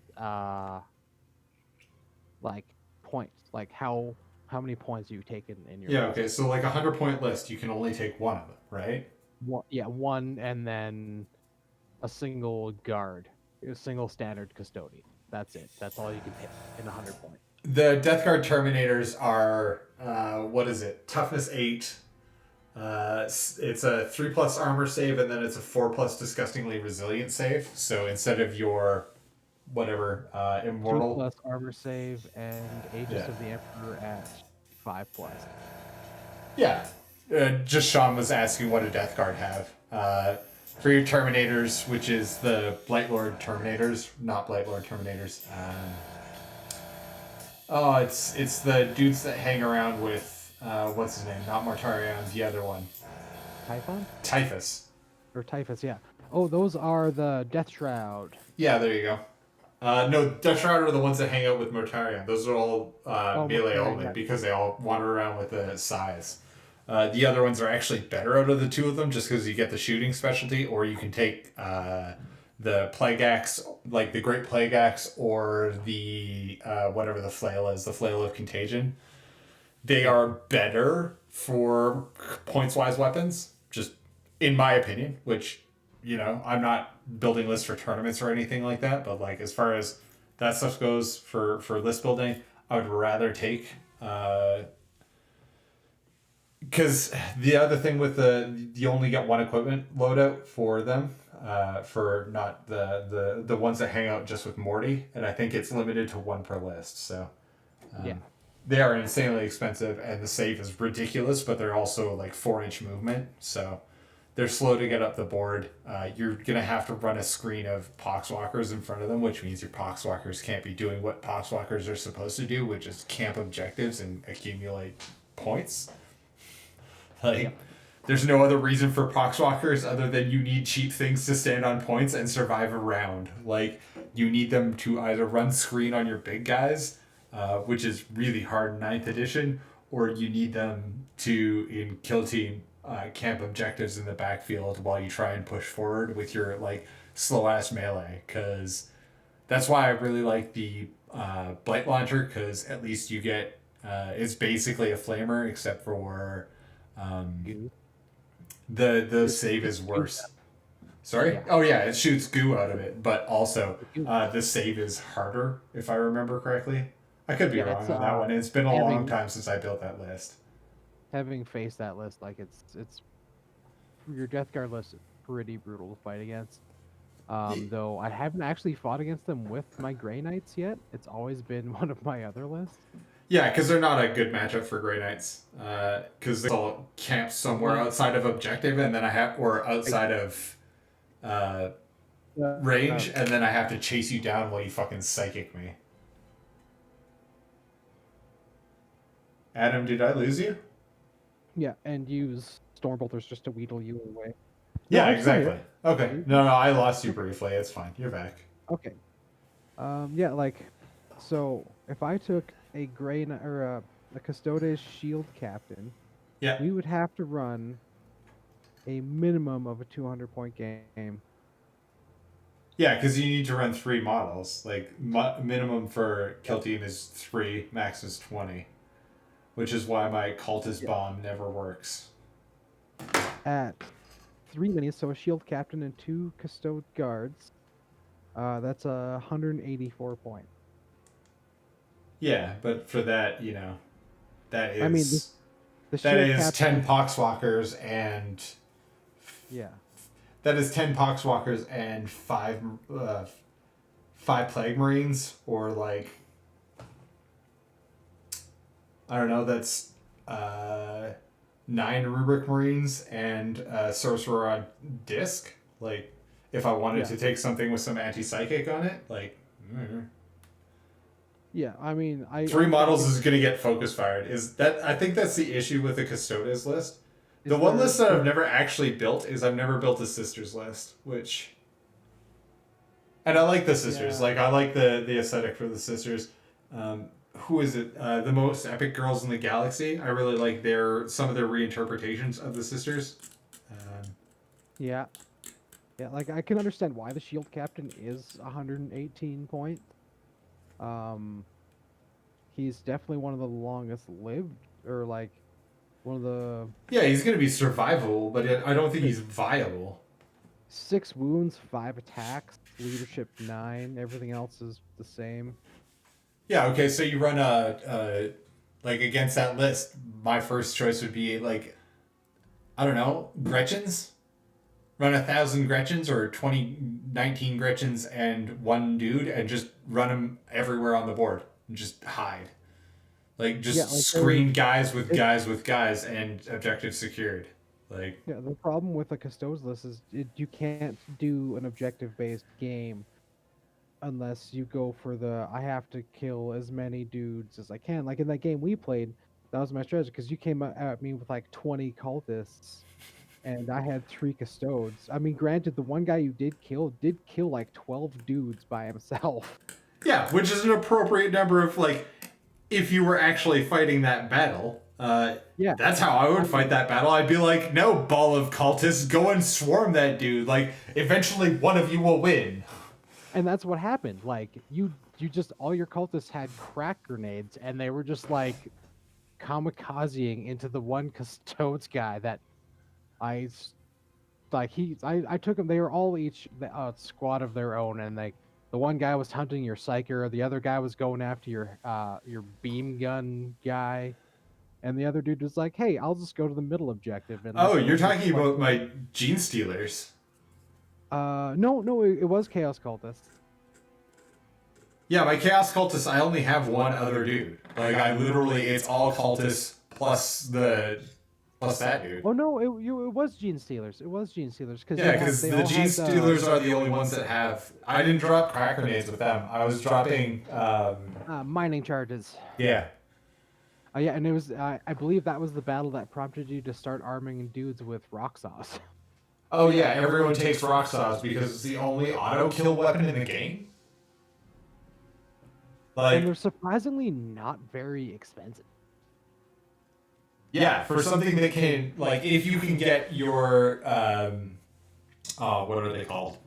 like points, like how many points you take in your Yeah, list. okay, so like a 100-point list, you can only take 1 of them, right? One, and then a single guard, a single standard custodian. That's it. That's all you can hit in 100 points. The Death Guard Terminators are what is it? Toughness 8. It's a 3+ armor save, and then it's a 4+ disgustingly resilient save. So instead of your whatever immortal 2+ armor save and Aegis of the Emperor at 5+. Yeah. Just Sean was asking what a Death Guard have. For your Terminators, which is the Blightlord Terminators, not Blightlord Terminators. It's the dudes that hang around with, what's his name? Not Mortarion, the other one. Typhon? Typhus. Or Typhus, yeah. Oh, those are the Death Shroud. Yeah, there you go. No, Death Shroud are the ones that hang out with Mortarion. Those are all melee Mortarion, only yeah. because they all wander around with the size. The other ones are actually better out of the two of them just because you get the shooting specialty, or you can take the Plague Axe, like the Great Plague Axe, or the whatever the flail is, the Flail of Contagion. They are better for points-wise weapons, just in my opinion, which, you know, I'm not building lists for tournaments or anything like that, but like as far as that stuff goes for list building, I would rather take because the other thing with you only get one equipment loadout for them, for not the ones that hang out just with Morty, and I think it's limited to one per list. So Yeah. they are insanely expensive, and the save is ridiculous, but they're also like 4-inch movement, so they're slow to get up the board. You're gonna have to run a screen of Poxwalkers in front of them, which means your Poxwalkers can't be doing what Poxwalkers are supposed to do, which is camp objectives and accumulate points. Like, there's no other reason for Poxwalkers other than you need cheap things to stand on points and survive a round. Like, you need them to either run screen on your big guys, which is really hard in 9th edition, or you need them to, in kill team, camp objectives in the backfield while you try and push forward with your, like, slow-ass melee. Because that's why I really like the Blight Launcher, because at least you get... it's basically a flamer, except for... the save is worse. Sorry? Yeah. Oh yeah, it shoots goo out of it, but also the save is harder, if I remember correctly. I could be wrong on that one. It's been a long time since I built that list. Having faced that list, like it's your Death Guard list is pretty brutal to fight against. Though I haven't actually fought against them with my Grey Knights yet. It's always been one of my other lists. Yeah, because they're not a good matchup for Grey Knights. Because they all camp somewhere outside of objective, and then outside of range, and then I have to chase you down while you fucking psychic me. Adam, did I lose you? Yeah, and use Stormbolters just to wheedle you away. Yeah, I'm still exactly. here. Okay. No, I lost you briefly. It's fine. You're back. Okay. Yeah, like, so if I took a Grey Knight or a Custodes Shield Captain, Yeah. we would have to run a minimum of a 200-point game. Yeah, because you need to run 3 models. Like, minimum for kill team is 3, max is 20. Which is why my cultist bomb never works. At 3 minis, so a Shield Captain and 2 Custode Guards, that's 184 point. Yeah, but for that, you know, that is... I mean, the that Shield is Captain, 10 Poxwalkers and... Yeah. That is 10 Poxwalkers and 5 Plague Marines, or like... I don't know, that's 9 Rubric Marines and Sorcerer on Disc. Like, if I wanted to take something with some anti-psychic on it, like... Yeah, I mean, 3 models is going to get focus fired. I think that's the issue with the Custodes list. The one list that I've never actually built is I've never built a Sisters list, which... And I like the Sisters. Yeah. Like, I like the aesthetic for the Sisters. Who is it? The Most Epic Girls in the Galaxy. I really like some of their reinterpretations of the Sisters. Yeah. Yeah, like, I can understand why the Shield Captain is 118 point. He's definitely one of the longest lived, or like, one of the... Yeah, he's going to be survivable, but I don't think he's viable. 6 wounds, 5 attacks, leadership 9, everything else is the same. Yeah, okay, so you run like, against that list, my first choice would be, like, I don't know, Gretchens? Run 1,000 Gretchens, or 19 Gretchens and 1 dude, and just run them everywhere on the board. And just hide. Like, just screen guys with guys with guys, and objective secured. Like, Yeah, the problem with a custodes list is you can't do an objective-based game unless you go for the I have to kill as many dudes as I can. Like in that game we played, that was my strategy because you came at me with like 20 cultists, and I had 3 custodes. I mean, granted, the one guy you did kill like 12 dudes by himself. yeah, which is an appropriate number of, like, if you were actually fighting that battle. Yeah, That's how I would fight that battle. I'd be like, no, ball of cultists, go and swarm that dude. Like, eventually one of you will win. and that's what happened. Like you just all your cultists had crack grenades, and they were just like kamikazing into the one custodes guy that I like I took them. They were all each a squad of their own, and like the one guy was hunting your psyker, the other guy was going after your beam gun guy, and the other dude was like, "Hey, I'll just go to the middle objective." And Oh, like, you're talking about my gene stealers. no, it was chaos cultists. Yeah, my chaos cultists, I only have one other dude. Like, I literally, it's all cultists plus that dude. Oh no, it was gene stealers. It was gene stealers because Yeah, because the gene stealers are the only ones that have. I didn't drop crack grenades with them. I was dropping. mining charges. Yeah. Yeah, and it was I believe that was the battle that prompted you to start arming dudes with rock saws. Oh yeah, everyone takes rock saws because it's the only auto kill weapon in the game. Like, And they're surprisingly not very expensive. yeah, for something that can, like, if you can get your what are they called?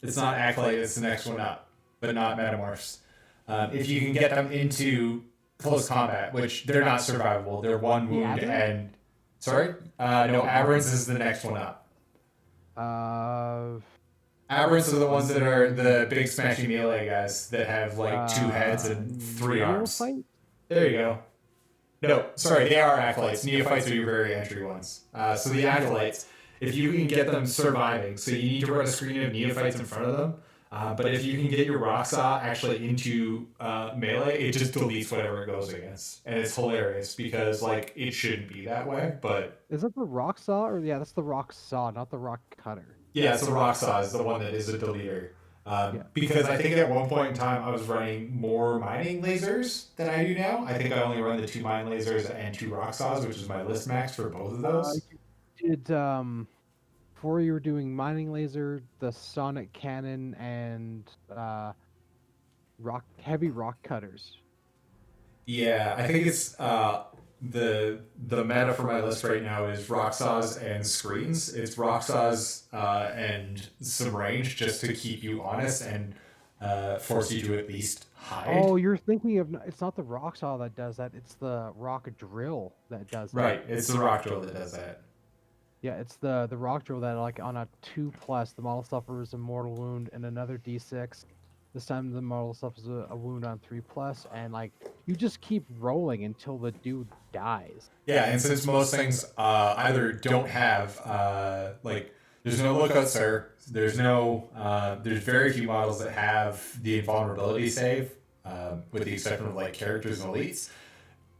It's not Acolyte, it's the next one up, but not Metamorphs. If you can get them into close combat, which they're not survivable, they're one wound and... Sorry? No, Aberrants is the next one up. Aberrants are the ones that are the big smashing melee guys that have, like, 2 heads and 3 arms. Neophyte? There you go. No, sorry, they are Acolytes. Neophytes are your very entry ones. So the Acolytes, if you can get them surviving, so you need to run a screen of Neophytes in front of them, but if you can get your Rock Saw actually into melee, it just deletes whatever it goes against. And it's hilarious because, like, it shouldn't be that way, but... Is it the rock saw? Or yeah, that's the rock saw, not the rock cutter. Yeah, it's the Rock Saw is the one that is a deleter. Because I think at one point in time I was running more mining lasers than I do now. I think I only run the 2 mine lasers and 2 rock saws, which is my list max for both of those. You did before you were doing mining laser, the sonic cannon, and heavy rock cutters. Yeah, I think it's the meta for my list right now is rock saws and screens. It's rock saws and some range just to keep you honest and force you to at least hide. Oh, you're thinking of it's not the rock saw that does that. It's the rock drill that does that. Right, it's the rock drill that does that. Yeah, it's the rock drill that, like, on a 2+, the model suffers a mortal wound and another d6. This time the model suffers a wound on 3+, and, like, you just keep rolling until the dude dies. Yeah, and since most things either don't have like, there's no lookout, sir. There's very few models that have the invulnerability save, with the exception of, like, characters and elites.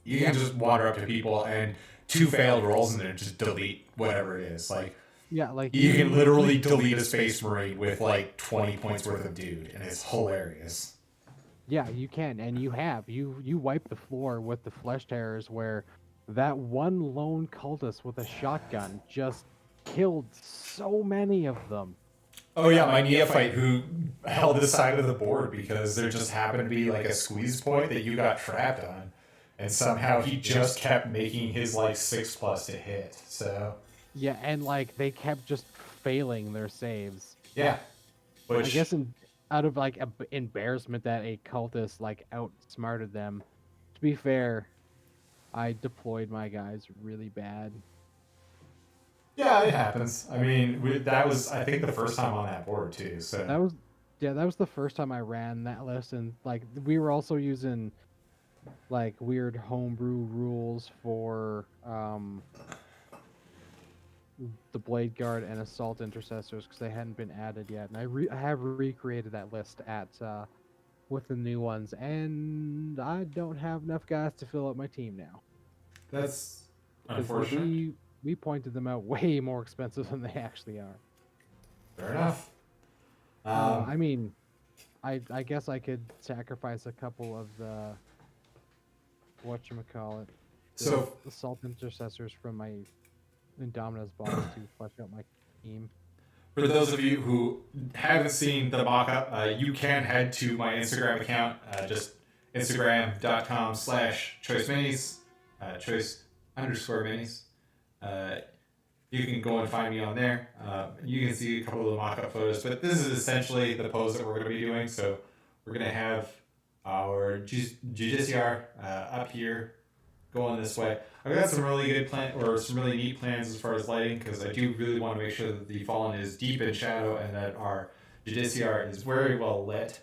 You can just wander up to people and 2 failed rolls and then just delete whatever it is. Like, Yeah, like you can literally delete a Space Marine with, like, 20 points worth of dude, and it's hilarious. Yeah, you can, and you have. You wipe the floor with the Flesh Terrors, where that one lone cultist with a shotgun just killed so many of them. Oh yeah, my Neophyte who held the side of the board because there just happened to be, like, a squeeze point that you got trapped on. And somehow he just kept making his, like, 6+ to hit, so... Yeah, and, like, they kept just failing their saves. Yeah. Which... I guess out of, like, embarrassment that a cultist, like, outsmarted them. To be fair, I deployed my guys really bad. Yeah, it happens. I mean, that was, I think, the first time on that board, too, so... That was the first time I ran that list, and, like, we were also using, like, weird homebrew rules for the Blade Guard and Assault Intercessors because they hadn't been added yet, and I have recreated that list with the new ones, and I don't have enough guys to fill up my team now. That's unfortunate. we pointed them out way more expensive than they actually are. Fair enough. I mean, I guess I could sacrifice a couple of the whatchamacallit, So the Assault Intercessors from my Indominus boss to flesh out my team. for those of you who haven't seen the mock-up, you can head to my Instagram account, just instagram.com/choiceminis, choice_minis. You can go and find me on there. You can see a couple of the mock-up photos, but this is essentially the pose that we're going to be doing. So we're going to have our Judiciar up here going this way. I've got some really good some really neat plans as far as lighting, because I do really want to make sure that the Fallen is deep in shadow and that our Judiciar is very well lit.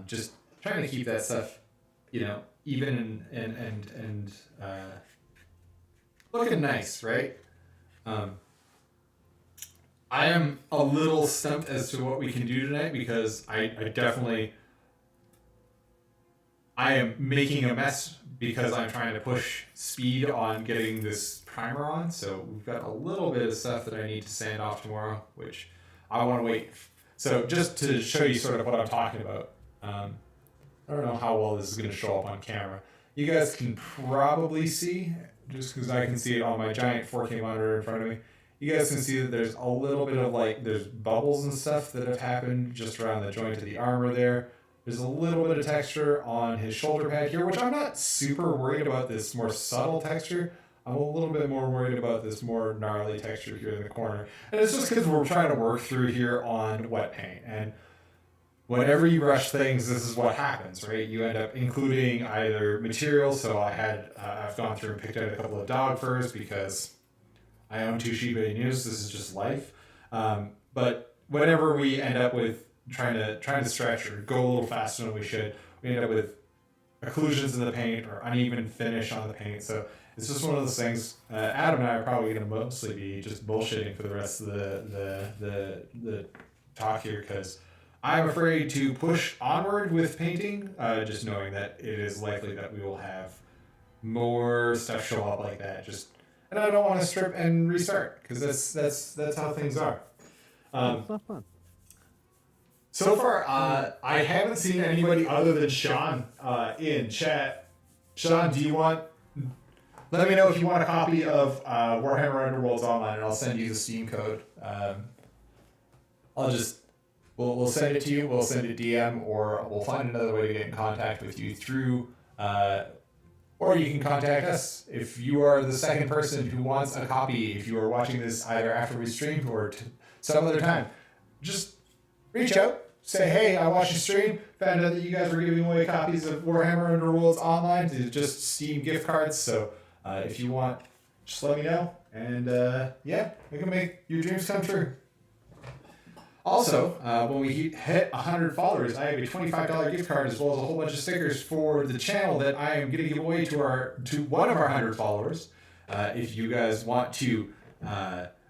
Just trying to keep that stuff, even and looking nice, right? I am a little stumped as to what we can do tonight, because I am making a mess because I'm trying to push speed on getting this primer on. So we've got a little bit of stuff that I need to sand off tomorrow, which I want to wait. So just to show you sort of what I'm talking about. I don't know how well this is going to show up on camera. You guys can probably see, just because I can see it on my giant 4K monitor in front of me. You guys can see that there's a little bit of there's bubbles and stuff that have happened just around the joint of the armor there. There's a little bit of texture on his shoulder pad here, which I'm not super worried about this more subtle texture. I'm a little bit more worried about this more gnarly texture here in the corner. And it's just because we're trying to work through here on wet paint. And whenever you rush things, this is what happens, right? You end up including either materials. So I've gone through and picked out a couple of dog furs because I own 2 Shiba Inus. This is just life. But whenever we end up with trying to stretch or go a little faster than we should, we end up with occlusions in the paint or uneven finish on the paint. So it's just one of those things. Adam and I are probably going to mostly be just bullshitting for the rest of the talk here, because I'm afraid to push onward with painting, just knowing that it is likely that we will have more stuff show up like that. And I don't want to strip and restart, because that's how things are. It's not fun. So far, I haven't seen anybody other than Sean in chat. Sean, let me know if you want a copy of Warhammer Underworlds Online, and I'll send you the Steam code. We'll send it to you. We'll send it DM, or we'll find another way to get in contact with you through, or you can contact us if you are the second person who wants a copy. If you are watching this either after we streamed or some other time, just reach out. Say, hey, I watched your stream, found out that you guys were giving away copies of Warhammer Underworlds Online to just Steam gift cards. So if you want, just let me know. And we can make your dreams come true. Also, when we hit 100 followers, I have a $25 gift card as well as a whole bunch of stickers for the channel that I am going to give away to one of our 100 followers. If you guys want to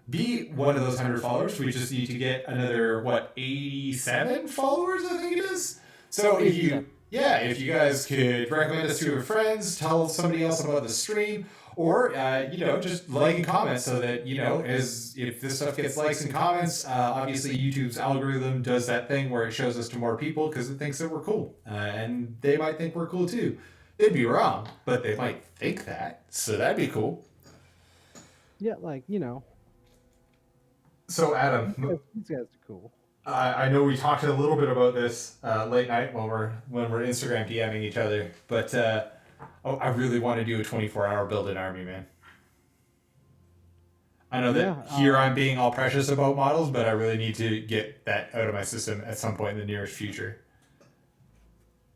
be one of those 100 followers, we just need to get another 87 followers, I think it is. So if you guys could recommend us to your friends, tell somebody else about the stream, or just like and comment, so that if this stuff gets likes and comments, obviously YouTube's algorithm does that thing where it shows us to more people because it thinks that we're cool, and they might think we're cool too. They'd be wrong, but they might think that, so that'd be cool. Yeah, So Adam, these guys are cool. I know we talked a little bit about this late night when we're Instagram DMing each other, but I really want to do a 24-hour build an army, man. I know that here I'm being all precious about models, but I really need to get that out of my system at some point in the nearest future.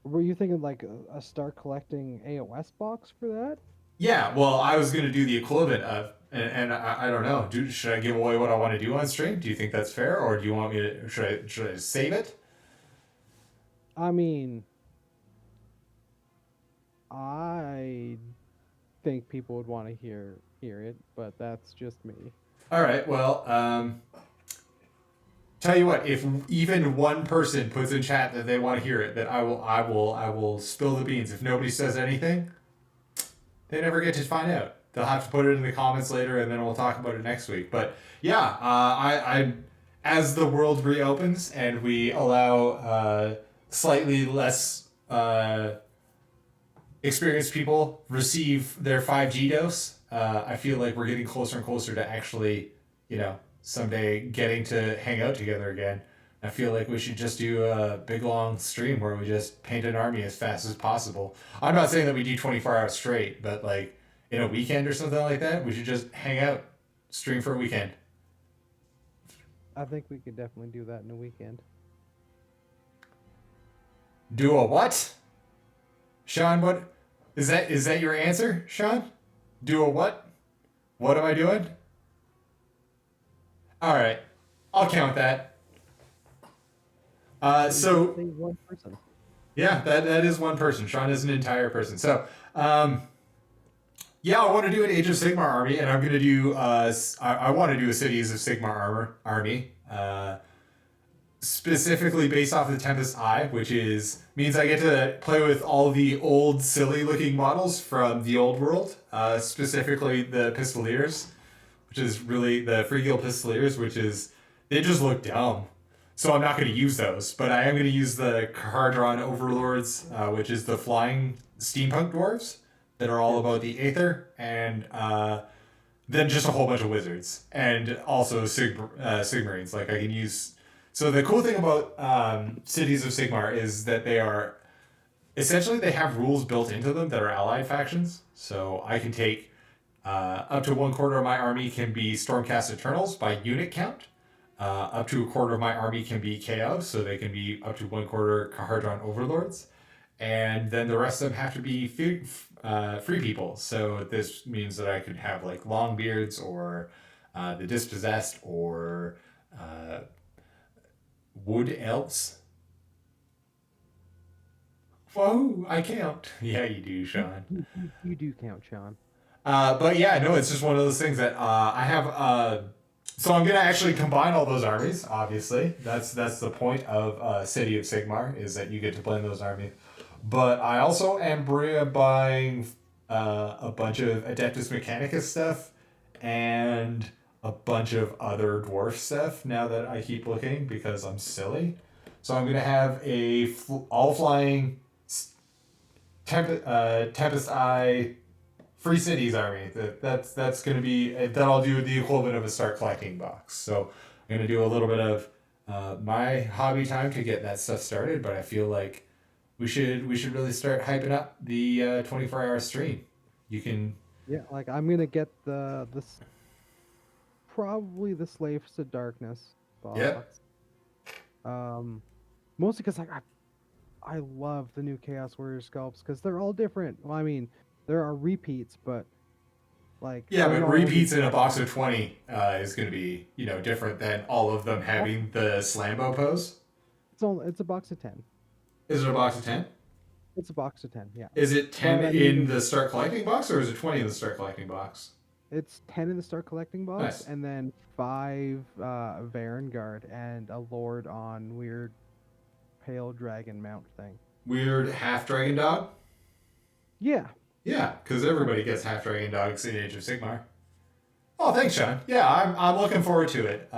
Were you thinking a start collecting AOS box for that? Yeah, well, I was going to do the equivalent of, and I don't know, should I give away what I want to do on stream? Do you think that's fair, or do you want me to, should I save it? I mean, I think people would want to hear it, but that's just me. All right, well, tell you what, if even one person puts in chat that they want to hear it, then I will spill the beans. If nobody says anything, they never get to find out. they'll have to put it in the comments later, and then we'll talk about it next week. But yeah, I as the world reopens and we allow slightly less experienced people receive their 5G dose, I feel like we're getting closer and closer to actually, someday getting to hang out together again. I feel like we should just do a big long stream where we just paint an army as fast as possible. I'm not saying that we do 24 hours straight, but like in a weekend or something like that, we should just hang out, stream for a weekend. I think we could definitely do that in a weekend. Do a what? Sean, what is that? Is that your answer, Sean? Do a what? What am I doing? All right, I'll count that. So One person. yeah, that is one person. Sean is an entire person. So yeah, I want to do an Age of Sigmar army, and I'm gonna do I want to do a Cities of Sigmar army. Specifically based off of the Tempest Eye, which means I get to play with all the old silly looking models from the old world, specifically the Pistoliers, which is really the Free Guild Pistoliers, they just look dumb. So I'm not going to use those, but I am going to use the Kahardron Overlords, which is the flying steampunk dwarves that are all about the Aether, and then just a whole bunch of wizards, and also Sigmarines. Like I can use. So the cool thing about Cities of Sigmar is that they have rules built into them that are allied factions. So I can take up to 1/4 of my army can be Stormcast Eternals by unit count. Up to 1/4 of my army can be Chaos, so they can be up to 1/4 Kahardron Overlords. And then the rest of them have to be free people. So this means that I could have like Longbeards or the Dispossessed or Wood Elves. Whoa, I count. Yeah, you do, Sean. You do count, Sean. But yeah, no, it's just one of those things that I have. So I'm gonna actually combine all those armies. Obviously, that's the point of City of Sigmar, is that you get to play in those armies. But I also am buying a bunch of Adeptus Mechanicus stuff and a bunch of other dwarf stuff now that I keep looking because I'm silly. So I'm gonna have a all flying Tempest Eye Free Cities army. That's gonna be that'll do the equivalent of a start collecting box. So I'm gonna do a little bit of my hobby time to get that stuff started. But I feel like we should really start hyping up the 24-hour stream. You can. Yeah, like I'm gonna get probably the Slaves to Darkness box. Yep. Mostly because like I love the new Chaos Warrior sculpts because they're all different. Well, I mean, there are repeats, but like Yeah, but repeats in a box of 20 is going to be, different than all of them having the Slambo pose. It's a box of 10. Is it a box of 10? It's a box of 10, yeah. Is it 10 in the start collecting box, or is it 20 in the start collecting box? It's 10 in the start collecting box, Nice. and then 5 Varangard and a Lord on weird pale dragon mount thing. Weird half dragon dog? Yeah. Yeah, because everybody gets half dragon dogs in Age of Sigmar. Oh, thanks, Sean. Yeah, I'm looking forward to it.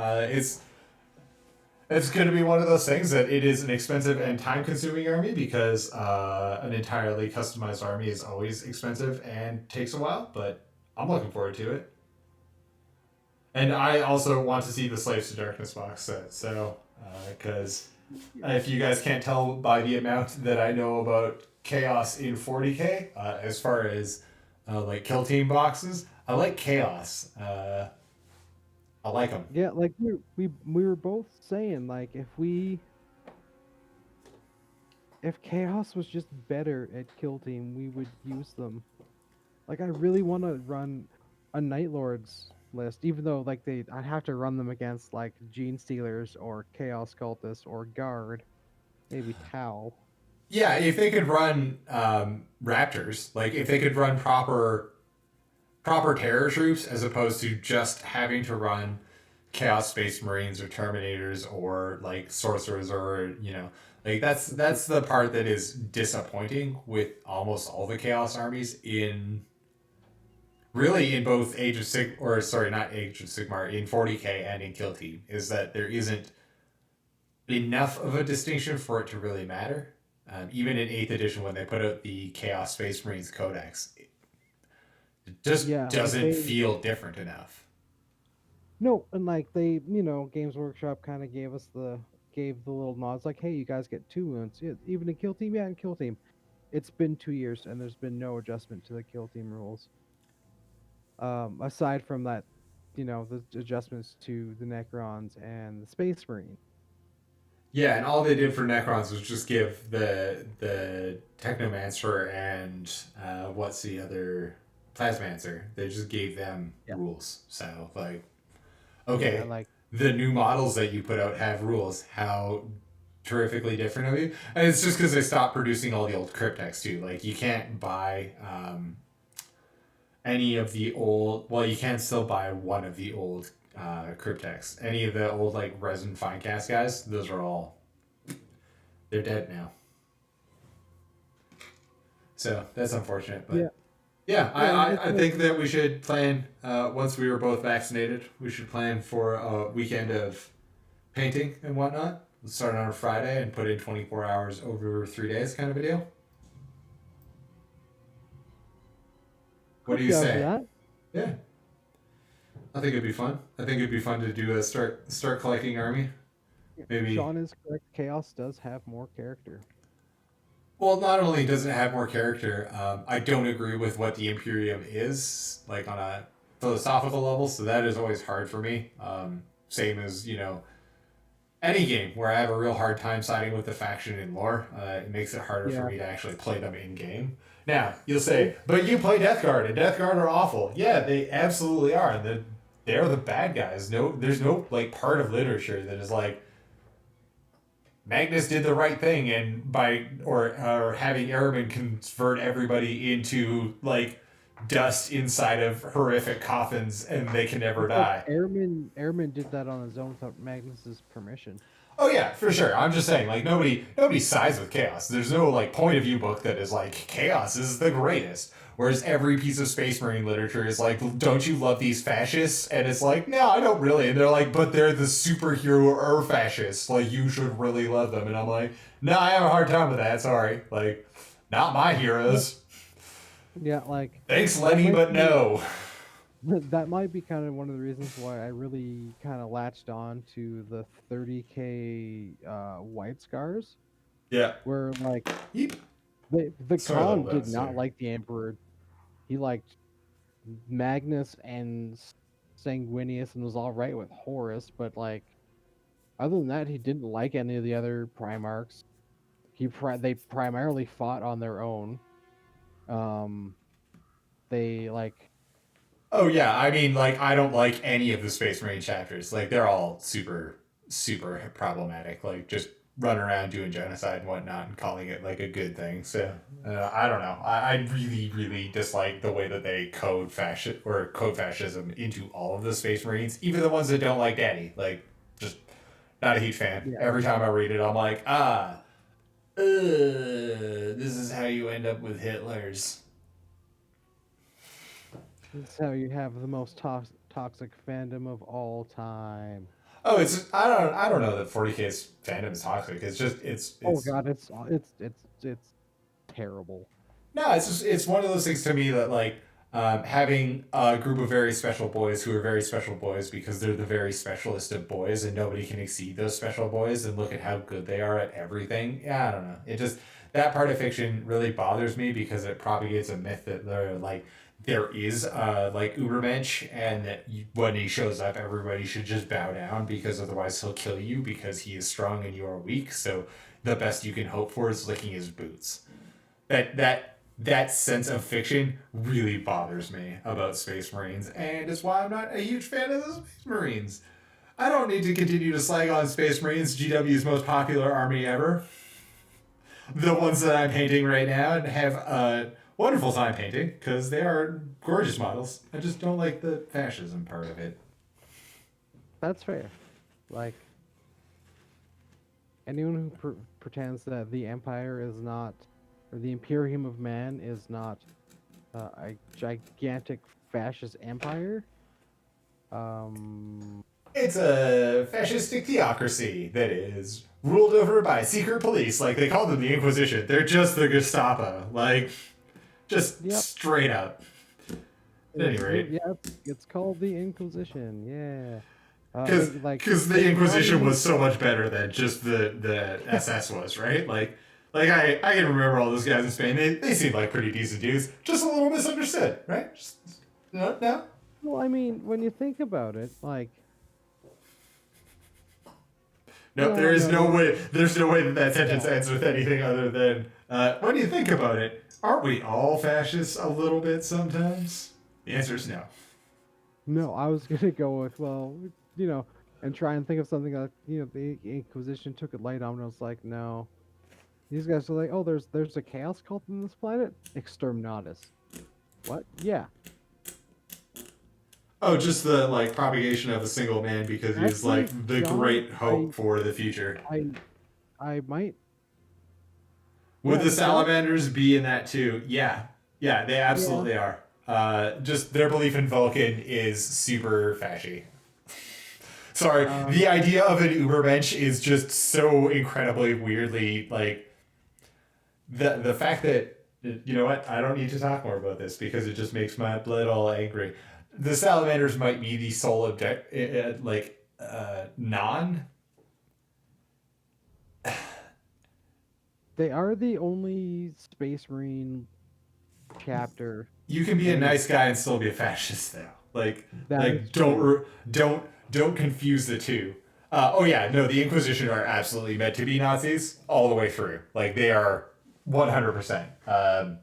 It's going to be one of those things that it is an expensive and time-consuming army because an entirely customized army is always expensive and takes a while, but I'm looking forward to it. And I also want to see the Slaves to Darkness box set, so, because if you guys can't tell by the amount that I know about Chaos in 40k, as far as like kill team boxes, I like Chaos. I like them. Yeah, like we were both saying, like, if Chaos was just better at kill team, we would use them. Like, I really want to run a Night Lords list, even though like I'd have to run them against like Gene Stealers or Chaos Cultists or Guard, maybe Tau. Yeah, if they could run Raptors, like if they could run proper terror troops as opposed to just having to run Chaos Space Marines or Terminators or like Sorcerers or like that's the part that is disappointing with almost all the Chaos armies in really in both Age of Sig, or sorry, not Age of Sigmar, in 40k and in Kill Team, is that there isn't enough of a distinction for it to really matter. Even in 8th edition, when they put out the Chaos Space Marines Codex, it just Yeah, like doesn't feel different enough. No, and like they, Games Workshop kind of gave the little nods, like, hey, you guys get 2 wounds. Yeah, even in Kill Team, in Kill Team. It's been 2 years, and there's been no adjustment to the Kill Team rules. Aside from that, the adjustments to the Necrons and the Space Marine. Yeah, and all they did for Necrons was just give the Technomancer and what's the other Plasmancer? They just gave them rules. So like, okay, Yeah, like the new models that you put out have rules. How terrifically different are you? And it's just because they stopped producing all the old cryptex too. Like you can't buy any of the old. Well, you can still buy one of the old cryptex. Any of the old like resin fine cast guys, those are all they're dead now. So that's unfortunate, but I think that we should plan once we were both vaccinated. We should plan for a weekend of painting and whatnot. Let's start on a Friday and put in 24 hours over 3 days, kind of a deal. What do you say? Yeah. I think it'd be fun. I think it'd be fun to do a start collecting army. Maybe Sean is correct. Chaos does have more character. Well, not only does it have more character, I don't agree with what the Imperium is, like on a philosophical level, so that is always hard for me. Same as, any game where I have a real hard time siding with the faction in lore. It makes it harder for me to actually play them in game. Now, you'll say, but you play Death Guard, and Death Guard are awful. Yeah, they absolutely are, and they're the bad guys. There's no like part of literature that is like Magnus did the right thing and by or having Ehrman convert everybody into like dust inside of horrific coffins and they can never die. Ehrman did that on his own without Magnus's permission. Oh yeah, for sure. I'm just saying, like nobody sides with chaos. There's no like point of view book that is like chaos is the greatest. Whereas every piece of Space Marine literature is like, don't you love these fascists? And it's like, no, I don't really. And they're like, but they're the superhero or fascists. Like, you should really love them. And I'm like, no, I have a hard time with that. Sorry. Like, not my heroes. Yeah, like... Thanks, Lenny, but no. That might be kind of one of the reasons why I really kind of latched on to the 30k White Scars. Yeah. Where, like... Yep. The Khan did not like the Emperor. He liked Magnus and Sanguinius and was all right with Horus, but like other than that, he didn't like any of the other Primarchs. They primarily fought on their own. They like. Oh yeah, I mean, like I don't like any of the Space Marine chapters. Like they're all super problematic. Like just run around doing genocide and whatnot and calling it like a good thing. So I don't know. I really dislike the way that they code fascism into all of the Space Marines, even the ones that don't like Daddy. Like, just not a huge fan. Yeah. Every time I read it, I'm like, this is how you end up with Hitlers. This is how you have the most toxic fandom of all time. Oh, I don't know that 40k's fandom is toxic. It's just it's oh god, it's terrible. No, it's one of those things to me that like having a group of very special boys who are very special boys because they're the very specialist of boys and nobody can exceed those special boys and look at how good they are at everything. Yeah, I don't know. It just that part of fiction really bothers me because it propagates a myth that they're like there is like Ubermensch and that when he shows up everybody should just bow down because otherwise he'll kill you because he is strong and you are weak. So the best you can hope for is licking his boots. That sense of fiction really bothers me about Space Marines, and it's why I'm not a huge fan of the Space Marines. I don't need to continue to slag on Space Marines, GW's most popular army ever. The ones that I'm painting right now and have a wonderful time painting, because they are gorgeous models. I just don't like the fascism part of it. That's fair. Like, anyone who pretends that the Empire is not... or the Imperium of Man is not a gigantic fascist empire. It's a fascistic theocracy that is ruled over by secret police. Like, they call them the Inquisition. They're just the Gestapo. Like, just straight up. At any rate. Yep, it's called the Inquisition. Yeah. Because the Inquisition was so much better than just the SS was, right? Like I can remember all those guys in Spain. They seemed like pretty decent dudes. Just a little misunderstood, right? Just, no? Well, I mean, when you think about it, like... No, there's no way that sentence ends with anything other than, when you think about it, aren't we all fascists a little bit sometimes? The answer is no. No, I was gonna go with, well, and try and think of something that, the Inquisition took it light on, and I was like, no. These guys are like, oh, there's a chaos cult on this planet? Exterminatus. What? Yeah. Oh, just the, like, propagation of a single man because he's, Actually, like, the John, great hope for the future. I might... Would Yeah, the salamanders be in that too? Yeah. Yeah, they absolutely are. Just their belief in Vulcan is super fashy. Sorry, the idea of an Ubermensch is just so incredibly weirdly, like, the fact that, you know what, I don't need to talk more about this because it just makes my blood all angry. The salamanders might be the sole non... They are the only Space Marine chapter. You can be a nice guy and still be a fascist, though. Like true. don't confuse the two. The Inquisition are absolutely meant to be Nazis all the way through. Like, they are 100%.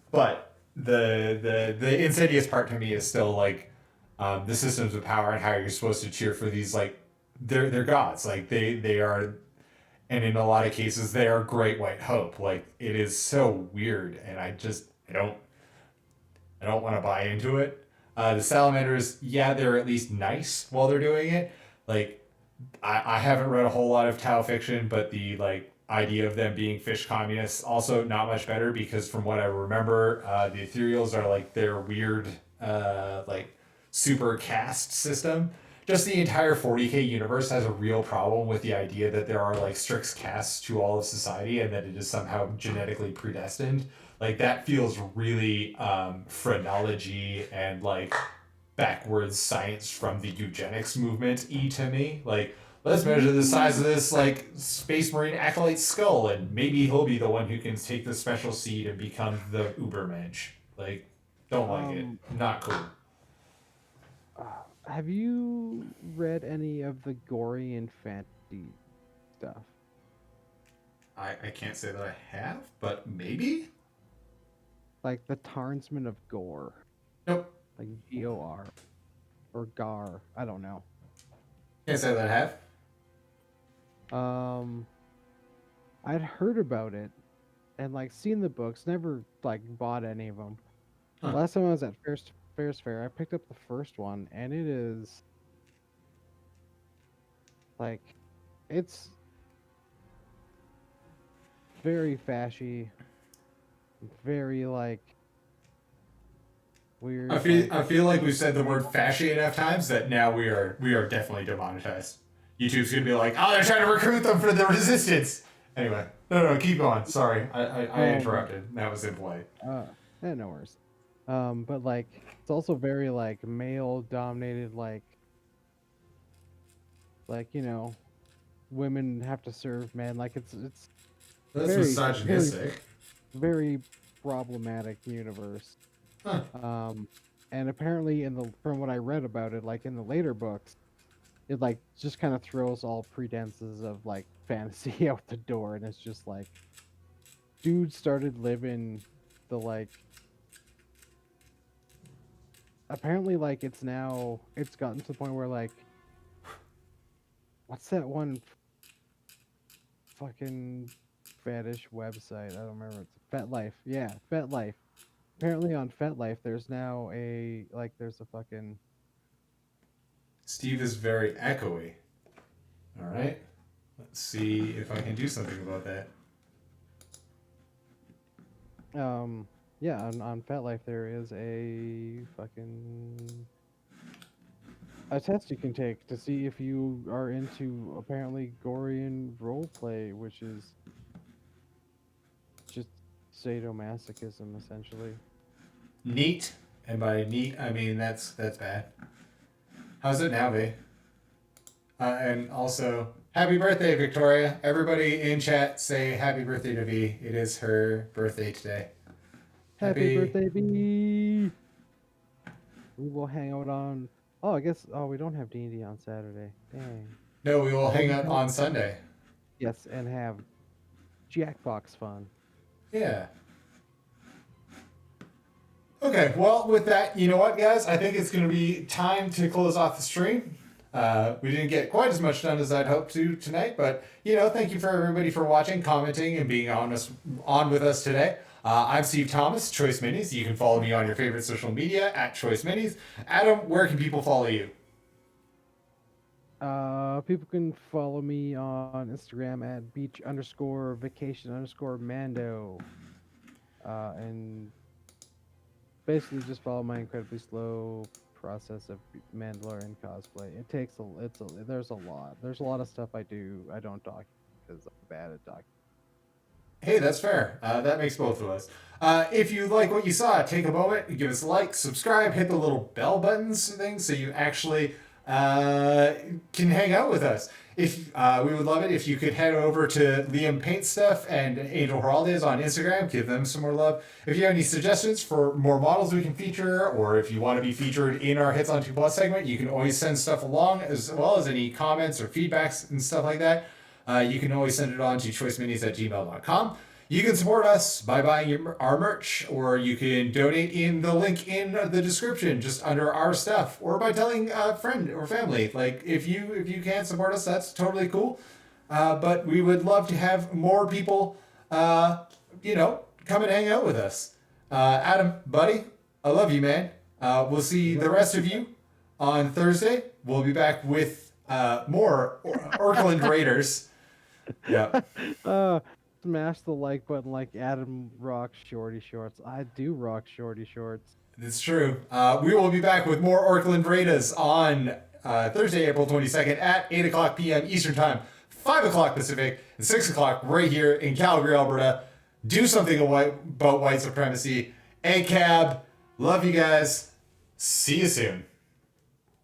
But the insidious part to me is still like the systems of power and how you're supposed to cheer for these, like, they're gods. Like, they are, and in a lot of cases they are great white hope. Like, it is so weird, and I don't want to buy into it. The salamanders, they're at least nice while they're doing it. Like, I haven't read a whole lot of Tau fiction, but the, like, idea of them being fish communists also not much better, because from what I remember, the ethereals are like their weird like super caste system. Just the entire 40k universe has a real problem with the idea that there are, like, strict castes to all of society and that it is somehow genetically predestined. Like, that feels really phrenology and, like, backwards science from the eugenics movement-y to me. Like, let's measure the size of this, like, Space Marine acolyte skull, and maybe he'll be the one who can take the special seed and become the Ubermensch. Like, don't like it. Not cool. Have you read any of the gory and fantasy stuff? I can't say that I have, but maybe? Like the Tarnsmen of Gore. Nope. Like G-O-R. Or Gar. I don't know. Can't say that I have. I'd heard about it and, like, seen the books, never, like, bought any of them. Huh. Last time I was at Fairs Fair, I picked up the first one, and it is, like, it's very fashy, very, like, weird. I feel like we've said the word fashy enough times that now we are definitely demonetized. YouTube's gonna be like, oh, they're trying to recruit them for the resistance. Anyway, no, keep going. Sorry, I interrupted. That was impolite. No worries. But, like, it's also very, like, male dominated, like, women have to serve men. Like, it's That's very, misogynistic. very problematic universe. Huh. And apparently from what I read about it, like, in the later books, it, like, just kind of throws all pretenses of, like, fantasy out the door, and it's just like dudes started living the, like, apparently, like, it's gotten to the point where, like, what's that one fucking fetish website? I don't remember. It's FetLife. Yeah, FetLife. Apparently on FetLife, there's now there's a fucking... Steve is very echoey. All right. Let's see if I can do something about that. Yeah, on FetLife there is a fucking a test you can take to see if you are into apparently Gorian roleplay, which is just sadomasochism essentially. Neat. And by neat, I mean that's bad. How's it now, V? And also, happy birthday, Victoria. Everybody in chat say happy birthday to V. It is her birthday today. Happy birthday, B! We will hang out on. Oh, I guess. Oh, we don't have D&D on Saturday. Dang. No, we will hang out on Sunday. Yes, and have Jackbox fun. Yeah. Okay, well, with that, you know what, guys? I think it's going to be time to close off the stream. We didn't get quite as much done as I'd hoped to tonight, but, thank you for everybody for watching, commenting, and being on with us today. I'm Steve Thomas, Choice Minis. You can follow me on your favorite social media at Choice Minis. Adam, where can people follow you? People can follow me on Instagram at beach_vacation_Mando. And basically just follow my incredibly slow process of Mandalorian cosplay. There's a lot of stuff I don't document because I'm bad at documenting. Hey, that's fair. That makes both of us. If you like what you saw, take a moment, give us a like, subscribe, hit the little bell buttons thing so you actually can hang out with us. If we would love it if you could head over to Liam Paint Stuff and Angel Heraldez on Instagram, give them some more love. If you have any suggestions for more models we can feature, or if you want to be featured in our Hits on 2 Plus segment, you can always send stuff along, as well as any comments or feedbacks and stuff like that. You can always send it on to choiceminis@gmail.com. You can support us by buying our merch, or you can donate in the link in the description, just under our stuff, or by telling a friend or family. Like, if you can't support us, that's totally cool. But we would love to have more people, come and hang out with us. Adam, buddy, I love you, man. We'll see the rest of you on Thursday. We'll be back with more Orkland Raiders. Yeah. Smash the like button like Adam rocks shorty shorts. I do rock shorty shorts. It's true. We will be back with more Orkland Raiders on Thursday, April 22nd at 8 o'clock p.m. Eastern Time, 5 o'clock Pacific, and 6 o'clock right here in Calgary, Alberta. Do something about white supremacy. ACAB. Love you guys. See you soon.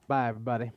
Bye, everybody.